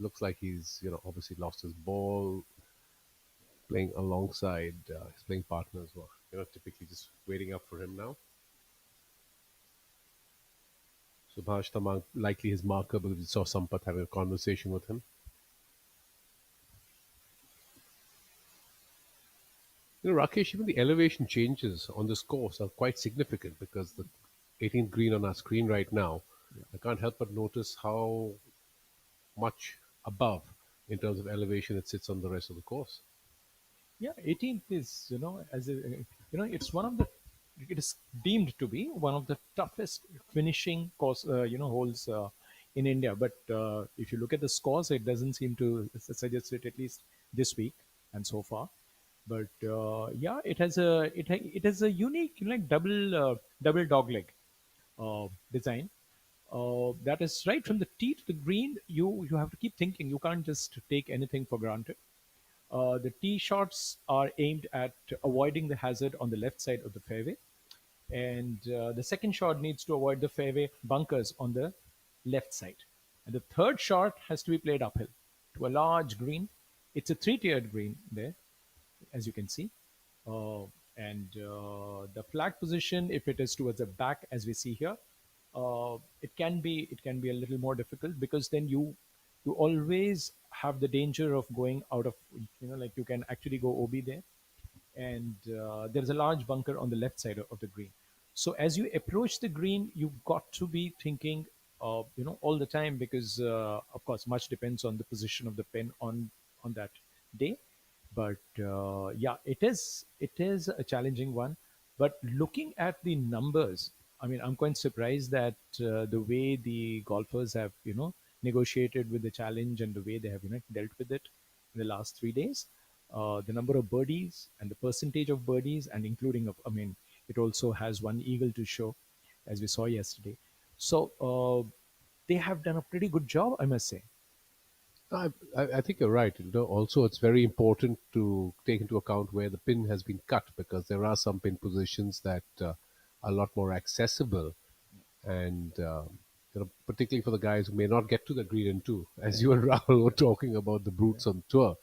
looks like he's obviously lost his ball, playing alongside his playing partners who are typically just waiting up for him now. Subhash Tamang, likely his marker, because we saw Sampath having a conversation with him. Rakesh, even the elevation changes on this course are quite significant, because the 18th green on our screen right now, I can't help but notice how much above in terms of elevation it sits on the rest of the course. Yeah, 18th is it's one of the, it is deemed to be one of the toughest finishing course holes in India. But if you look at the scores, it doesn't seem to suggest it, at least this week and so far. But it has a unique double dog leg design. That is right from the tee to the green. You have to keep thinking. You can't just take anything for granted. The tee shots are aimed at avoiding the hazard on the left side of the fairway. And the second shot needs to avoid the fairway bunkers on the left side. And the third shot has to be played uphill to a large green. It's a three-tiered green there, as you can see. And the flag position, if it is towards the back, as we see here, it can be a little more difficult, because then you always have the danger of going out of, like you can actually go OB there, and there's a large bunker on the left side of the green. So as you approach the green, you've got to be thinking, all the time, because of course much depends on the position of the pin on that day. But yeah, it is a challenging one. But looking at the numbers, I mean, I'm quite surprised that the way the golfers have negotiated with the challenge, and the way they have dealt with it in the last 3 days. The number of birdies and the percentage of birdies, and including I mean, it also has one eagle to show, as we saw yesterday. So they have done a pretty good job, I must say. I think you're right. Also, it's very important to take into account where the pin has been cut, because there are some pin positions that are a lot more accessible, and particularly for the guys who may not get to the green in two, as you and Rahul were talking about the brutes on tour.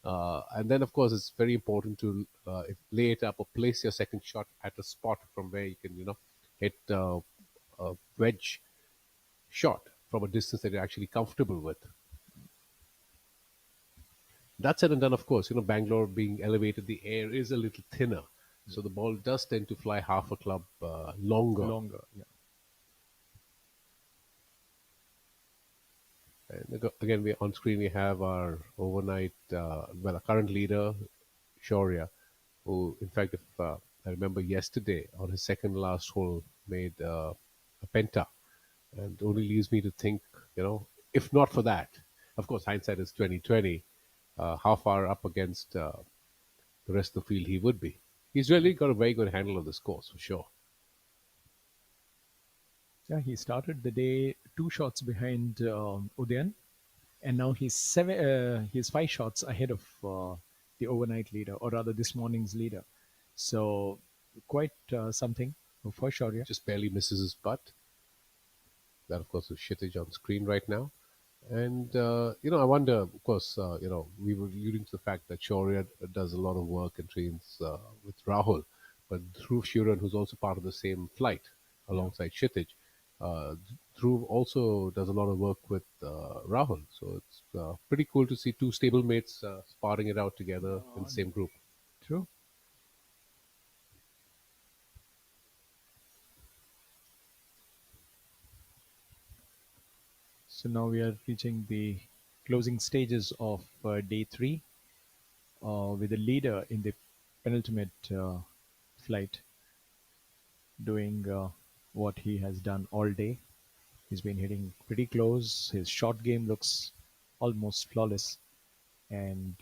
And then, of course, it's very important to lay it up or place your second shot at a spot from where you can, hit a wedge shot from a distance that you're actually comfortable with. That said and done, of course, Bangalore being elevated, the air is a little thinner. So the ball does tend to fly half a club longer. Yeah. And again, on screen we have our overnight, our current leader, Shaurya, who, in fact, if I remember yesterday, on his second last hole, made a penta. And only leaves me to think, if not for that, of course, hindsight is 2020, how far up against the rest of the field he would be. He's really got a very good handle of this course, for sure. Yeah, he started the day 2 shots behind Udayan, and now he's 5 shots ahead of the overnight leader, or rather this morning's leader. So quite something for Shaurya. Just barely misses his putt. That, of course, is Kshitij on screen right now. And, I wonder, of course, we were alluding to the fact that Shaurya does a lot of work and trains with Rahul, but Dhruv Shuran, who's also part of the same flight alongside Kshitij, Dhruv also does a lot of work with Rahul. So it's pretty cool to see two stablemates sparring it out together in the same group. True. So now we are reaching the closing stages of day 3, with the leader in the penultimate flight doing what he has done all day. He's been hitting pretty close. His shot game looks almost flawless, and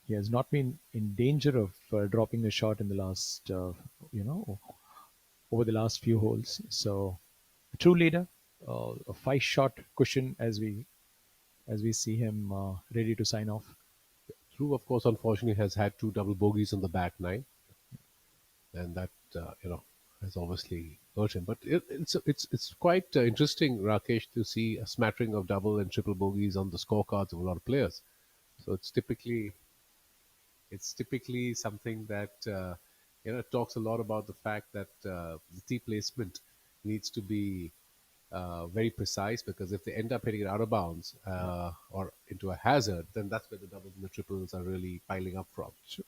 he has not been in danger of dropping a shot in the last, over the last few holes. So, a true leader, a 5-shot cushion as we see him ready to sign off. Dhruv, of course, unfortunately, has had 2 double bogeys on the back 9, and that has obviously hurt him. But it's quite interesting, Rakesh, to see a smattering of double and triple bogeys on the scorecards of a lot of players. So it's typically something that talks a lot about the fact that the tee placement needs to be very precise, because if they end up hitting it out of bounds or into a hazard, then that's where the doubles and the triples are really piling up from. Sure.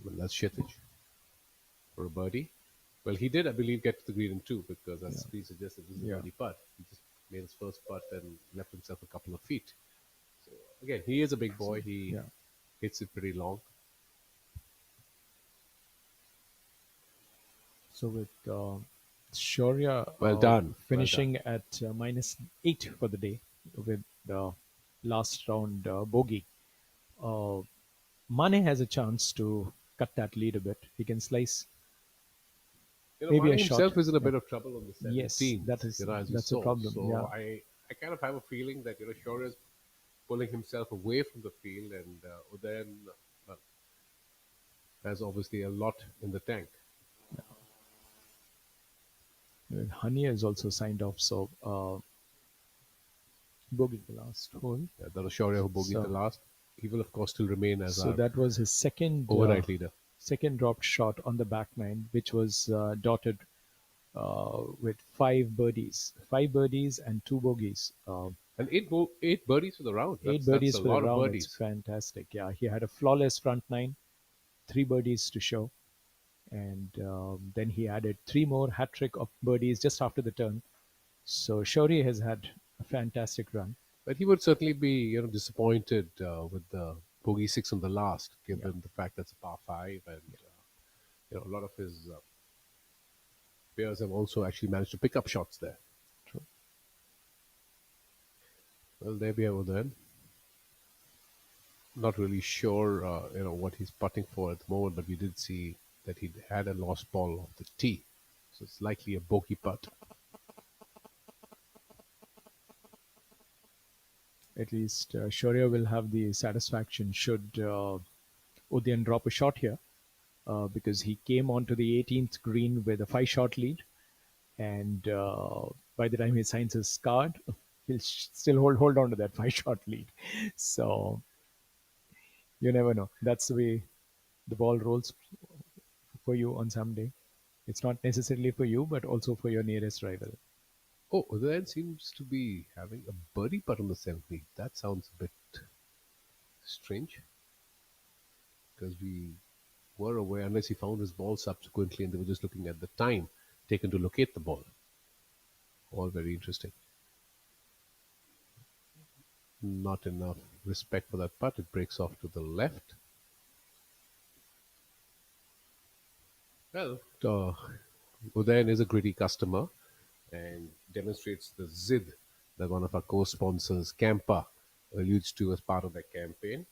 Well, that's Kshitij for a birdie. Well, he did, I believe, get to the green in 2, because as he suggested, this is a birdie putt. He just made his first putt and left himself a couple of feet. So again, he is a big boy. He hits it pretty long. So with Shaurya Well done. finishing at -8 for the day with the last round bogey, Mane has a chance to cut that lead a bit. He can slice maybe Mane a shot. himself is in a Yeah. bit of trouble on the 17th. Yes, that is as we that's a saw. problem. So Yeah. I kind of have a feeling that Shaurya is pulling himself away from the field, and Udayan has obviously a lot in the tank. Honey has also signed off, so bogey the last hole. Yeah, that was Shaurya who bogeyed the last. He will, of course, still remain as So our that was his overnight leader. second dropped shot on the back nine, which was dotted with 5 birdies and 2 bogeys. And eight birdies for the round. Eight That's birdies a for the lot of round. birdies. It's fantastic. Yeah, he had a flawless front nine, 3 birdies to show, and then he added 3 more hat trick of birdies just after the turn. So Shaurya has had a fantastic run. But he would certainly be, disappointed with the bogey 6 on the last, given the fact that's a par 5, and a lot of his peers have also actually managed to pick up shots there. True. Well, there we have then. Not really sure, what he's putting for at the moment, but we did see that he had a lost ball off the tee, so it's likely a bogey putt. At least Shaurya will have the satisfaction should Udayan drop a shot here, because he came onto the 18th green with a 5-shot lead, and by the time he signs his card, he'll still hold on to that 5-shot lead. So you never know. That's the way the ball rolls for you on some day. It's not necessarily for you, but also for your nearest rival. Oh, Udayan seems to be having a birdie putt on the 17th. That sounds a bit strange, because we were aware, unless he found his ball subsequently and they were just looking at the time taken to locate the ball. All very interesting. Not enough respect for that putt. It breaks off to the left. Well, Udayan is a gritty customer and demonstrates the zid that one of our co-sponsors, Campa, alludes to as part of their campaign.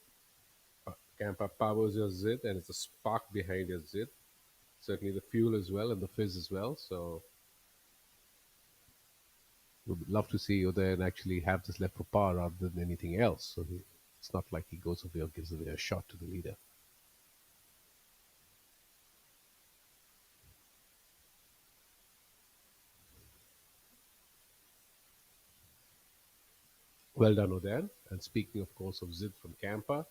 Campa powers your zid, and it's a spark behind your zid. Certainly the fuel as well and the fizz as well. So we'd love to see Udayan actually have this left for par rather than anything else. So it's not like he goes away or gives away a shot to the leader. Well done, Udayan. And speaking, of course, of Zid from Campa,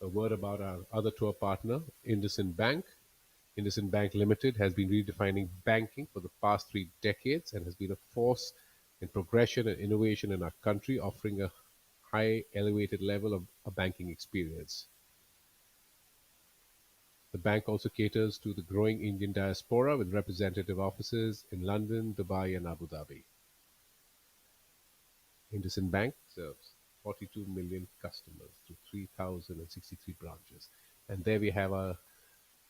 a word about our other tour partner, IndusInd Bank. IndusInd Bank Limited has been redefining banking for the past 3 decades and has been a force in progression and innovation in our country, offering a high, elevated level of a banking experience. The bank also caters to the growing Indian diaspora with representative offices in London, Dubai, and Abu Dhabi. IndusInd Bank serves 42 million customers through 3,063 branches. And there we have our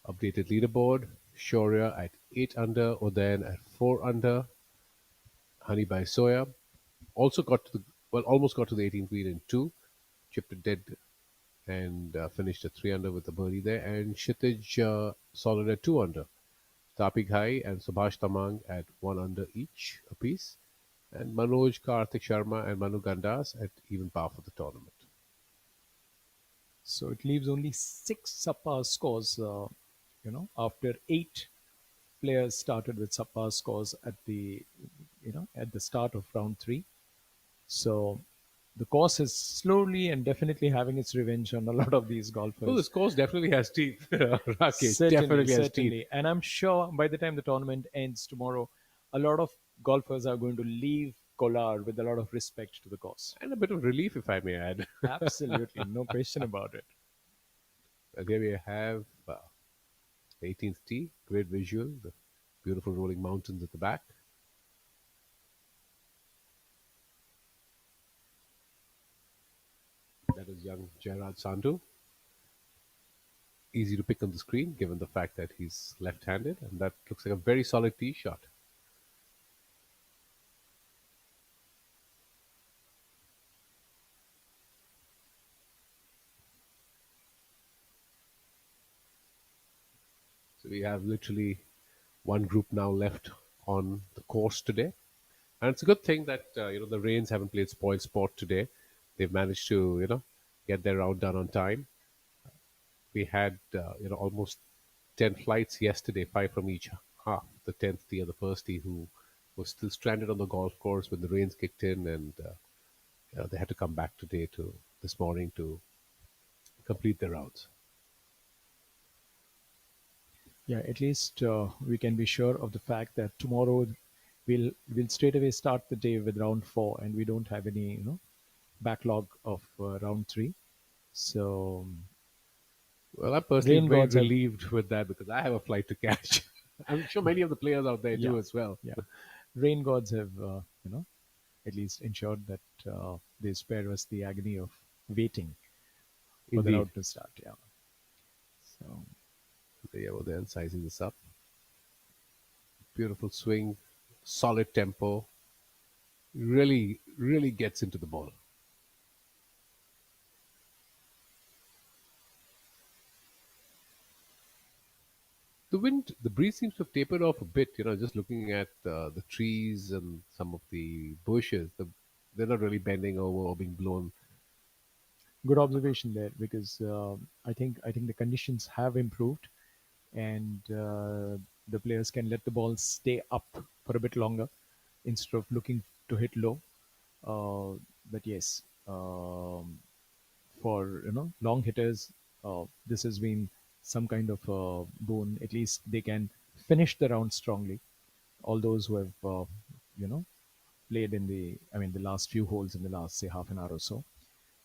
updated leaderboard. Shaurya at 8 under, Udayan at 4 under. Honey by Soya also almost got to the 18th green in 2, chipped it dead and finished at 3 under with a birdie there. And Kshitij solid at 2 under. Tapik Ghai and Subhash Tamang at 1 under each apiece. And Manoj, Karthik Sharma and Manu Gandas at even par for the tournament. So it leaves only 6 subpar scores, after 8 players started with subpar scores at the start of round 3. So the course is slowly and definitely having its revenge on a lot of these golfers. Oh, this course definitely has teeth, Rakesh. Certainly, Definitely has certainly. teeth. And I'm sure by the time the tournament ends tomorrow, a lot of golfers are going to leave Kolar with a lot of respect to the course. And a bit of relief, if I may add. Absolutely, no question about it. There we have the 18th tee, great visual, the beautiful rolling mountains at the back. That is young Gerard Sandhu. Easy to pick on the screen given the fact that he's left-handed, and that looks like a very solid tee shot. So we have literally one group now left on the course today. And it's a good thing that the Rains haven't played spoil sport today. They've managed to get their round done on time. We had almost 10 flights yesterday, 5 from each half. The 10th tee and the first tee, who was still stranded on the golf course when the rains kicked in, and they had to come back today to this morning to complete their rounds. Yeah, at least we can be sure of the fact that tomorrow we'll straight away start the day with round four, and we don't have any backlog of round three. So Well, I'm personally rain very gods have, relieved with that because I have a flight to catch. I'm sure many of the players out there do yeah, as well. yeah, rain gods have at least ensured that they spare us the agony of waiting for the Indeed. round to start. Yeah. So Yeah, well, they're sizing this up. Beautiful swing, solid tempo. Really, really gets into the ball. The breeze seems to have tapered off a bit. Just looking at the trees and some of the bushes, they're not really bending over or being blown. good observation there, because I think the conditions have improved, and the players can let the ball stay up for a bit longer instead of looking to hit low. But yes, for long hitters, this has been some kind of boon. At least they can finish the round strongly. All those who have you know played in the last few holes in the last, say, half an hour or so.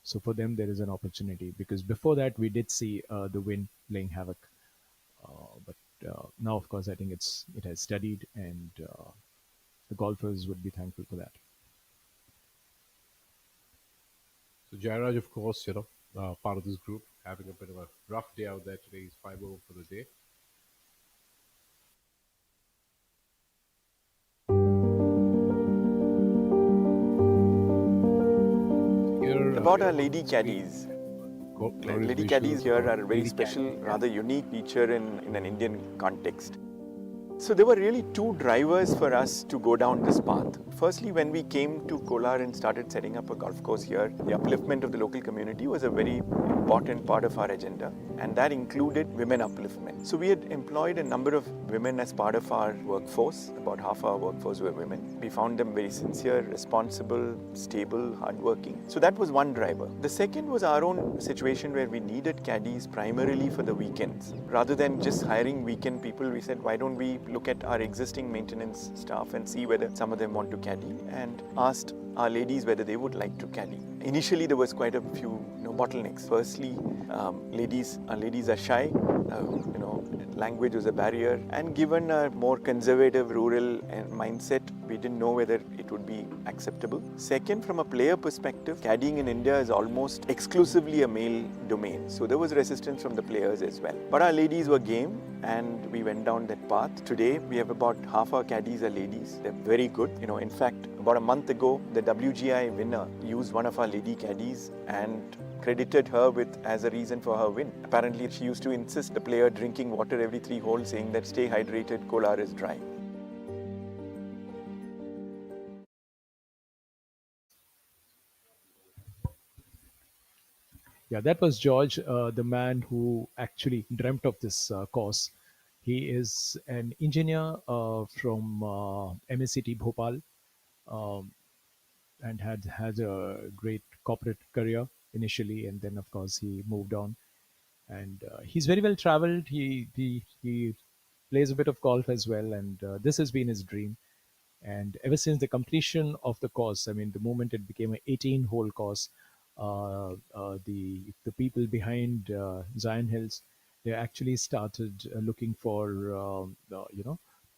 So for them, there is an opportunity, because before that we did see the wind playing havoc. But now, of course, I think it has steadied, and the golfers would be thankful for that. So Jairaj, of course, part of this group, having a bit of a rough day out there today. He's 5 over for the day. Here, About our lady caddies. glorious Lady visuals caddies here about are a very lady special, caddies. rather unique feature in an Indian context. So there were really two drivers for us to go down this path. Firstly, when we came to Kolar and started setting up a golf course here, the upliftment of the local community was a very important part of our agenda, and that included women upliftment. So we had employed a number of women as part of our workforce. About half our workforce were women. We found them very sincere, responsible, stable, hardworking. So that was one driver. The second was our own situation where we needed caddies primarily for the weekends. Rather than just hiring weekend people, we said, why don't we look at our existing maintenance staff and see whether some of them want to caddy, and asked our ladies whether they would like to caddy. Initially, there was quite a few bottlenecks. Firstly, our ladies are shy. Language was a barrier, and given a more conservative rural mindset, we didn't know whether it would be acceptable. Second, from a player perspective, caddying in India is almost exclusively a male domain, so there was resistance from the players as well. But our ladies were game, and we went down that path. Today, we have about half our caddies are ladies. They're very good. In fact, about a month ago, the WGI winner used one of our lady caddies and credited her with as a reason for her win. Apparently, she used to insist the player drinking water every 3 holes, saying that stay hydrated, Kolar is dry. Yeah, that was George, the man who actually dreamt of this course. He is an engineer from MSCT Bhopal, um, and had a great corporate career initially, and then of course he moved on. And he's very well traveled. He plays a bit of golf as well, and this has been his dream. And ever since the completion of the course, the moment it became an 18-hole course, the people behind Zion Hills, they actually started looking for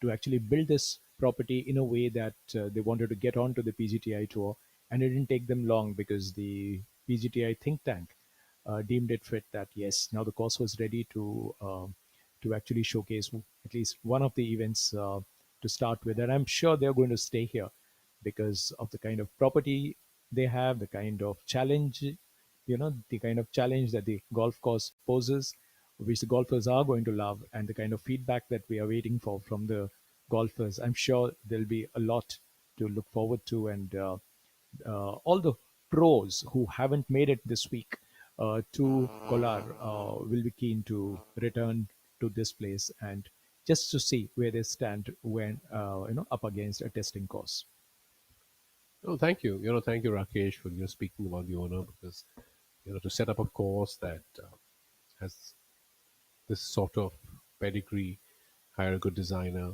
to actually build this property in a way that they wanted to get onto the PGTI tour, and it didn't take them long, because the PGTI think tank deemed it fit that yes, now the course was ready to actually showcase at least one of the events to start with. And I'm sure they're going to stay here because of the kind of property they have, the kind of challenge, the kind of challenge that the golf course poses, which the golfers are going to love, and the kind of feedback that we are waiting for from the golfers, I'm sure there'll be a lot to look forward to. And all the pros who haven't made it this week to Kolar will be keen to return to this place and just to see where they stand when up against a testing course. Oh, thank you. Thank you, Rakesh, for speaking about the owner, because to set up a course that has this sort of pedigree, hire a good designer,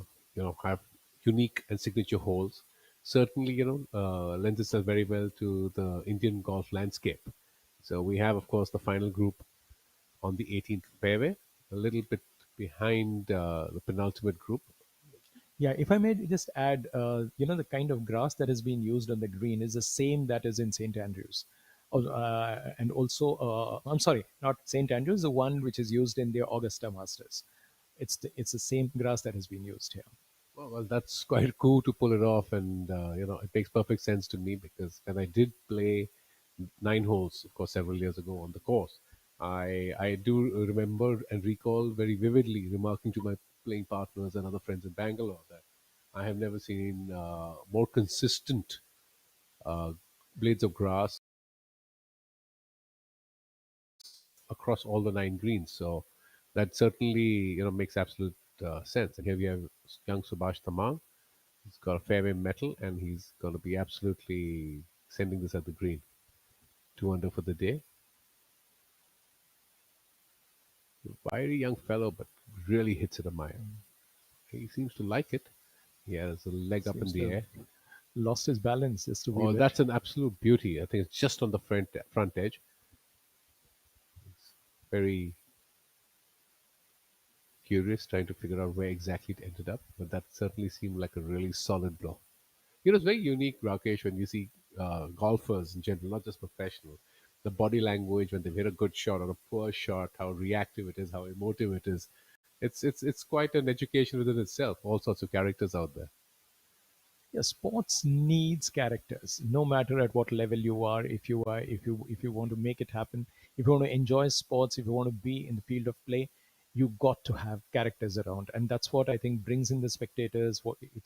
have unique and signature holes, certainly lends itself very well to the Indian golf landscape. So we have, of course, the final group on the 18th fairway, a little bit behind the penultimate group. Yeah, if I may just add, the kind of grass that has been used on the green is the same that is in St. Andrews. And also, I'm sorry, not St. Andrews, the one which is used in the Augusta Masters. It's the same grass that has been used here. Well, that's quite cool to pull it off, and it makes perfect sense to me, because when I did play 9 holes, of course, several years ago on the course, I do remember and recall very vividly remarking to my playing partners and other friends in Bangalore that I have never seen more consistent uh, blades of grass across all the 9 greens. So that certainly makes absolute sense. And here we have young Subhash Tamang. He's got a fairway metal, and he's going to be absolutely sending this at the green. 2 under for the day. Wiry young fellow, but really hits it a mile. He seems to like it. He has a leg up in Seems the to air. lost his balance just to be Oh, that's an absolute beauty. I think it's just on the front edge. It's very curious trying to figure out where exactly it ended up, but that certainly seemed like a really solid blow. It's very unique, Rakesh, when you see golfers in general, not just professional. The body language when they've hit a good shot or a poor shot, how reactive it is, how emotive it is. It's quite an education within itself. All sorts of characters out there. Yeah, sports needs characters, no matter at what level you are. If you want to make it happen, if you want to enjoy sports, if you want to be in the field of play, you got to have characters around, and that's what I think brings in the spectators.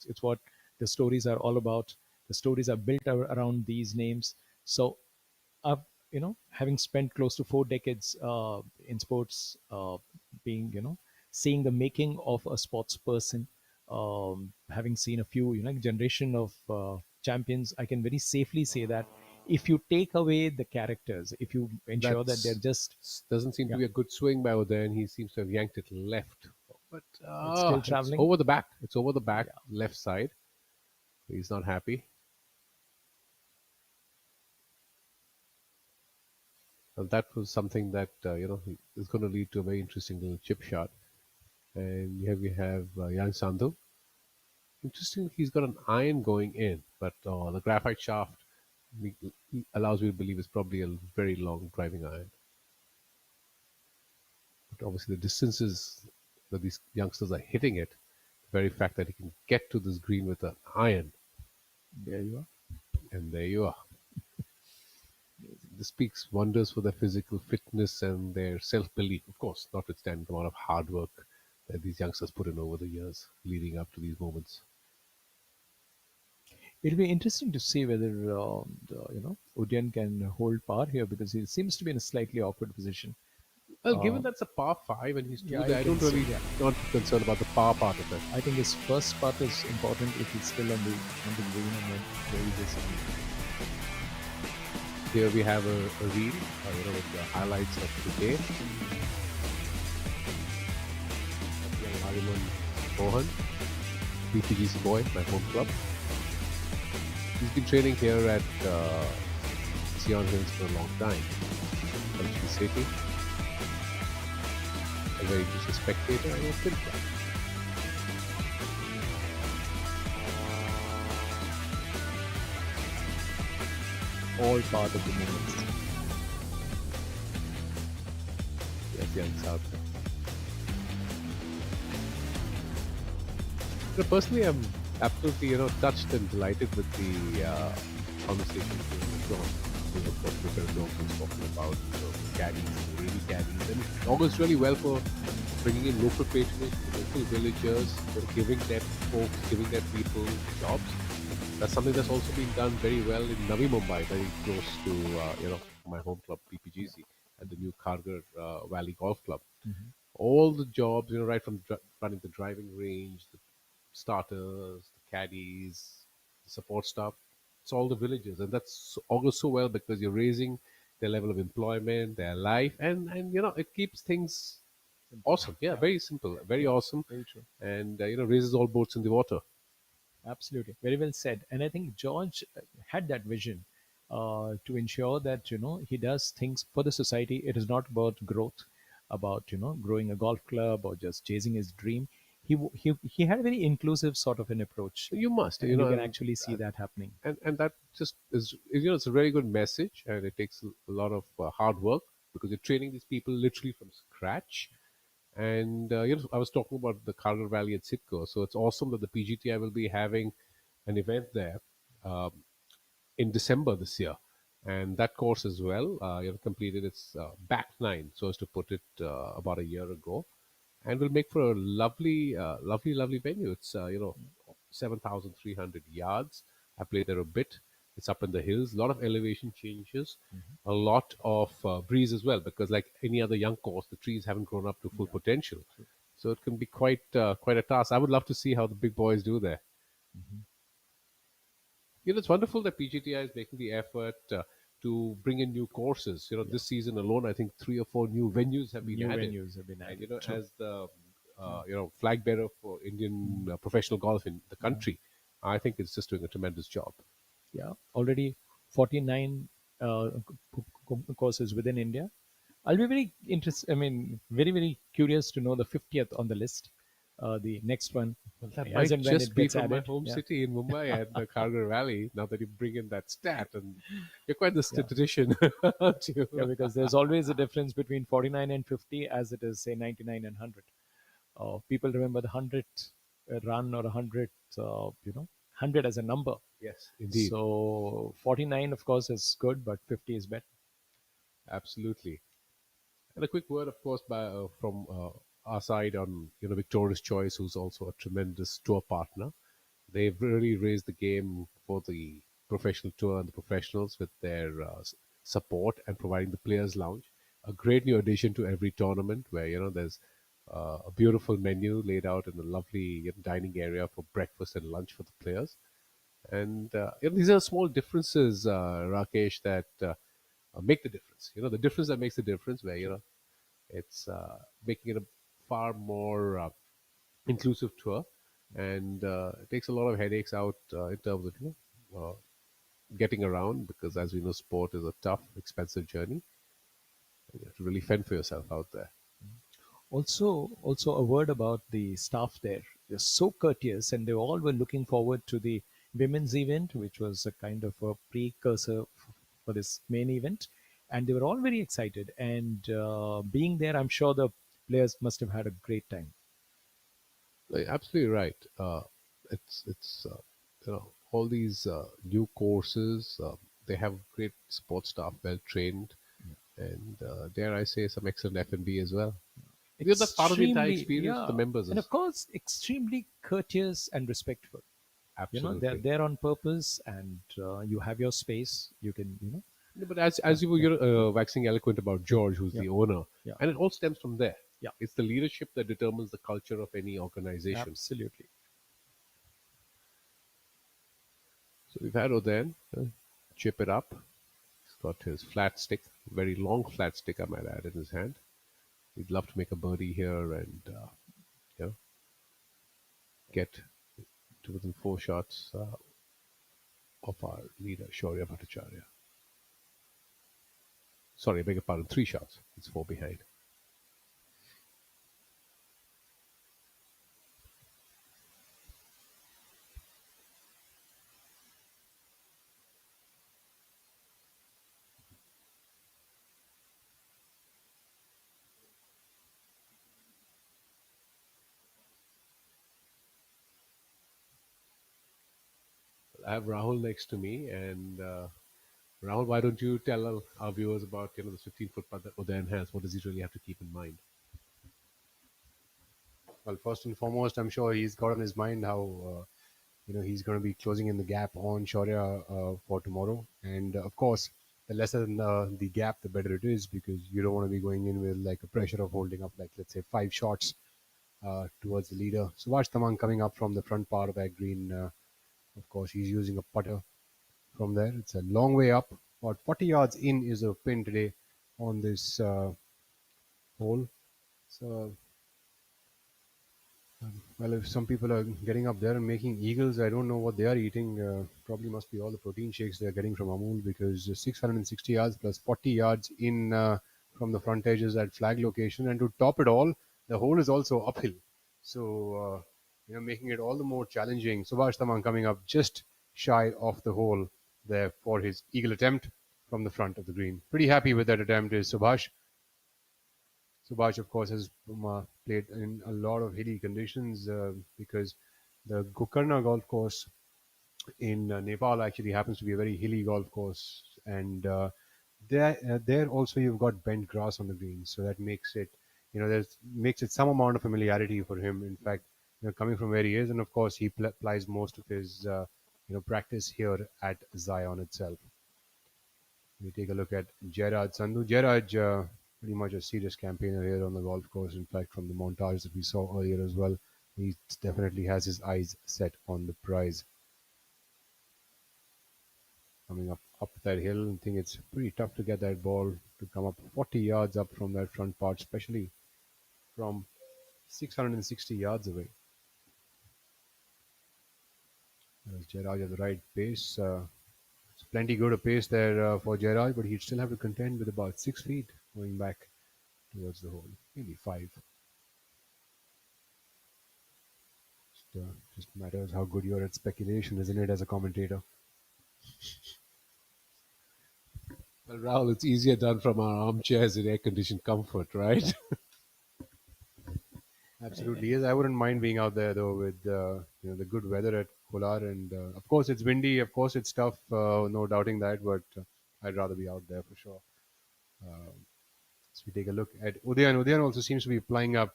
It's what the stories are all about. The stories are built around these names. So I've, having spent close to 4 decades in sports, being, seeing the making of a sports person, having seen a few, generation of champions, I can very safely say that if you take away the characters, if you ensure that they're just, Doesn't seem to yeah, be a good swing by Udayan. He seems to have yanked it left, but it's still it's traveling. over the back. It's over the back, left side. He's not happy. And that was something that is going to lead to a very interesting little chip shot. And here we have Yan Sandhu. Interesting, he's got an iron going in, but the graphite shaft allows me to believe is probably a very long driving iron. But obviously, the distances that these youngsters are hitting it, the very fact that he can get to this green with an iron, There you are. and there you are. This speaks wonders for their physical fitness and their self-belief. Of course, notwithstanding the amount of hard work that these youngsters put in over the years leading up to these moments. It'll be interesting to see whether Udayan can hold par here, because he seems to be in a slightly awkward position. Well, given that's a par 5 and he's two there, I don't think so, really not concerned about the par part of it. I think his first part is important if he's still on the green, and then very busy. Here we have a reel, with the highlights of the day. Young Hariman Mohan, PPGC boy, my home club. He's been training here at Sion Hills for a long time. Country City. A very interesting spectator and a film club. All part of the moments. Yes, young South. Personally, I'm absolutely touched and delighted with the conversation going on. of course, Professor Dog was talking about caddies, lady caddies, and it augurs really well for bringing in local patronage, local villagers, giving their folks, giving their people jobs. That's something that's also been done very well in Navi Mumbai, very close to my home club PPGC at the new Kargar Valley Golf Club. All the jobs, right from running the driving range, the starters, the caddies, the support staff, it's all the villagers, and that's augurs so well because you're raising their level of employment, their life, and it keeps things awesome. Yeah, very simple, very awesome, Very true. and raises all boats in the water. Absolutely, very well said. And I think George had that vision to ensure that he does things for the society. It is not about growth, about growing a golf club or just chasing his dream. He had a very inclusive sort of an approach, You must, and you can actually see that happening. and that just is it's a very good message, and it takes a lot of hard work because you're training these people literally from scratch. And I was talking about the Carter Valley at Sitco, so it's awesome that the PGTI will be having an event there in December this year, and that course as well, completed its back nine, so as to put it, about a year ago, and will make for a lovely venue. It's 7,300 yards. I played there a bit. It's up in the hills, a lot of elevation changes, a lot of breeze as well, because like any other young course, the trees haven't grown up to full potential. So it can be quite a task. I would love to see how the big boys do there. It's wonderful that PGTI is making the effort to bring in new courses. This season alone, I think 3 or 4 new venues have been New added. venues have been And added. True. as the flag bearer for Indian professional golf in the country, I think it's just doing a tremendous job. Yeah, already 49 courses within India. I'll be very interested. I mean, very curious to know the 50th on the list. The next one, That as might and when just it be gets from my added. home Yeah. city in Mumbai at the Kargar Valley. Now that you bring in that stat, and you're quite the statistician, aren't you? Yeah, because there's always a difference between 49 and 50, as it is, say, 99 and 100. People remember the 100th run or 100th, 100 as a number. Yes, indeed. So 49, of course, is good, but 50 is better. Absolutely. And a quick word, of course, from our side on Victoria's Choice, who's also a tremendous tour partner. They've really raised the game for the professional tour and the professionals with their support and providing the players' lounge. A great new addition to every tournament, where there's a beautiful menu laid out in a lovely dining area for breakfast and lunch for the players. And these are small differences, Rakesh, that make the difference. The difference that makes the difference, where it's making it a far more inclusive tour, and it takes a lot of headaches out in terms of getting around, because as we know, sport is a tough, expensive journey. You have to really fend for yourself out there. Also a word about the staff there. They're so courteous, and they all were looking forward to the women's event, which was a kind of a precursor for this main event. And they were all very excited. And being there, I'm sure the players must have had a great time. Absolutely right. It's all these new courses. They have great support staff, well trained, and dare I say, some excellent F&B as well. That's part of the entire experience for the members. And of course, extremely courteous and respectful. Absolutely. They're there on purpose, and you have your space. You can, No, but as you were waxing eloquent about George, who's the owner, and it all stems from there. Yeah. It's the leadership that determines the culture of any organization. Absolutely. So we've had Udayan chip it up. He's got his flat stick, very long flat stick, I might add, in his hand. He'd love to make a birdie here and get to within 4 shots of our leader, Shaurya Bhattacharya. Sorry, I beg your pardon, 3 shots. It's 4 behind. I have Rahul next to me, and Rahul, why don't you tell our viewers about the 15-foot putt that Udayan has? What does he really have to keep in mind? Well, first and foremost, I'm sure he's got on his mind how he's going to be closing in the gap on Shaurya for tomorrow, and of course, the lesser the gap, the better it is, because you don't want to be going in with like a pressure of holding up, like let's say 5 shots towards the leader. Subhash Tamang coming up from the front part of that green. Of course, he's using a putter from there. It's a long way up. About 40 yards in is a pin today on this hole. So, well, if some people are getting up there and making eagles, I don't know what they are eating. Probably must be all the protein shakes they're getting from Amul, because 660 yards plus 40 yards in from the front edges at flag location. And to top it all, the hole is also uphill. So, making it all the more challenging. Subhash Tamang coming up just shy of the hole there for his eagle attempt from the front of the green. Pretty happy with that attempt is Subhash. Subhash, of course, has played in a lot of hilly conditions because the Gokarna golf course in Nepal actually happens to be a very hilly golf course, and there also you've got bent grass on the green, so that makes it, there's makes it some amount of familiarity for him. In fact, coming from where he is, and of course he applies most of his practice here at Zion itself. We take a look at Jairaj Sandhu. Jairaj, pretty much a serious campaigner here on the golf course. In fact, from the montage that we saw earlier as well, he definitely has his eyes set on the prize. Coming up that hill, I think it's pretty tough to get that ball to come up 40 yards up from that front part, especially from 660 yards away. There's Jairaj at the right pace. It's plenty good a pace there for Jairaj, but he'd still have to contend with about 6 feet going back towards the hole, maybe 5. Just matters how good you're at speculation, isn't it, as a commentator? Well, Rahul, it's easier done from our armchairs in air-conditioned comfort, right? Absolutely, yes. I wouldn't mind being out there though with the good weather at Kolar, and of course it's windy, of course it's tough, no doubting that. But I'd rather be out there for sure. So we take a look at Udayan. Udayan also seems to be applying up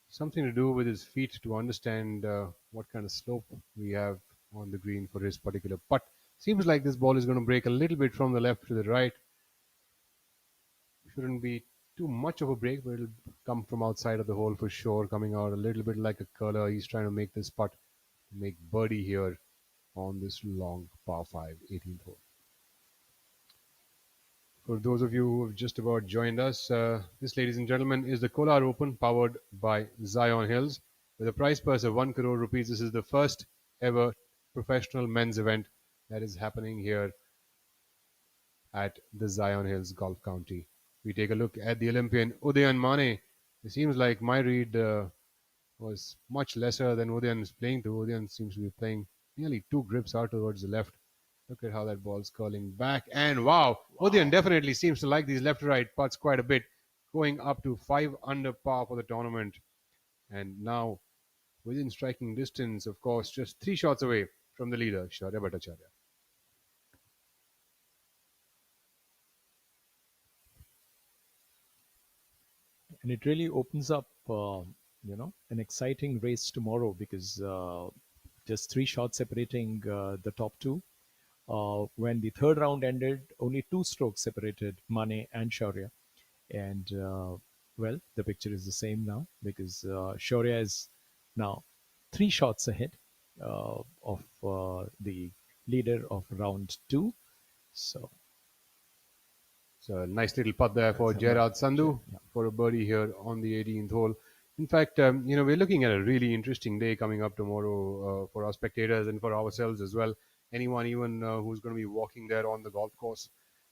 something to do with his feet to understand what kind of slope we have on the green for his particular putt. Seems like this ball is going to break a little bit from the left to the right. Shouldn't be too much of a break, but it'll come from outside of the hole for sure, coming out a little bit like a curler. He's trying to make this putt, make birdie here on this long par 5 18th hole. For those of you who have just about joined us, this, ladies and gentlemen, is the Kolar Open powered by Zion Hills. With a prize purse of 1 crore rupees, this is the first ever professional men's event that is happening here at the Zion Hills Golf County. We take a look at the Olympian Udayan Mane. It seems like my read was much lesser than Udayan is playing to. Udayan seems to be playing nearly 2 grips out towards the left. Look at how that ball's curling back. And wow, Udayan definitely seems to like these left-to-right putts quite a bit, going up to 5 under par for the tournament. And now, within striking distance, of course, just 3 shots away from the leader, Shaurya Bhattacharya. And it really opens up, an exciting race tomorrow, because just 3 shots separating the top 2. When the third round ended, only 2 strokes separated Mane and Shaurya. And, the picture is the same now, because Shaurya is now 3 shots ahead of the leader of round 2. So a nice little putt there for Jairaj Sandhu for a birdie here on the 18th hole. In fact, we're looking at a really interesting day coming up tomorrow for our spectators and for ourselves as well. Anyone even who's going to be walking there on the golf course.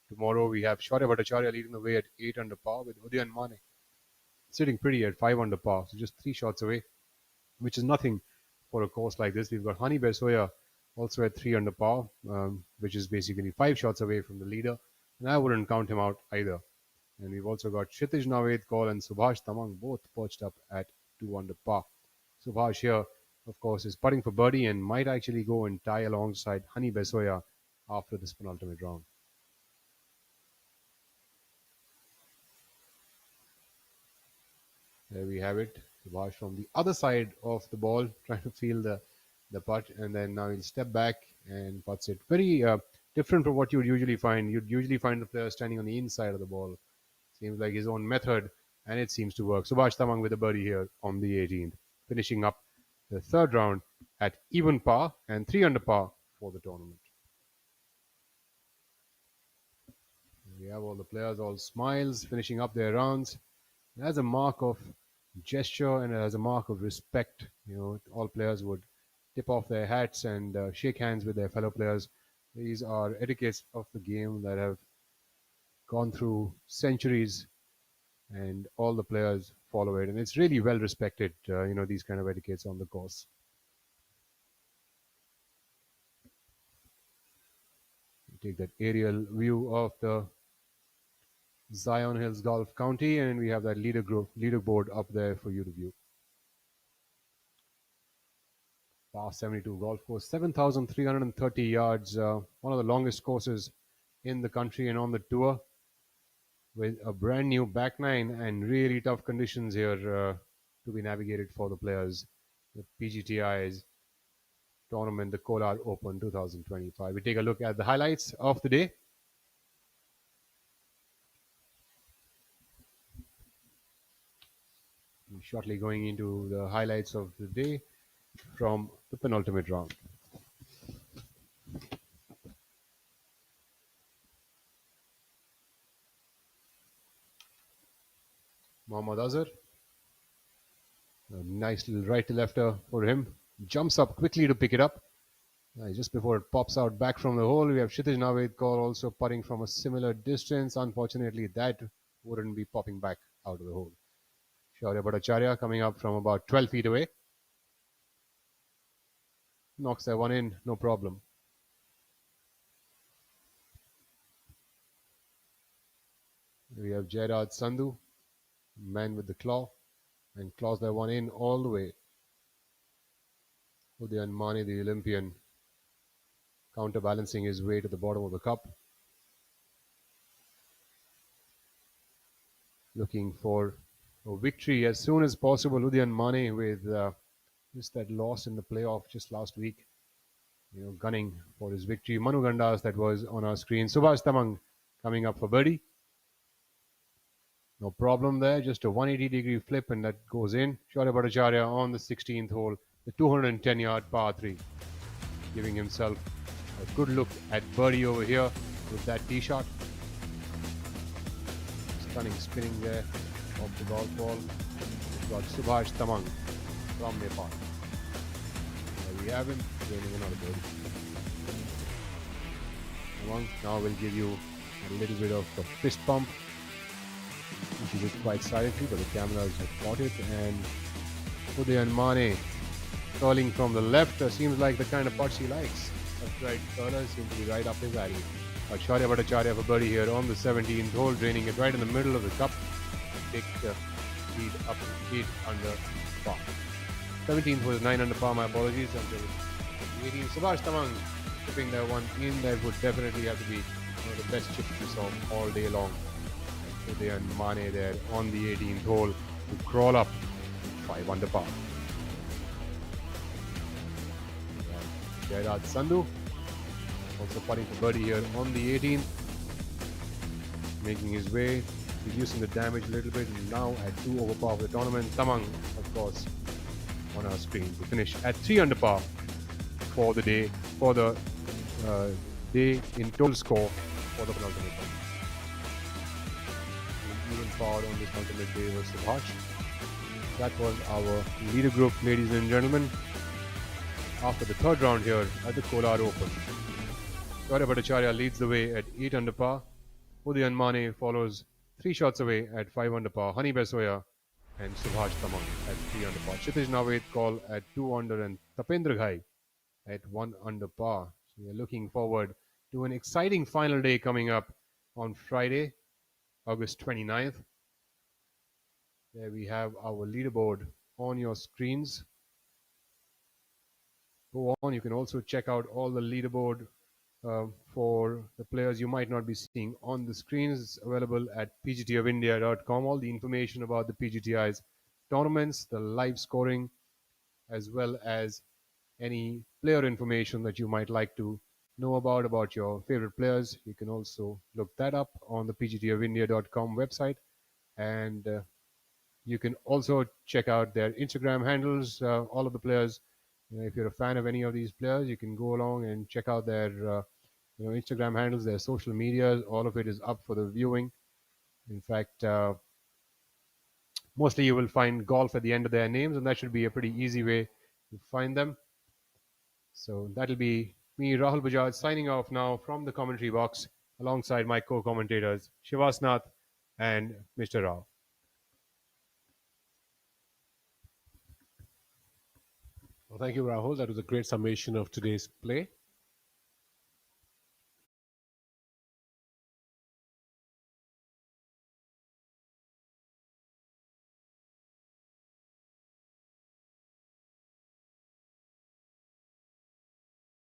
Tomorrow we have Shaurya Bhattacharya leading the way at 8 under par, with Udayan Mane sitting pretty at 5 under par, so just 3 shots away, which is nothing for a course like this. We've got Hani Besoya also at 3 under par, which is basically 5 shots away from the leader, and I wouldn't count him out either. And we've also got Kshitij Naved Kaul and Subhash Tamang both perched up at 2 under par. Subhash here, of course, is putting for birdie and might actually go and tie alongside Hani Besoya after this penultimate round. There we have it. Subhash from the other side of the ball, trying to feel the putt, and then now he'll step back and putts it. Very different from what you'd usually find. You'd usually find the player standing on the inside of the ball. Seems like his own method, and it seems to work. Subhash Tamang with a birdie here on the 18th, finishing up the third round at even par and 3 under par for the tournament. We have all the players, all smiles, finishing up their rounds. As a mark of gesture and as a mark of respect, all players would tip off their hats and shake hands with their fellow players. These are etiquettes of the game that have gone through centuries, and all the players follow it, and it's really well respected. These kind of etiquettes on the course. We take that aerial view of the Zion Hills Golf County, and we have that leaderboard up there for you to view. Par 72 golf course, 7,330 yards, one of the longest courses in the country and on the tour, with a brand new back nine and really tough conditions here to be navigated for the players. The PGTI's tournament, the Kolar Open 2025. We take a look at the highlights of the day. We're shortly going into the highlights of the day from the penultimate round. Mohammad Azhar, a nice little right to lefter for him, jumps up quickly to pick it up. Just before it pops out back from the hole, we have Kshitij Navedkar also putting from a similar distance. Unfortunately, that wouldn't be popping back out of the hole. Shaurya Bhattacharya coming up from about 12 feet away. Knocks that one in, no problem. We have Jairaj Sandhu, man with the claw, and claws that one in all the way. Udayan Mane, the Olympian, counterbalancing his way to the bottom of the cup. Looking for a victory as soon as possible. Udayan Mane with just that loss in the playoff just last week. Gunning for his victory. Manu Gandas, that was on our screen. Subhash Tamang coming up for birdie. No problem there, just a 180-degree flip, and that goes in. Shaurya Bhattacharya on the 16th hole, the 210-yard par 3, giving himself a good look at birdie over here with that tee shot. Stunning spinning there off the golf ball. We've got Subhash Tamang from Nepal. There we have him, gaining another birdie. Tamang now will give you a little bit of a fist pump. She did quite silently, but the cameras have caught it. And Udayan Mane curling from the left seems like the kind of putt she likes. Left right curler seems to be right up his alley. Shaurya Bhattacharya for birdie here on the 17th hole, draining it right in the middle of the cup. Take the lead up to 8 under par. 17th was 9 under par, my apologies. Until 18th, Subhash Tamang chipping that one in. That would definitely have to be one of the best chips we saw all day long. Udayan Mane there on the 18th hole to crawl up 5 under par. Jairaj Sandhu also putting for birdie here on the 18th, making his way, reducing the damage a little bit, and now at 2 over par for the tournament. Tamang, of course, on our screen to finish at 3 under par for the day, for the day in total score for the penultimate round. Even par on this ultimate day was Subhash. That was our leader group, ladies and gentlemen, after the third round here at the Kolar Open. Shaurya Bhattacharya leads the way at 8 under par. Udayan Mane follows 3 shots away at 5 under par. Hani Besoya and Subhash Tamang at 3 under par. Kshitij Navedkar at 2 under and Tapendra Ghai at 1 under par. So we are looking forward to an exciting final day coming up on Friday, August 29th. There we have our leaderboard on your screens. Go on, you can also check out all the leaderboard for the players you might not be seeing on the screens. It's available at pgtofindia.com. All the information about the PGTI's tournaments, the live scoring, as well as any player information that you might like to know about your favorite players. You can also look that up on the pgtofindia.com website. And you can also check out their Instagram handles, all of the players. If you're a fan of any of these players, you can go along and check out their Instagram handles, their social media. All of it is up for the viewing. In fact, mostly you will find golf at the end of their names, and that should be a pretty easy way to find them. So that'll be me, Rahul Bajaj, signing off now from the commentary box alongside my co-commentators, Shivasnath and Mr. Rao. Well, thank you, Rahul. That was a great summation of today's play.